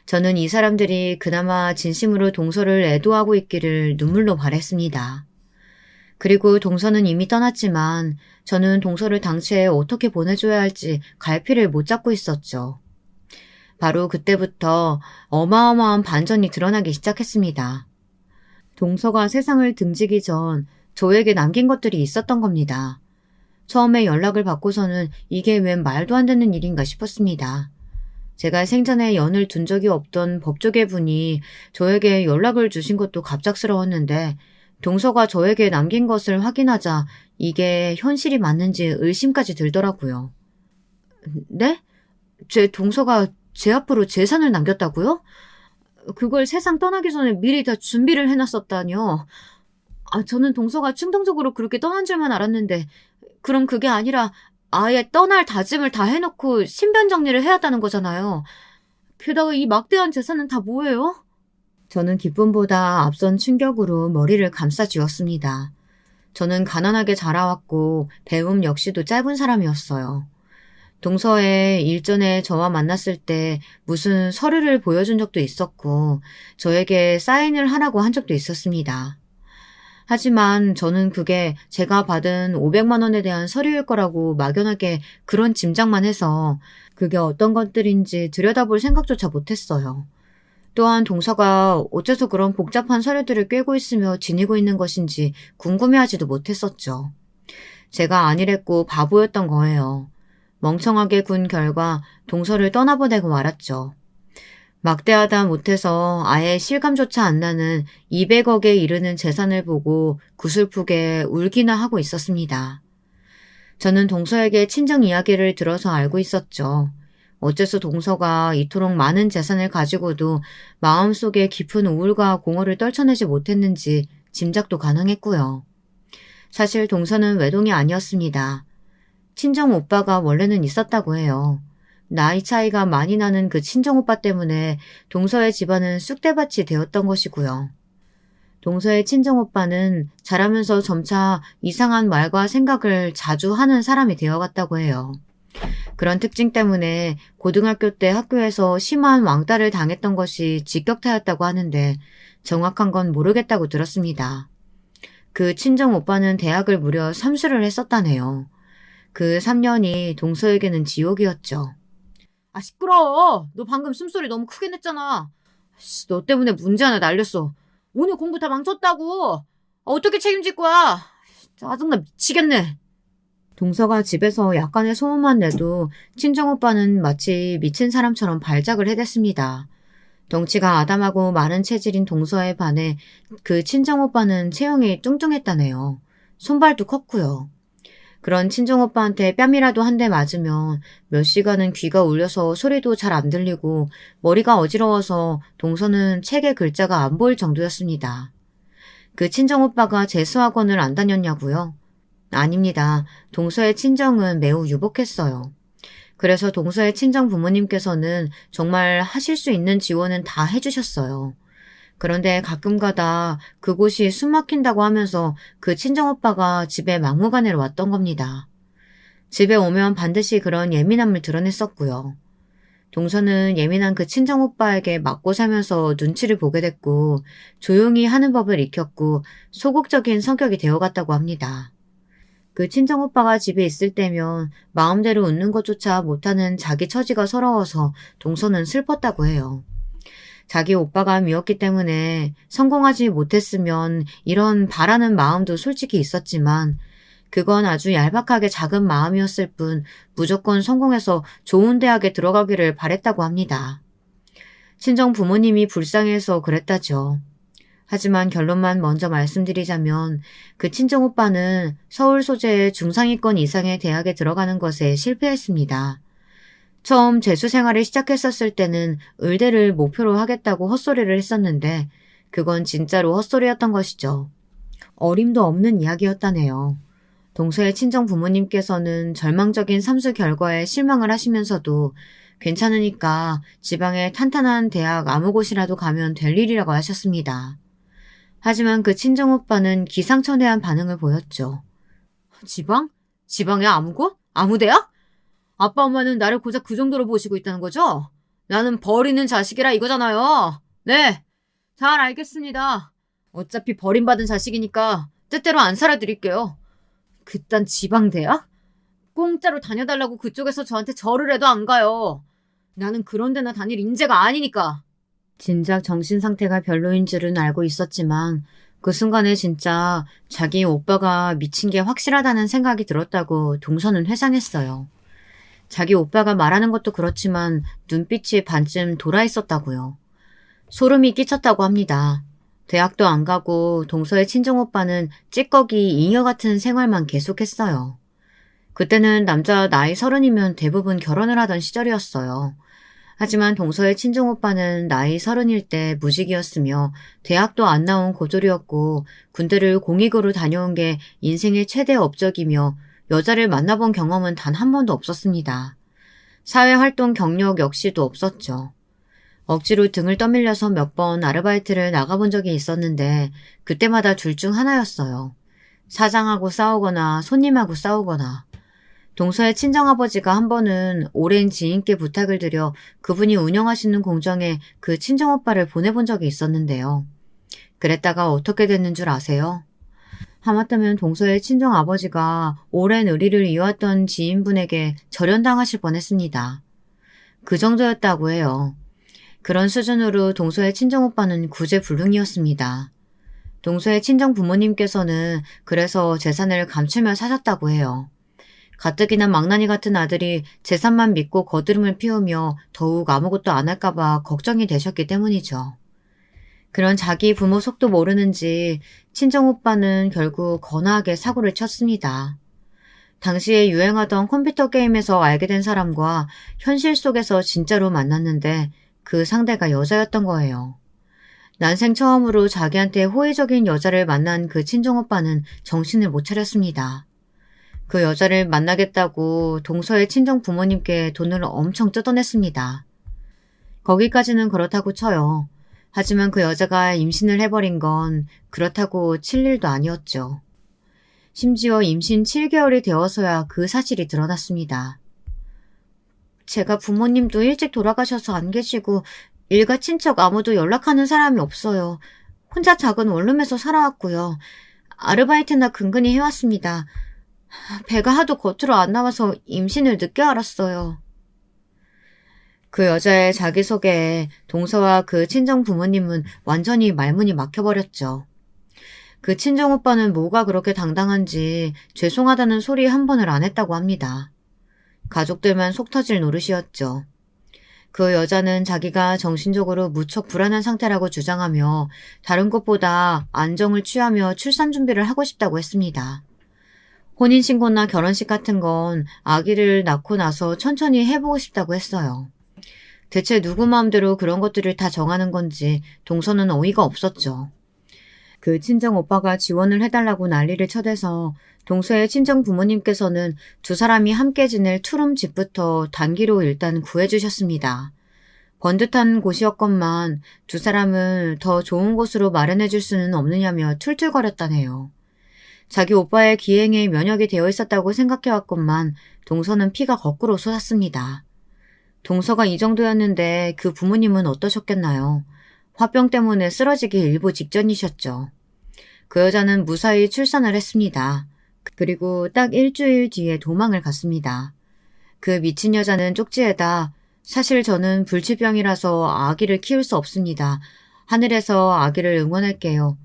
저는 이 사람들이 그나마 진심으로 동서를 애도하고 있기를 눈물로 바랬습니다. 그리고 동서는 이미 떠났지만 저는 동서를 당최 어떻게 보내줘야 할지 갈피를 못 잡고 있었죠. 바로 그때부터 어마어마한 반전이 드러나기 시작했습니다. 동서가 세상을 등지기 전 저에게 남긴 것들이 있었던 겁니다. 처음에 연락을 받고서는 이게 웬 말도 안 되는 일인가 싶었습니다. 제가 생전에 연을 둔 적이 없던 법조계 분이 저에게 연락을 주신 것도 갑작스러웠는데 동서가 저에게 남긴 것을 확인하자 이게 현실이 맞는지 의심까지 들더라고요. 네? 제 동서가 제 앞으로 재산을 남겼다고요? 그걸 세상 떠나기 전에 미리 다 준비를 해놨었다뇨. 저는 동서가 충동적으로 그렇게 떠난 줄만 알았는데 그럼 그게 아니라 아예 떠날 다짐을 다 해놓고 신변 정리를 해왔다는 거잖아요. 게다가 이 막대한 재산은 다 뭐예요? 저는 기쁨보다 앞선 충격으로 머리를 감싸 쥐었습니다. 저는 가난하게 자라왔고 배움 역시도 짧은 사람이었어요. 동서에 일전에 저와 만났을 때 무슨 서류를 보여준 적도 있었고 저에게 사인을 하라고 한 적도 있었습니다. 하지만 저는 그게 제가 받은 500만 원에 대한 서류일 거라고 막연하게 그런 짐작만 해서 그게 어떤 것들인지 들여다볼 생각조차 못했어요. 또한 동서가 어째서 그런 복잡한 서류들을 꿰고 있으며 지니고 있는 것인지 궁금해하지도 못했었죠. 제가 안일했고 바보였던 거예요. 멍청하게 군 결과 동서를 떠나보내고 말았죠. 막대하다 못해서 아예 실감조차 안 나는 200억에 이르는 재산을 보고 구슬프게 울기나 하고 있었습니다. 저는 동서에게 친정 이야기를 들어서 알고 있었죠. 어째서 동서가 이토록 많은 재산을 가지고도 마음속에 깊은 우울과 공허를 떨쳐내지 못했는지 짐작도 가능했고요. 사실 동서는 외동이 아니었습니다. 친정 오빠가 원래는 있었다고 해요. 나이 차이가 많이 나는 그 친정오빠 때문에 동서의 집안은 쑥대밭이 되었던 것이고요. 동서의 친정오빠는 자라면서 점차 이상한 말과 생각을 자주 하는 사람이 되어갔다고 해요. 그런 특징 때문에 고등학교 때 학교에서 심한 왕따를 당했던 것이 직격타였다고 하는데 정확한 건 모르겠다고 들었습니다. 그 친정오빠는 대학을 무려 3수를 했었다네요. 그 3년이 동서에게는 지옥이었죠. 시끄러워. 너 방금 숨소리 너무 크게 냈잖아. 너 때문에 문제 하나 날렸어. 오늘 공부 다 망쳤다고. 어떻게 책임질 거야? 짜증나 미치겠네. 동서가 집에서 약간의 소음만 내도 친정오빠는 마치 미친 사람처럼 발작을 해댔습니다. 덩치가 아담하고 마른 체질인 동서에 반해 그 친정오빠는 체형이 뚱뚱했다네요. 손발도 컸고요. 그런 친정오빠한테 뺨이라도 한 대 맞으면 몇 시간은 귀가 울려서 소리도 잘 안 들리고 머리가 어지러워서 동서는 책의 글자가 안 보일 정도였습니다. 그 친정오빠가 재수학원을 안 다녔냐고요? 아닙니다. 동서의 친정은 매우 유복했어요. 그래서 동서의 친정 부모님께서는 정말 하실 수 있는 지원은 다 해주셨어요. 그런데 가끔가다 그곳이 숨 막힌다고 하면서 그 친정오빠가 집에 막무가내로 왔던 겁니다. 집에 오면 반드시 그런 예민함을 드러냈었고요. 동서는 예민한 그 친정오빠에게 맞고 살면서 눈치를 보게 됐고 조용히 하는 법을 익혔고 소극적인 성격이 되어갔다고 합니다. 그 친정오빠가 집에 있을 때면 마음대로 웃는 것조차 못하는 자기 처지가 서러워서 동서는 슬펐다고 해요. 자기 오빠가 미웠기 때문에 성공하지 못했으면 이런 바라는 마음도 솔직히 있었지만 그건 아주 얄팍하게 작은 마음이었을 뿐 무조건 성공해서 좋은 대학에 들어가기를 바랬다고 합니다. 친정 부모님이 불쌍해서 그랬다죠. 하지만 결론만 먼저 말씀드리자면 그 친정오빠는 서울 소재의 중상위권 이상의 대학에 들어가는 것에 실패했습니다. 처음 재수 생활을 시작했었을 때는 의대를 목표로 하겠다고 헛소리를 했었는데 그건 진짜로 헛소리였던 것이죠. 어림도 없는 이야기였다네요. 동서의 친정 부모님께서는 절망적인 삼수 결과에 실망을 하시면서도 괜찮으니까 지방의 탄탄한 대학 아무 곳이라도 가면 될 일이라고 하셨습니다. 하지만 그 친정오빠는 기상천외한 반응을 보였죠. 지방? 지방의 아무 곳? 아무 대학? 아빠 엄마는 나를 고작 그 정도로 보시고 있다는 거죠? 나는 버리는 자식이라 이거잖아요. 네, 잘 알겠습니다. 어차피 버림받은 자식이니까 뜻대로 안 살아드릴게요. 그딴 지방대학? 공짜로 다녀달라고 그쪽에서 저한테 절을 해도 안 가요. 나는 그런 데나 다닐 인재가 아니니까. 진작 정신 상태가 별로인 줄은 알고 있었지만 그 순간에 진짜 자기 오빠가 미친 게 확실하다는 생각이 들었다고 동서는 회상했어요. 자기 오빠가 말하는 것도 그렇지만 눈빛이 반쯤 돌아 있었다고요. 소름이 끼쳤다고 합니다. 대학도 안 가고 동서의 친정오빠는 찌꺼기 잉여 같은 생활만 계속했어요. 그때는 남자 나이 30이면 대부분 결혼을 하던 시절이었어요. 하지만 동서의 친정오빠는 나이 30일 때 무직이었으며 대학도 안 나온 고졸이었고 군대를 공익으로 다녀온 게 인생의 최대 업적이며 여자를 만나본 경험은 단 한 번도 없었습니다. 사회활동 경력 역시도 없었죠. 억지로 등을 떠밀려서 몇 번 아르바이트를 나가본 적이 있었는데 그때마다 둘 중 하나였어요. 사장하고 싸우거나 손님하고 싸우거나. 동서의 친정아버지가 한 번은 오랜 지인께 부탁을 드려 그분이 운영하시는 공장에 그 친정오빠를 보내본 적이 있었는데요. 그랬다가 어떻게 됐는 줄 아세요? 하마터면 동서의 친정아버지가 오랜 의리를 이어왔던 지인분에게 절연당하실 뻔했습니다. 그 정도였다고 해요. 그런 수준으로 동서의 친정오빠는 구제불능이었습니다. 동서의 친정 부모님께서는 그래서 재산을 감추며 사셨다고 해요. 가뜩이나 망나니 같은 아들이 재산만 믿고 거드름을 피우며 더욱 아무것도 안 할까봐 걱정이 되셨기 때문이죠. 그런 자기 부모 속도 모르는지 친정오빠는 결국 거나하게 사고를 쳤습니다. 당시에 유행하던 컴퓨터 게임에서 알게 된 사람과 현실 속에서 진짜로 만났는데 그 상대가 여자였던 거예요. 난생 처음으로 자기한테 호의적인 여자를 만난 그 친정오빠는 정신을 못 차렸습니다. 그 여자를 만나겠다고 동서의 친정 부모님께 돈을 엄청 뜯어냈습니다. 거기까지는 그렇다고 쳐요. 하지만 그 여자가 임신을 해버린 건 그렇다고 칠 일도 아니었죠. 심지어 임신 7개월이 되어서야 그 사실이 드러났습니다. 제가 부모님도 일찍 돌아가셔서 안 계시고 일가 친척 아무도 연락하는 사람이 없어요. 혼자 작은 원룸에서 살아왔고요. 아르바이트나 근근히 해왔습니다. 배가 하도 겉으로 안 나와서 임신을 늦게 알았어요. 그 여자의 자기소개에 동서와 그 친정 부모님은 완전히 말문이 막혀버렸죠. 그 친정오빠는 뭐가 그렇게 당당한지 죄송하다는 소리 한 번을 안 했다고 합니다. 가족들만 속 터질 노릇이었죠. 그 여자는 자기가 정신적으로 무척 불안한 상태라고 주장하며 다른 것보다 안정을 취하며 출산 준비를 하고 싶다고 했습니다. 혼인신고나 결혼식 같은 건 아기를 낳고 나서 천천히 해보고 싶다고 했어요. 대체 누구 마음대로 그런 것들을 다 정하는 건지 동서는 어이가 없었죠. 그 친정 오빠가 지원을 해달라고 난리를 쳐대서 동서의 친정 부모님께서는 두 사람이 함께 지낼 투룸 집부터 단기로 일단 구해주셨습니다. 번듯한 곳이었건만 두 사람을 더 좋은 곳으로 마련해줄 수는 없느냐며 툴툴거렸다네요. 자기 오빠의 기행에 면역이 되어 있었다고 생각해왔건만 동서는 피가 거꾸로 솟았습니다. 동서가 이 정도였는데 그 부모님은 어떠셨겠나요? 화병 때문에 쓰러지기 일보 직전이셨죠. 그 여자는 무사히 출산을 했습니다. 그리고 딱 일주일 뒤에 도망을 갔습니다. 그 미친 여자는 쪽지에다 사실 저는 불치병이라서 아기를 키울 수 없습니다. 하늘에서 아기를 응원할게요.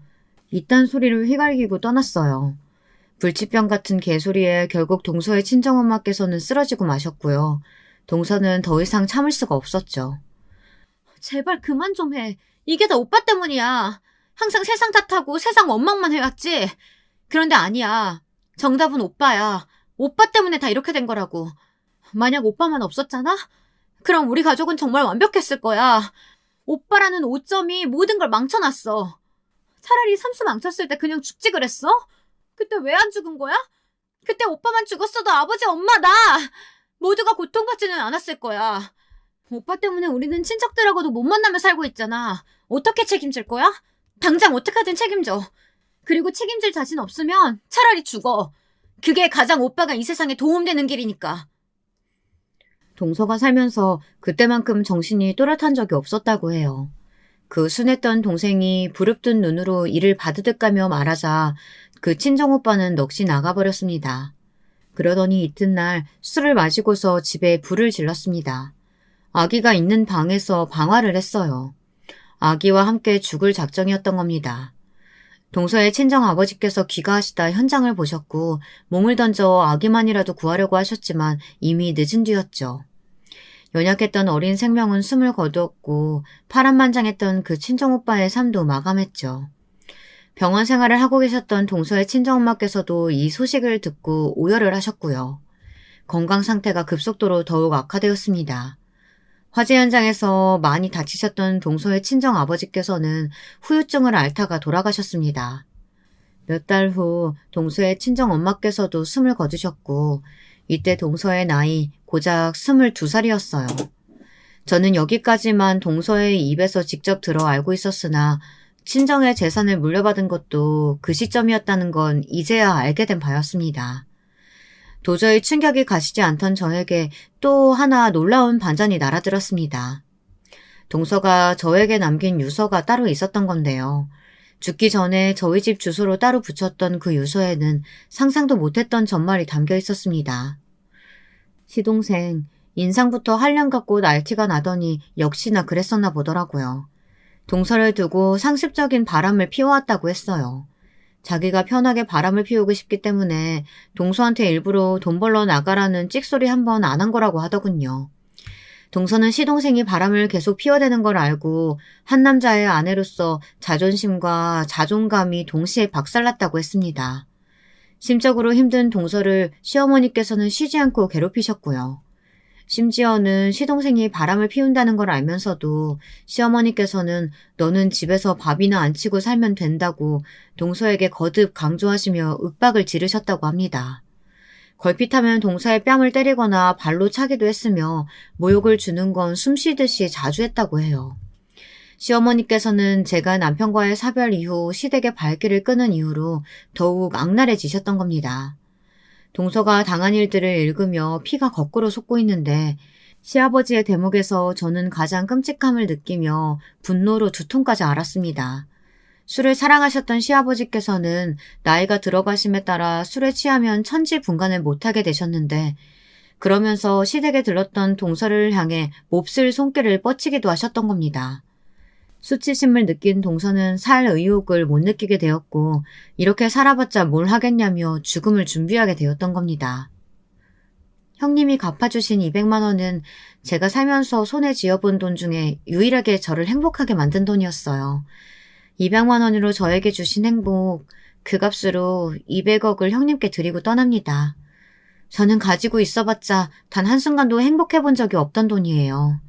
이딴 소리를 휘갈기고 떠났어요. 불치병 같은 개소리에 결국 동서의 친정엄마께서는 쓰러지고 마셨고요. 동서는 더 이상 참을 수가 없었죠. 제발 그만 좀 해. 이게 다 오빠 때문이야. 항상 세상 탓하고 세상 원망만 해왔지. 그런데 아니야. 정답은 오빠야. 오빠 때문에 다 이렇게 된 거라고. 만약 오빠만 없었잖아? 그럼 우리 가족은 정말 완벽했을 거야. 오빠라는 오점이 모든 걸 망쳐놨어. 차라리 삼수 망쳤을 때 그냥 죽지 그랬어? 그때 왜 안 죽은 거야? 그때 오빠만 죽었어도 아버지, 엄마, 나 모두가 고통받지는 않았을 거야. 오빠 때문에 우리는 친척들하고도 못 만나며 살고 있잖아. 어떻게 책임질 거야? 당장 어떻게든 책임져. 그리고 책임질 자신 없으면 차라리 죽어. 그게 가장 오빠가 이 세상에 도움되는 길이니까. 동서가 살면서 그때만큼 정신이 또렷한 적이 없었다고 해요. 그 순했던 동생이 부릅뜬 눈으로 이를 바드득 가며 말하자 그 친정오빠는 넋이 나가버렸습니다. 그러더니 이튿날 술을 마시고서 집에 불을 질렀습니다. 아기가 있는 방에서 방화를 했어요. 아기와 함께 죽을 작정이었던 겁니다. 동서의 친정아버지께서 귀가하시다 현장을 보셨고 몸을 던져 아기만이라도 구하려고 하셨지만 이미 늦은 뒤였죠. 연약했던 어린 생명은 숨을 거두었고 파란만장했던 그 친정오빠의 삶도 마감했죠. 병원 생활을 하고 계셨던 동서의 친정엄마께서도 이 소식을 듣고 오열을 하셨고요. 건강 상태가 급속도로 더욱 악화되었습니다. 화재 현장에서 많이 다치셨던 동서의 친정아버지께서는 후유증을 앓다가 돌아가셨습니다. 몇 달 후 동서의 친정엄마께서도 숨을 거두셨고 이때 동서의 나이 고작 22살이었어요. 저는 여기까지만 동서의 입에서 직접 들어 알고 있었으나 친정의 재산을 물려받은 것도 그 시점이었다는 건 이제야 알게 된 바였습니다. 도저히 충격이 가시지 않던 저에게 또 하나 놀라운 반전이 날아들었습니다. 동서가 저에게 남긴 유서가 따로 있었던 건데요. 죽기 전에 저희 집 주소로 따로 붙였던 그 유서에는 상상도 못했던 전말이 담겨 있었습니다. 시동생, 인상부터 한량 같고 날티가 나더니 역시나 그랬었나 보더라고요. 동서를 두고 상습적인 바람을 피워왔다고 했어요. 자기가 편하게 바람을 피우고 싶기 때문에 동서한테 일부러 돈 벌러 나가라는 찍소리 한 번 안 한 거라고 하더군요. 동서는 시동생이 바람을 계속 피워대는 걸 알고 한 남자의 아내로서 자존심과 자존감이 동시에 박살났다고 했습니다. 심적으로 힘든 동서를 시어머니께서는 쉬지 않고 괴롭히셨고요. 심지어는 시동생이 바람을 피운다는 걸 알면서도 시어머니께서는 너는 집에서 밥이나 안 치고 살면 된다고 동서에게 거듭 강조하시며 윽박을 지르셨다고 합니다. 걸핏하면 동서의 뺨을 때리거나 발로 차기도 했으며 모욕을 주는 건 숨쉬듯이 자주 했다고 해요. 시어머니께서는 제가 남편과의 사별 이후 시댁의 발길을 끄는 이유로 더욱 악랄해지셨던 겁니다. 동서가 당한 일들을 읽으며 피가 거꾸로 솟고 있는데 시아버지의 대목에서 저는 가장 끔찍함을 느끼며 분노로 두통까지 앓았습니다. 술을 사랑하셨던 시아버지께서는 나이가 들어가심에 따라 술에 취하면 천지분간을 못하게 되셨는데 그러면서 시댁에 들렀던 동서를 향해 몹쓸 손길을 뻗치기도 하셨던 겁니다. 수치심을 느낀 동서는 살 의욕을 못 느끼게 되었고 이렇게 살아봤자 뭘 하겠냐며 죽음을 준비하게 되었던 겁니다. 형님이 갚아주신 200만 원은 제가 살면서 손에 쥐어본 돈 중에 유일하게 저를 행복하게 만든 돈이었어요. 200만 원으로 저에게 주신 행복, 그 값으로 200억을 형님께 드리고 떠납니다. 저는 가지고 있어봤자 단 한순간도 행복해본 적이 없던 돈이에요.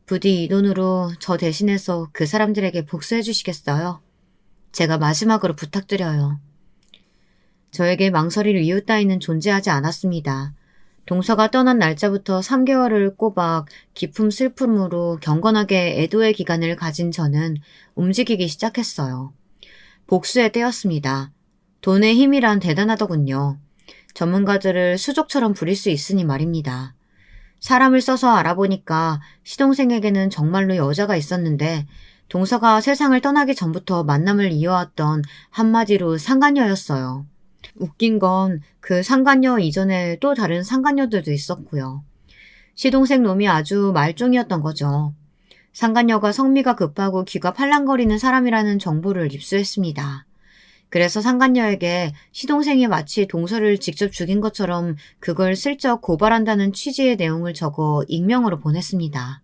부디 이 돈으로 저 대신해서 그 사람들에게 복수해 주시겠어요? 제가 마지막으로 부탁드려요. 저에게 망설일 이유 따위는 존재하지 않았습니다. 동서가 떠난 날짜부터 3개월을 꼬박 깊은 슬픔으로 경건하게 애도의 기간을 가진 저는 움직이기 시작했어요. 복수의 때였습니다. 돈의 힘이란 대단하더군요. 전문가들을 수족처럼 부릴 수 있으니 말입니다. 사람을 써서 알아보니까 시동생에게는 정말로 여자가 있었는데 동서가 세상을 떠나기 전부터 만남을 이어왔던 한마디로 상간녀였어요. 웃긴 건 그 상간녀 이전에 또 다른 상간녀들도 있었고요. 시동생 놈이 아주 말종이었던 거죠. 상간녀가 성미가 급하고 귀가 팔랑거리는 사람이라는 정보를 입수했습니다. 그래서 상간녀에게 시동생이 마치 동서를 직접 죽인 것처럼 그걸 슬쩍 고발한다는 취지의 내용을 적어 익명으로 보냈습니다.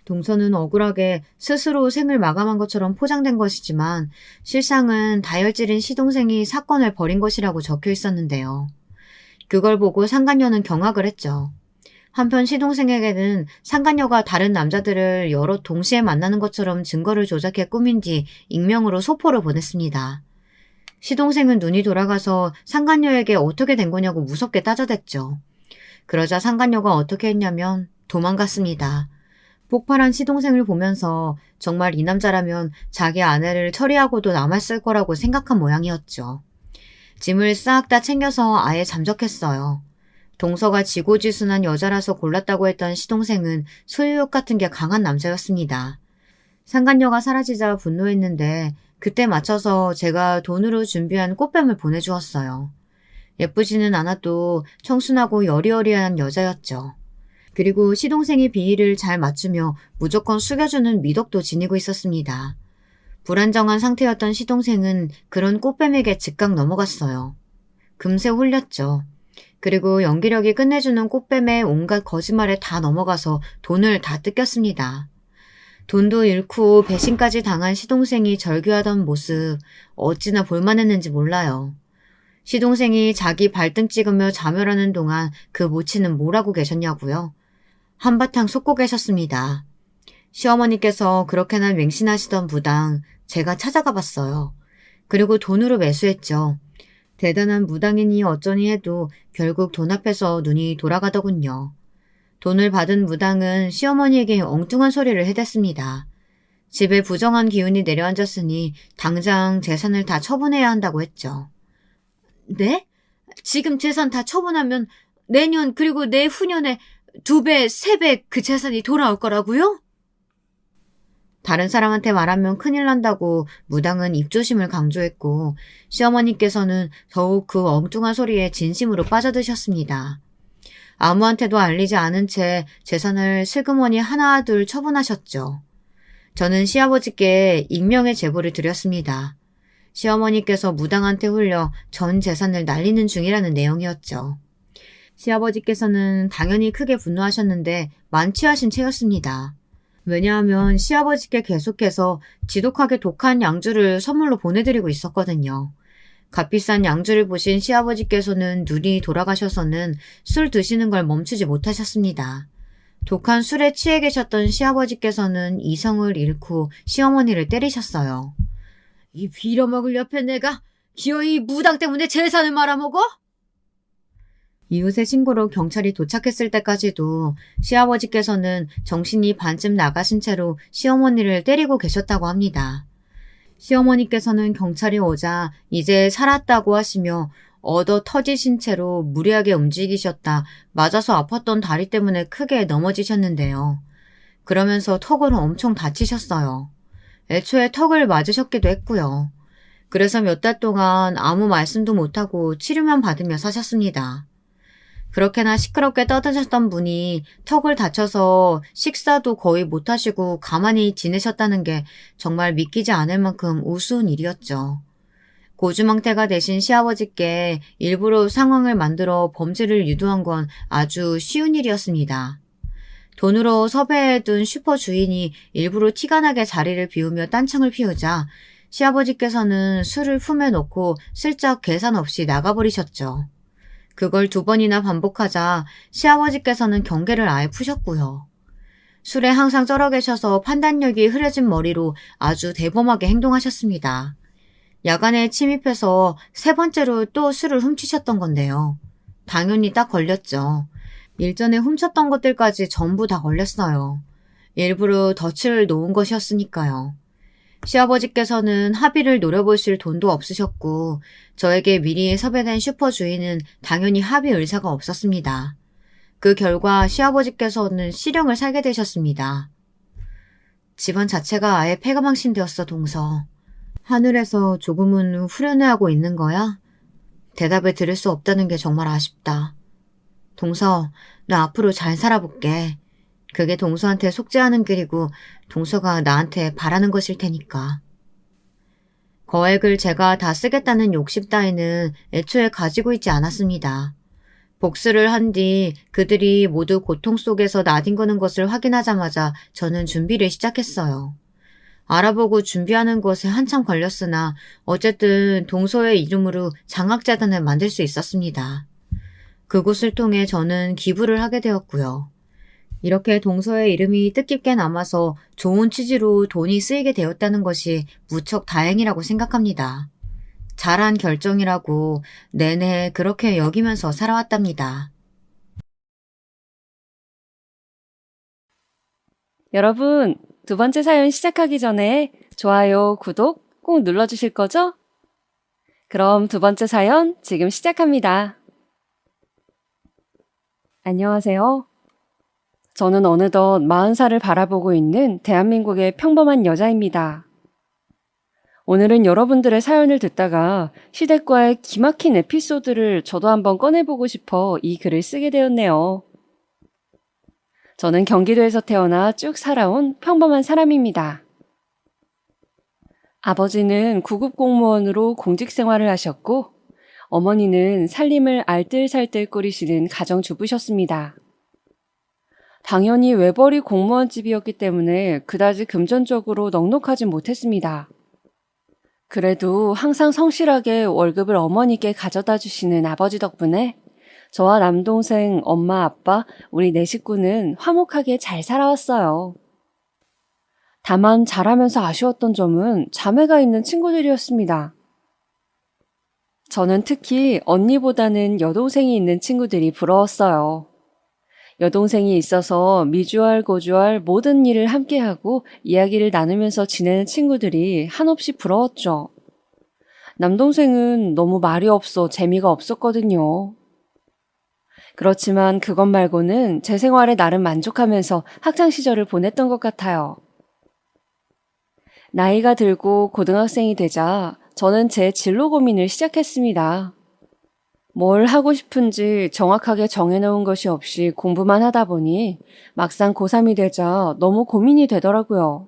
동서는 억울하게 스스로 생을 마감한 것처럼 포장된 것이지만 실상은 다혈질인 시동생이 사건을 벌인 것이라고 적혀 있었는데요. 그걸 보고 상간녀는 경악을 했죠. 한편 시동생에게는 상간녀가 다른 남자들을 여럿 동시에 만나는 것처럼 증거를 조작해 꾸민 뒤 익명으로 소포를 보냈습니다. 시동생은 눈이 돌아가서 상간녀에게 어떻게 된 거냐고 무섭게 따져댔죠. 그러자 상간녀가 어떻게 했냐면 도망갔습니다. 폭발한 시동생을 보면서 정말 이 남자라면 자기 아내를 처리하고도 남았을 거라고 생각한 모양이었죠. 짐을 싹 다 챙겨서 아예 잠적했어요. 동서가 지고지순한 여자라서 골랐다고 했던 시동생은 소유욕 같은 게 강한 남자였습니다. 상간녀가 사라지자 분노했는데 그때 맞춰서 제가 돈으로 준비한 꽃뱀을 보내주었어요. 예쁘지는 않아도 청순하고 여리여리한 여자였죠. 그리고 시동생의 비위를 잘 맞추며 무조건 숙여주는 미덕도 지니고 있었습니다. 불안정한 상태였던 시동생은 그런 꽃뱀에게 즉각 넘어갔어요. 금세 홀렸죠. 그리고 연기력이 끝내주는 꽃뱀의 온갖 거짓말에 다 넘어가서 돈을 다 뜯겼습니다. 돈도 잃고 배신까지 당한 시동생이 절규하던 모습 어찌나 볼만했는지 몰라요. 시동생이 자기 발등 찍으며 자멸하는 동안 그 모치는 뭘 하고 계셨냐고요? 한바탕 솟고 계셨습니다. 시어머니께서 그렇게나 맹신하시던 무당 제가 찾아가 봤어요. 그리고 돈으로 매수했죠. 대단한 무당이니 어쩌니 해도 결국 돈 앞에서 눈이 돌아가더군요. 돈을 받은 무당은 시어머니에게 엉뚱한 소리를 해댔습니다. 집에 부정한 기운이 내려앉았으니 당장 재산을 다 처분해야 한다고 했죠. 네? 지금 재산 다 처분하면 내년 그리고 내후년에 2배, 3배 그 재산이 돌아올 거라고요? 다른 사람한테 말하면 큰일 난다고 무당은 입조심을 강조했고 시어머니께서는 더욱 그 엉뚱한 소리에 진심으로 빠져드셨습니다. 아무한테도 알리지 않은 채 재산을 슬그머니 하나 둘 처분하셨죠. 저는 시아버지께 익명의 제보를 드렸습니다. 시어머니께서 무당한테 홀려 전 재산을 날리는 중이라는 내용이었죠. 시아버지께서는 당연히 크게 분노하셨는데 만취하신 채였습니다. 왜냐하면 시아버지께 계속해서 지독하게 독한 양주를 선물로 보내드리고 있었거든요. 값비싼 양주를 보신 시아버지께서는 눈이 돌아가셔서는 술 드시는 걸 멈추지 못하셨습니다. 독한 술에 취해 계셨던 시아버지께서는 이성을 잃고 시어머니를 때리셨어요. 이 빌어먹을 옆에 내가 기어이 무당 때문에 재산을 말아먹어? 이웃의 신고로 경찰이 도착했을 때까지도 시아버지께서는 정신이 반쯤 나가신 채로 시어머니를 때리고 계셨다고 합니다. 시어머니께서는 경찰이 오자 이제 살았다고 하시며 얻어 터지신 채로 무리하게 움직이셨다 맞아서 아팠던 다리 때문에 크게 넘어지셨는데요. 그러면서 턱을 엄청 다치셨어요. 애초에 턱을 맞으셨기도 했고요. 그래서 몇 달 동안 아무 말씀도 못하고 치료만 받으며 사셨습니다. 그렇게나 시끄럽게 떠드셨던 분이 턱을 다쳐서 식사도 거의 못하시고 가만히 지내셨다는 게 정말 믿기지 않을 만큼 우스운 일이었죠. 고주망태가 되신 시아버지께 일부러 상황을 만들어 범죄를 유도한 건 아주 쉬운 일이었습니다. 돈으로 섭외해둔 슈퍼 주인이 일부러 티가 나게 자리를 비우며 딴청을 피우자 시아버지께서는 술을 품에 넣고 슬쩍 계산 없이 나가버리셨죠. 그걸 2번이나 반복하자 시아버지께서는 경계를 아예 푸셨고요. 술에 항상 쩔어 계셔서 판단력이 흐려진 머리로 아주 대범하게 행동하셨습니다. 야간에 침입해서 3번째로 또 술을 훔치셨던 건데요. 당연히 딱 걸렸죠. 일전에 훔쳤던 것들까지 전부 다 걸렸어요. 일부러 덫을 놓은 것이었으니까요. 시아버지께서는 합의를 노려보실 돈도 없으셨고 저에게 미리 섭외된 슈퍼 주인은 당연히 합의 의사가 없었습니다. 그 결과 시아버지께서는 실형을 살게 되셨습니다. 집안 자체가 아예 폐가망신되었어, 동서. 하늘에서 조금은 후련해하고 있는 거야? 대답을 들을 수 없다는 게 정말 아쉽다. 동서, 나 앞으로 잘 살아볼게. 그게 동서한테 속죄하는 길이고 동서가 나한테 바라는 것일 테니까. 거액을 제가 다 쓰겠다는 욕심 따위는 애초에 가지고 있지 않았습니다. 복수를 한 뒤 그들이 모두 고통 속에서 나뒹구는 것을 확인하자마자 저는 준비를 시작했어요. 알아보고 준비하는 것에 한참 걸렸으나 어쨌든 동서의 이름으로 장학재단을 만들 수 있었습니다. 그곳을 통해 저는 기부를 하게 되었고요. 이렇게 동서의 이름이 뜻깊게 남아서 좋은 취지로 돈이 쓰이게 되었다는 것이 무척 다행이라고 생각합니다. 잘한 결정이라고 내내 그렇게 여기면서 살아왔답니다. 여러분, 2번째 사연 시작하기 전에 좋아요, 구독 꼭 눌러주실 거죠? 그럼 2번째 사연 지금 시작합니다. 안녕하세요. 저는 어느덧 40살을 바라보고 있는 대한민국의 평범한 여자입니다. 오늘은 여러분들의 사연을 듣다가 시댁과의 기막힌 에피소드를 저도 한번 꺼내보고 싶어 이 글을 쓰게 되었네요. 저는 경기도에서 태어나 쭉 살아온 평범한 사람입니다. 아버지는 구급 공무원으로 공직 생활을 하셨고, 어머니는 살림을 알뜰살뜰 꾸리시는 가정주부셨습니다. 당연히 외벌이 공무원 집이었기 때문에 그다지 금전적으로 넉넉하진 못했습니다. 그래도 항상 성실하게 월급을 어머니께 가져다 주시는 아버지 덕분에 저와 남동생, 엄마, 아빠, 우리 네 식구는 화목하게 잘 살아왔어요. 다만 잘하면서 아쉬웠던 점은 자매가 있는 친구들이었습니다. 저는 특히 언니보다는 여동생이 있는 친구들이 부러웠어요. 여동생이 있어서 미주알 고주알 모든 일을 함께하고 이야기를 나누면서 지내는 친구들이 한없이 부러웠죠. 남동생은 너무 말이 없어 재미가 없었거든요. 그렇지만 그것 말고는 제 생활에 나름 만족하면서 학창 시절을 보냈던 것 같아요. 나이가 들고 고등학생이 되자 저는 제 진로 고민을 시작했습니다. 뭘 하고 싶은지 정확하게 정해놓은 것이 없이 공부만 하다 보니 막상 고3이 되자 너무 고민이 되더라고요.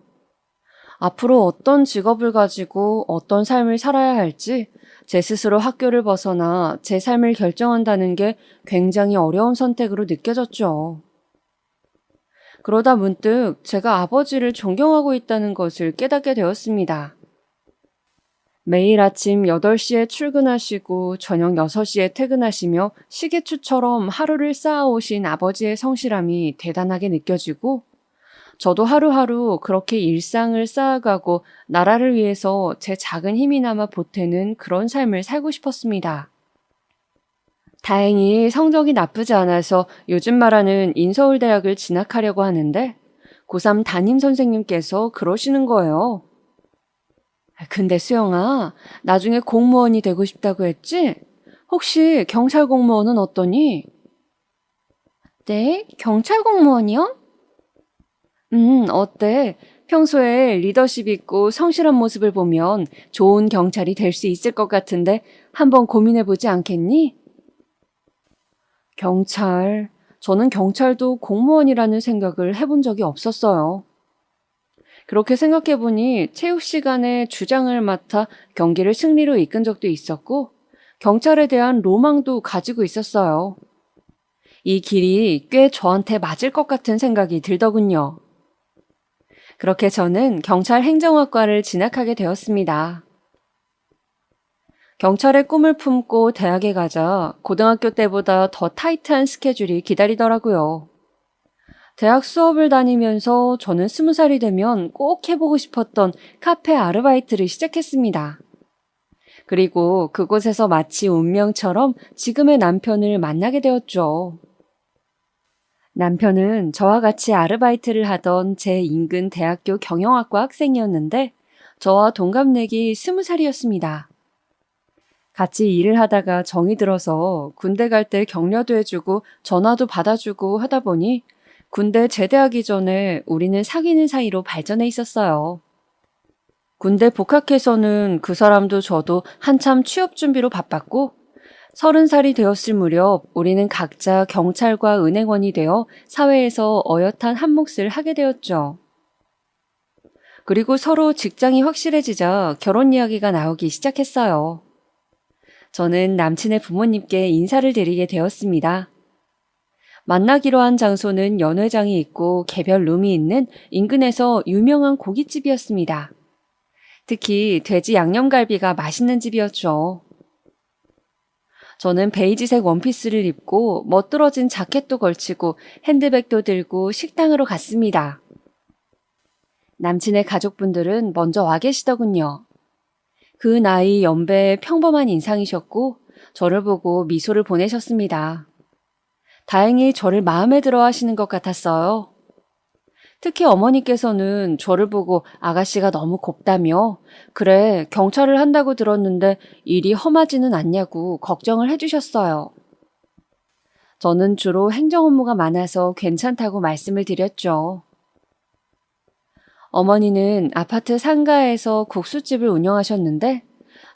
앞으로 어떤 직업을 가지고 어떤 삶을 살아야 할지 제 스스로 학교를 벗어나 제 삶을 결정한다는 게 굉장히 어려운 선택으로 느껴졌죠. 그러다 문득 제가 아버지를 존경하고 있다는 것을 깨닫게 되었습니다. 매일 아침 8시에 출근하시고 저녁 6시에 퇴근하시며 시계추처럼 하루를 쌓아오신 아버지의 성실함이 대단하게 느껴지고 저도 하루하루 그렇게 일상을 쌓아가고 나라를 위해서 제 작은 힘이나마 보태는 그런 삶을 살고 싶었습니다. 다행히 성적이 나쁘지 않아서 요즘 말하는 인서울대학을 진학하려고 하는데 고3 담임 선생님께서 그러시는 거예요. 근데 수영아, 나중에 공무원이 되고 싶다고 했지? 혹시 경찰 공무원은 어떠니? 네, 경찰 공무원이요? 어때? 평소에 리더십 있고 성실한 모습을 보면 좋은 경찰이 될 수 있을 것 같은데 한번 고민해보지 않겠니? 경찰. 저는 경찰도 공무원이라는 생각을 해본 적이 없었어요. 그렇게 생각해보니 체육 시간에 주장을 맡아 경기를 승리로 이끈 적도 있었고 경찰에 대한 로망도 가지고 있었어요. 이 길이 꽤 저한테 맞을 것 같은 생각이 들더군요. 그렇게 저는 경찰 행정학과를 진학하게 되었습니다. 경찰의 꿈을 품고 대학에 가자 고등학교 때보다 더 타이트한 스케줄이 기다리더라고요. 대학 수업을 다니면서 저는 20살이 되면 꼭 해보고 싶었던 카페 아르바이트를 시작했습니다. 그리고 그곳에서 마치 운명처럼 지금의 남편을 만나게 되었죠. 남편은 저와 같이 아르바이트를 하던 제 인근 대학교 경영학과 학생이었는데 저와 동갑내기 20살이었습니다. 같이 일을 하다가 정이 들어서 군대 갈 때 격려도 해주고 전화도 받아주고 하다 보니 군대 제대하기 전에 우리는 사귀는 사이로 발전해 있었어요. 군대 복학해서는 그 사람도 저도 한참 취업 준비로 바빴고 30살이 되었을 무렵 우리는 각자 경찰과 은행원이 되어 사회에서 어엿한 한 몫을 하게 되었죠. 그리고 서로 직장이 확실해지자 결혼 이야기가 나오기 시작했어요. 저는 남친의 부모님께 인사를 드리게 되었습니다. 만나기로 한 장소는 연회장이 있고 개별 룸이 있는 인근에서 유명한 고깃집이었습니다. 특히 돼지 양념갈비가 맛있는 집이었죠. 저는 베이지색 원피스를 입고 멋들어진 자켓도 걸치고 핸드백도 들고 식당으로 갔습니다. 남친의 가족분들은 먼저 와 계시더군요. 그 나이 연배의 평범한 인상이셨고 저를 보고 미소를 보내셨습니다. 다행히 저를 마음에 들어 하시는 것 같았어요. 특히 어머니께서는 저를 보고 아가씨가 너무 곱다며 그래 경찰을 한다고 들었는데 일이 험하지는 않냐고 걱정을 해주셨어요. 저는 주로 행정 업무가 많아서 괜찮다고 말씀을 드렸죠. 어머니는 아파트 상가에서 국수집을 운영하셨는데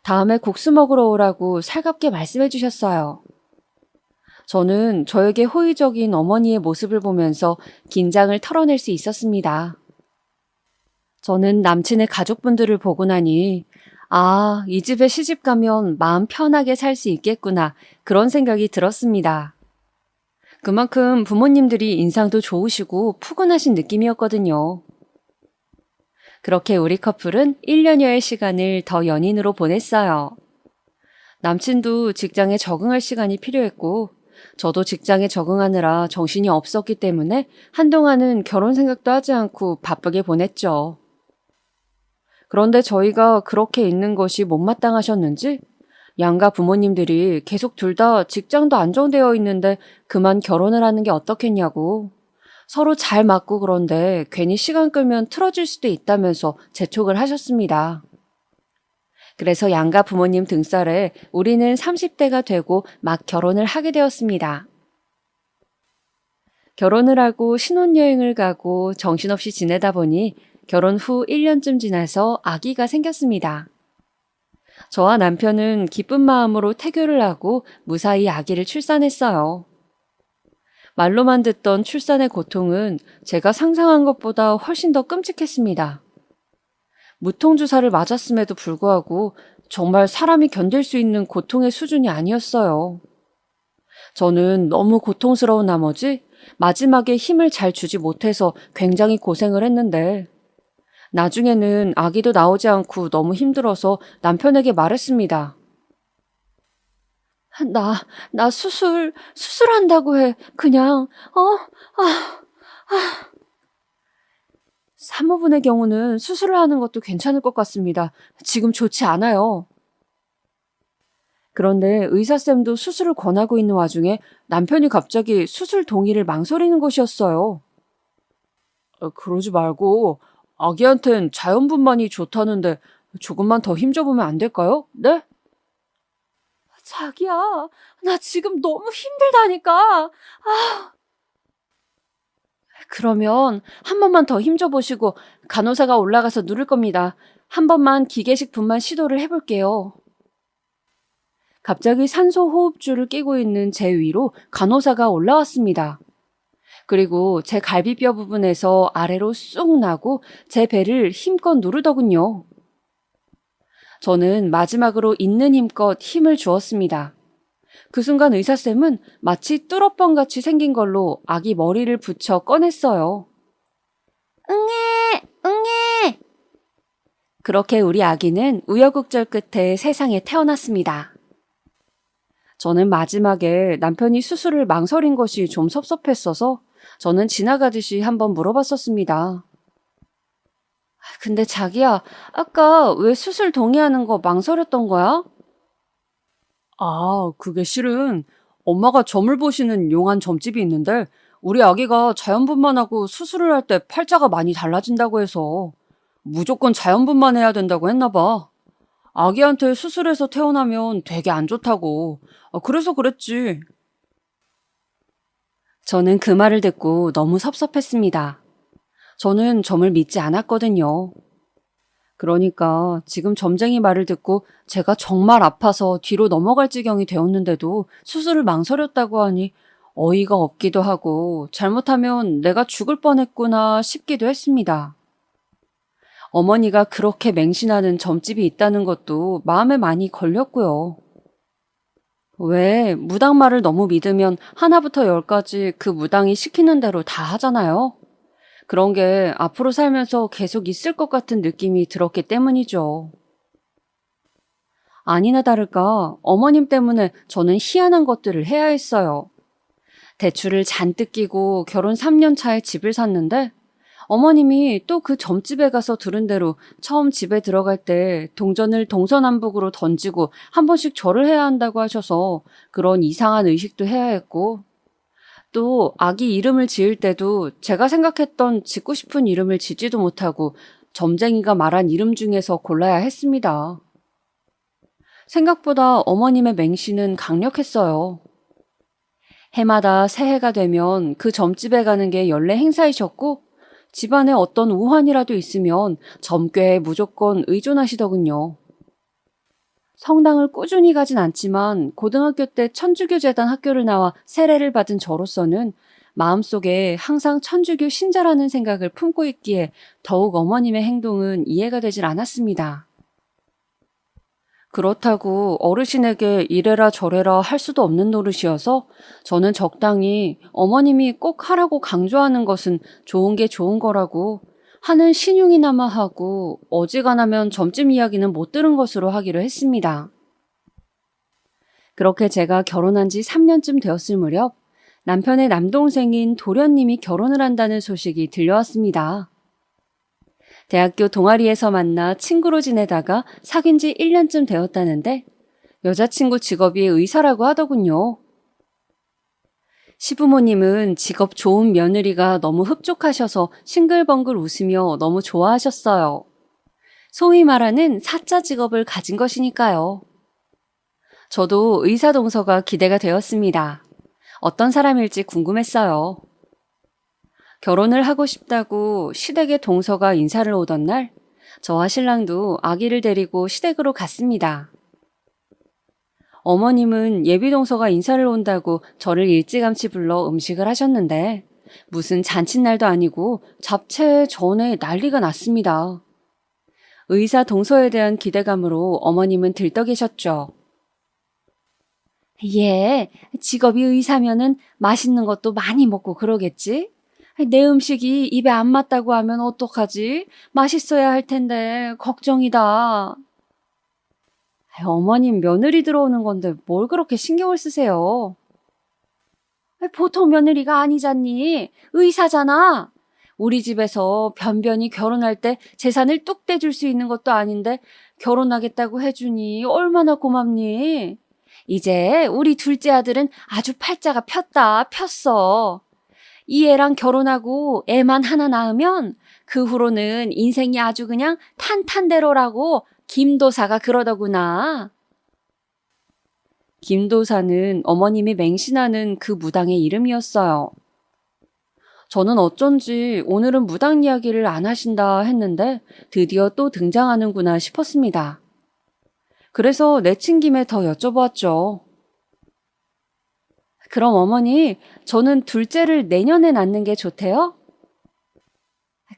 다음에 국수 먹으러 오라고 살갑게 말씀해 주셨어요. 저는 저에게 호의적인 어머니의 모습을 보면서 긴장을 털어낼 수 있었습니다. 저는 남친의 가족분들을 보고 나니 아, 이 집에 시집 가면 마음 편하게 살 수 있겠구나 그런 생각이 들었습니다. 그만큼 부모님들이 인상도 좋으시고 푸근하신 느낌이었거든요. 그렇게 우리 커플은 1년여의 시간을 더 연인으로 보냈어요. 남친도 직장에 적응할 시간이 필요했고 저도 직장에 적응하느라 정신이 없었기 때문에 한동안은 결혼 생각도 하지 않고 바쁘게 보냈죠. 그런데 저희가 그렇게 있는 것이 못마땅하셨는지 양가 부모님들이 계속 둘 다 직장도 안정되어 있는데 그만 결혼을 하는 게 어떻겠냐고 서로 잘 맞고 그런데 괜히 시간 끌면 틀어질 수도 있다면서 재촉을 하셨습니다. 그래서 양가 부모님 등살에 우리는 30대가 되고 막 결혼을 하게 되었습니다. 결혼을 하고 신혼여행을 가고 정신없이 지내다 보니 결혼 후 1년쯤 지나서 아기가 생겼습니다. 저와 남편은 기쁜 마음으로 태교를 하고 무사히 아기를 출산했어요. 말로만 듣던 출산의 고통은 제가 상상한 것보다 훨씬 더 끔찍했습니다. 무통주사를 맞았음에도 불구하고 정말 사람이 견딜 수 있는 고통의 수준이 아니었어요. 저는 너무 고통스러운 나머지 마지막에 힘을 잘 주지 못해서 굉장히 고생을 했는데 나중에는 아기도 나오지 않고 너무 힘들어서 남편에게 말했습니다. 나 수술한다고 해. 그냥, 사모분의 경우는 수술을 하는 것도 괜찮을 것 같습니다. 지금 좋지 않아요. 그런데 의사쌤도 수술을 권하고 있는 와중에 남편이 갑자기 수술 동의를 망설이는 것이었어요. 그러지 말고 아기한텐 자연분만이 좋다는데 조금만 더 힘줘보면 안 될까요? 네? 자기야, 나 지금 너무 힘들다니까. 그러면 한 번만 더 힘줘보시고 간호사가 올라가서 누를 겁니다. 한 번만 기계식 분만 시도를 해볼게요. 갑자기 산소 호흡줄을 끼고 있는 제 위로 간호사가 올라왔습니다. 그리고 제 갈비뼈 부분에서 아래로 쑥 나고 제 배를 힘껏 누르더군요. 저는 마지막으로 있는 힘껏 힘을 주었습니다. 그 순간 의사쌤은 마치 뚫어뻥같이 생긴 걸로 아기 머리를 붙여 꺼냈어요. 응애! 그렇게 우리 아기는 우여곡절 끝에 세상에 태어났습니다. 저는 마지막에 남편이 수술을 망설인 것이 좀 섭섭했어서 저는 지나가듯이 한번 물어봤었습니다. 근데 자기야, 아까 왜 수술 동의하는 거 망설였던 거야? 그게 실은 엄마가 점을 보시는 용한 점집이 있는데 우리 아기가 자연분만하고 수술을 할 때 팔자가 많이 달라진다고 해서 무조건 자연분만해야 된다고 했나 봐. 아기한테 수술해서 태어나면 되게 안 좋다고. 그래서 그랬지. 저는 그 말을 듣고 너무 섭섭했습니다. 저는 점을 믿지 않았거든요. 그러니까 지금 점쟁이 말을 듣고 제가 정말 아파서 뒤로 넘어갈 지경이 되었는데도 수술을 망설였다고 하니 어이가 없기도 하고 잘못하면 내가 죽을 뻔했구나 싶기도 했습니다. 어머니가 그렇게 맹신하는 점집이 있다는 것도 마음에 많이 걸렸고요. 왜 무당말을 너무 믿으면 하나부터 열까지 그 무당이 시키는 대로 다 하잖아요. 그런 게 앞으로 살면서 계속 있을 것 같은 느낌이 들었기 때문이죠. 아니나 다를까 어머님 때문에 저는 희한한 것들을 해야 했어요. 대출을 잔뜩 끼고 결혼 3년 차에 집을 샀는데 어머님이 또 그 점집에 가서 들은 대로 처음 집에 들어갈 때 동전을 동서남북으로 던지고 한 번씩 절을 해야 한다고 하셔서 그런 이상한 의식도 해야 했고 또 아기 이름을 지을 때도 제가 생각했던 짓고 싶은 이름을 짓지도 못하고 점쟁이가 말한 이름 중에서 골라야 했습니다. 생각보다 어머님의 맹신은 강력했어요. 해마다 새해가 되면 그 점집에 가는 게 연례 행사이셨고 집안에 어떤 우환이라도 있으면 점괘에 무조건 의존하시더군요. 성당을 꾸준히 가진 않지만 고등학교 때 천주교재단 학교를 나와 세례를 받은 저로서는 마음속에 항상 천주교 신자라는 생각을 품고 있기에 더욱 어머님의 행동은 이해가 되질 않았습니다. 그렇다고 어르신에게 이래라 저래라 할 수도 없는 노릇이어서 저는 적당히 어머님이 꼭 하라고 강조하는 것은 좋은 게 좋은 거라고 하는 신용이나마 하고 어지간하면 점집 이야기는 못 들은 것으로 하기로 했습니다. 그렇게 제가 결혼한 지 3년쯤 되었을 무렵 남편의 남동생인 도련님이 결혼을 한다는 소식이 들려왔습니다. 대학교 동아리에서 만나 친구로 지내다가 사귄 지 1년쯤 되었다는데 여자친구 직업이 의사라고 하더군요. 시부모님은 직업 좋은 며느리가 너무 흡족하셔서 싱글벙글 웃으며 너무 좋아하셨어요. 소위 말하는 사자 직업을 가진 것이니까요. 저도 의사 동서가 기대가 되었습니다. 어떤 사람일지 궁금했어요. 결혼을 하고 싶다고 시댁의 동서가 인사를 오던 날, 저와 신랑도 아기를 데리고 시댁으로 갔습니다. 어머님은 예비 동서가 인사를 온다고 저를 일찌감치 불러 음식을 하셨는데 무슨 잔칫날도 아니고 잡채 전에 난리가 났습니다. 의사 동서에 대한 기대감으로 어머님은 들떠 계셨죠. 예, 직업이 의사면은 맛있는 것도 많이 먹고 그러겠지? 내 음식이 입에 안 맞다고 하면 어떡하지? 맛있어야 할 텐데 걱정이다. 어머님 며느리 들어오는 건데 뭘 그렇게 신경을 쓰세요? 보통 며느리가 아니잖니. 의사잖아. 우리 집에서 변변히 결혼할 때 재산을 뚝 떼줄 수 있는 것도 아닌데 결혼하겠다고 해주니 얼마나 고맙니? 이제 우리 둘째 아들은 아주 팔자가 폈어. 이 애랑 결혼하고 애만 하나 낳으면 그 후로는 인생이 아주 그냥 탄탄대로라고 김도사가 그러더구나. 김도사는 어머님이 맹신하는 그 무당의 이름이었어요. 저는 어쩐지 오늘은 무당 이야기를 안 하신다 했는데 드디어 또 등장하는구나 싶었습니다. 그래서 내친 김에 더 여쭤보았죠. 그럼 어머니, 저는 둘째를 내년에 낳는 게 좋대요?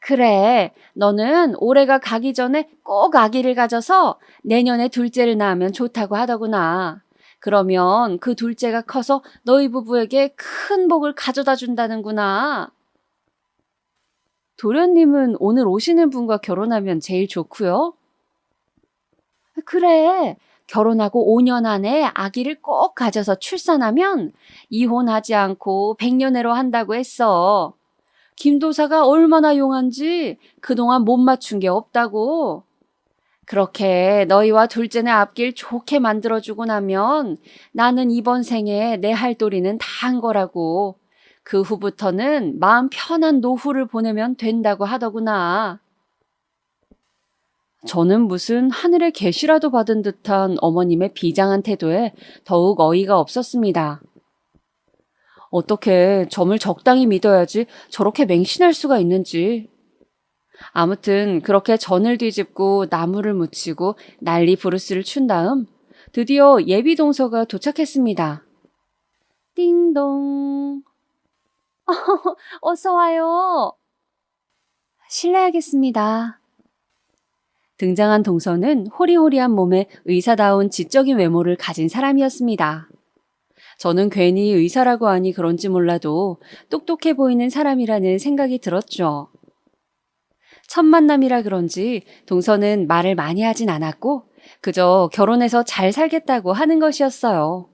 그래, 너는 올해가 가기 전에 꼭 아기를 가져서 내년에 둘째를 낳으면 좋다고 하더구나. 그러면 그 둘째가 커서 너희 부부에게 큰 복을 가져다 준다는구나. 도련님은 오늘 오시는 분과 결혼하면 제일 좋고요. 그래, 결혼하고 5년 안에 아기를 꼭 가져서 출산하면 이혼하지 않고 100년애로 한다고 했어. 김도사가 얼마나 용한지 그동안 못 맞춘 게 없다고. 그렇게 너희와 둘째네 앞길 좋게 만들어주고 나면 나는 이번 생에 내 할 도리는 다 한 거라고. 그 후부터는 마음 편한 노후를 보내면 된다고 하더구나. 저는 무슨 하늘의 계시라도 받은 듯한 어머님의 비장한 태도에 더욱 어이가 없었습니다. 어떻게 점을 적당히 믿어야지 저렇게 맹신할 수가 있는지. 아무튼 그렇게 전을 뒤집고 나무를 묻히고 난리 부르스를 춘 다음 드디어 예비 동서가 도착했습니다. 띵동. 어서 와요. 실례하겠습니다. 등장한 동서는 호리호리한 몸에 의사다운 지적인 외모를 가진 사람이었습니다. 저는 괜히 의사라고 하니 그런지 몰라도 똑똑해 보이는 사람이라는 생각이 들었죠. 첫 만남이라 그런지 동서는 말을 많이 하진 않았고 그저 결혼해서 잘 살겠다고 하는 것이었어요.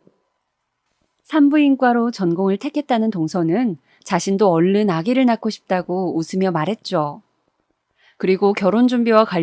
산부인과로 전공을 택했다는 동서는 자신도 얼른 아기를 낳고 싶다고 웃으며 말했죠. 그리고 결혼 준비와 관련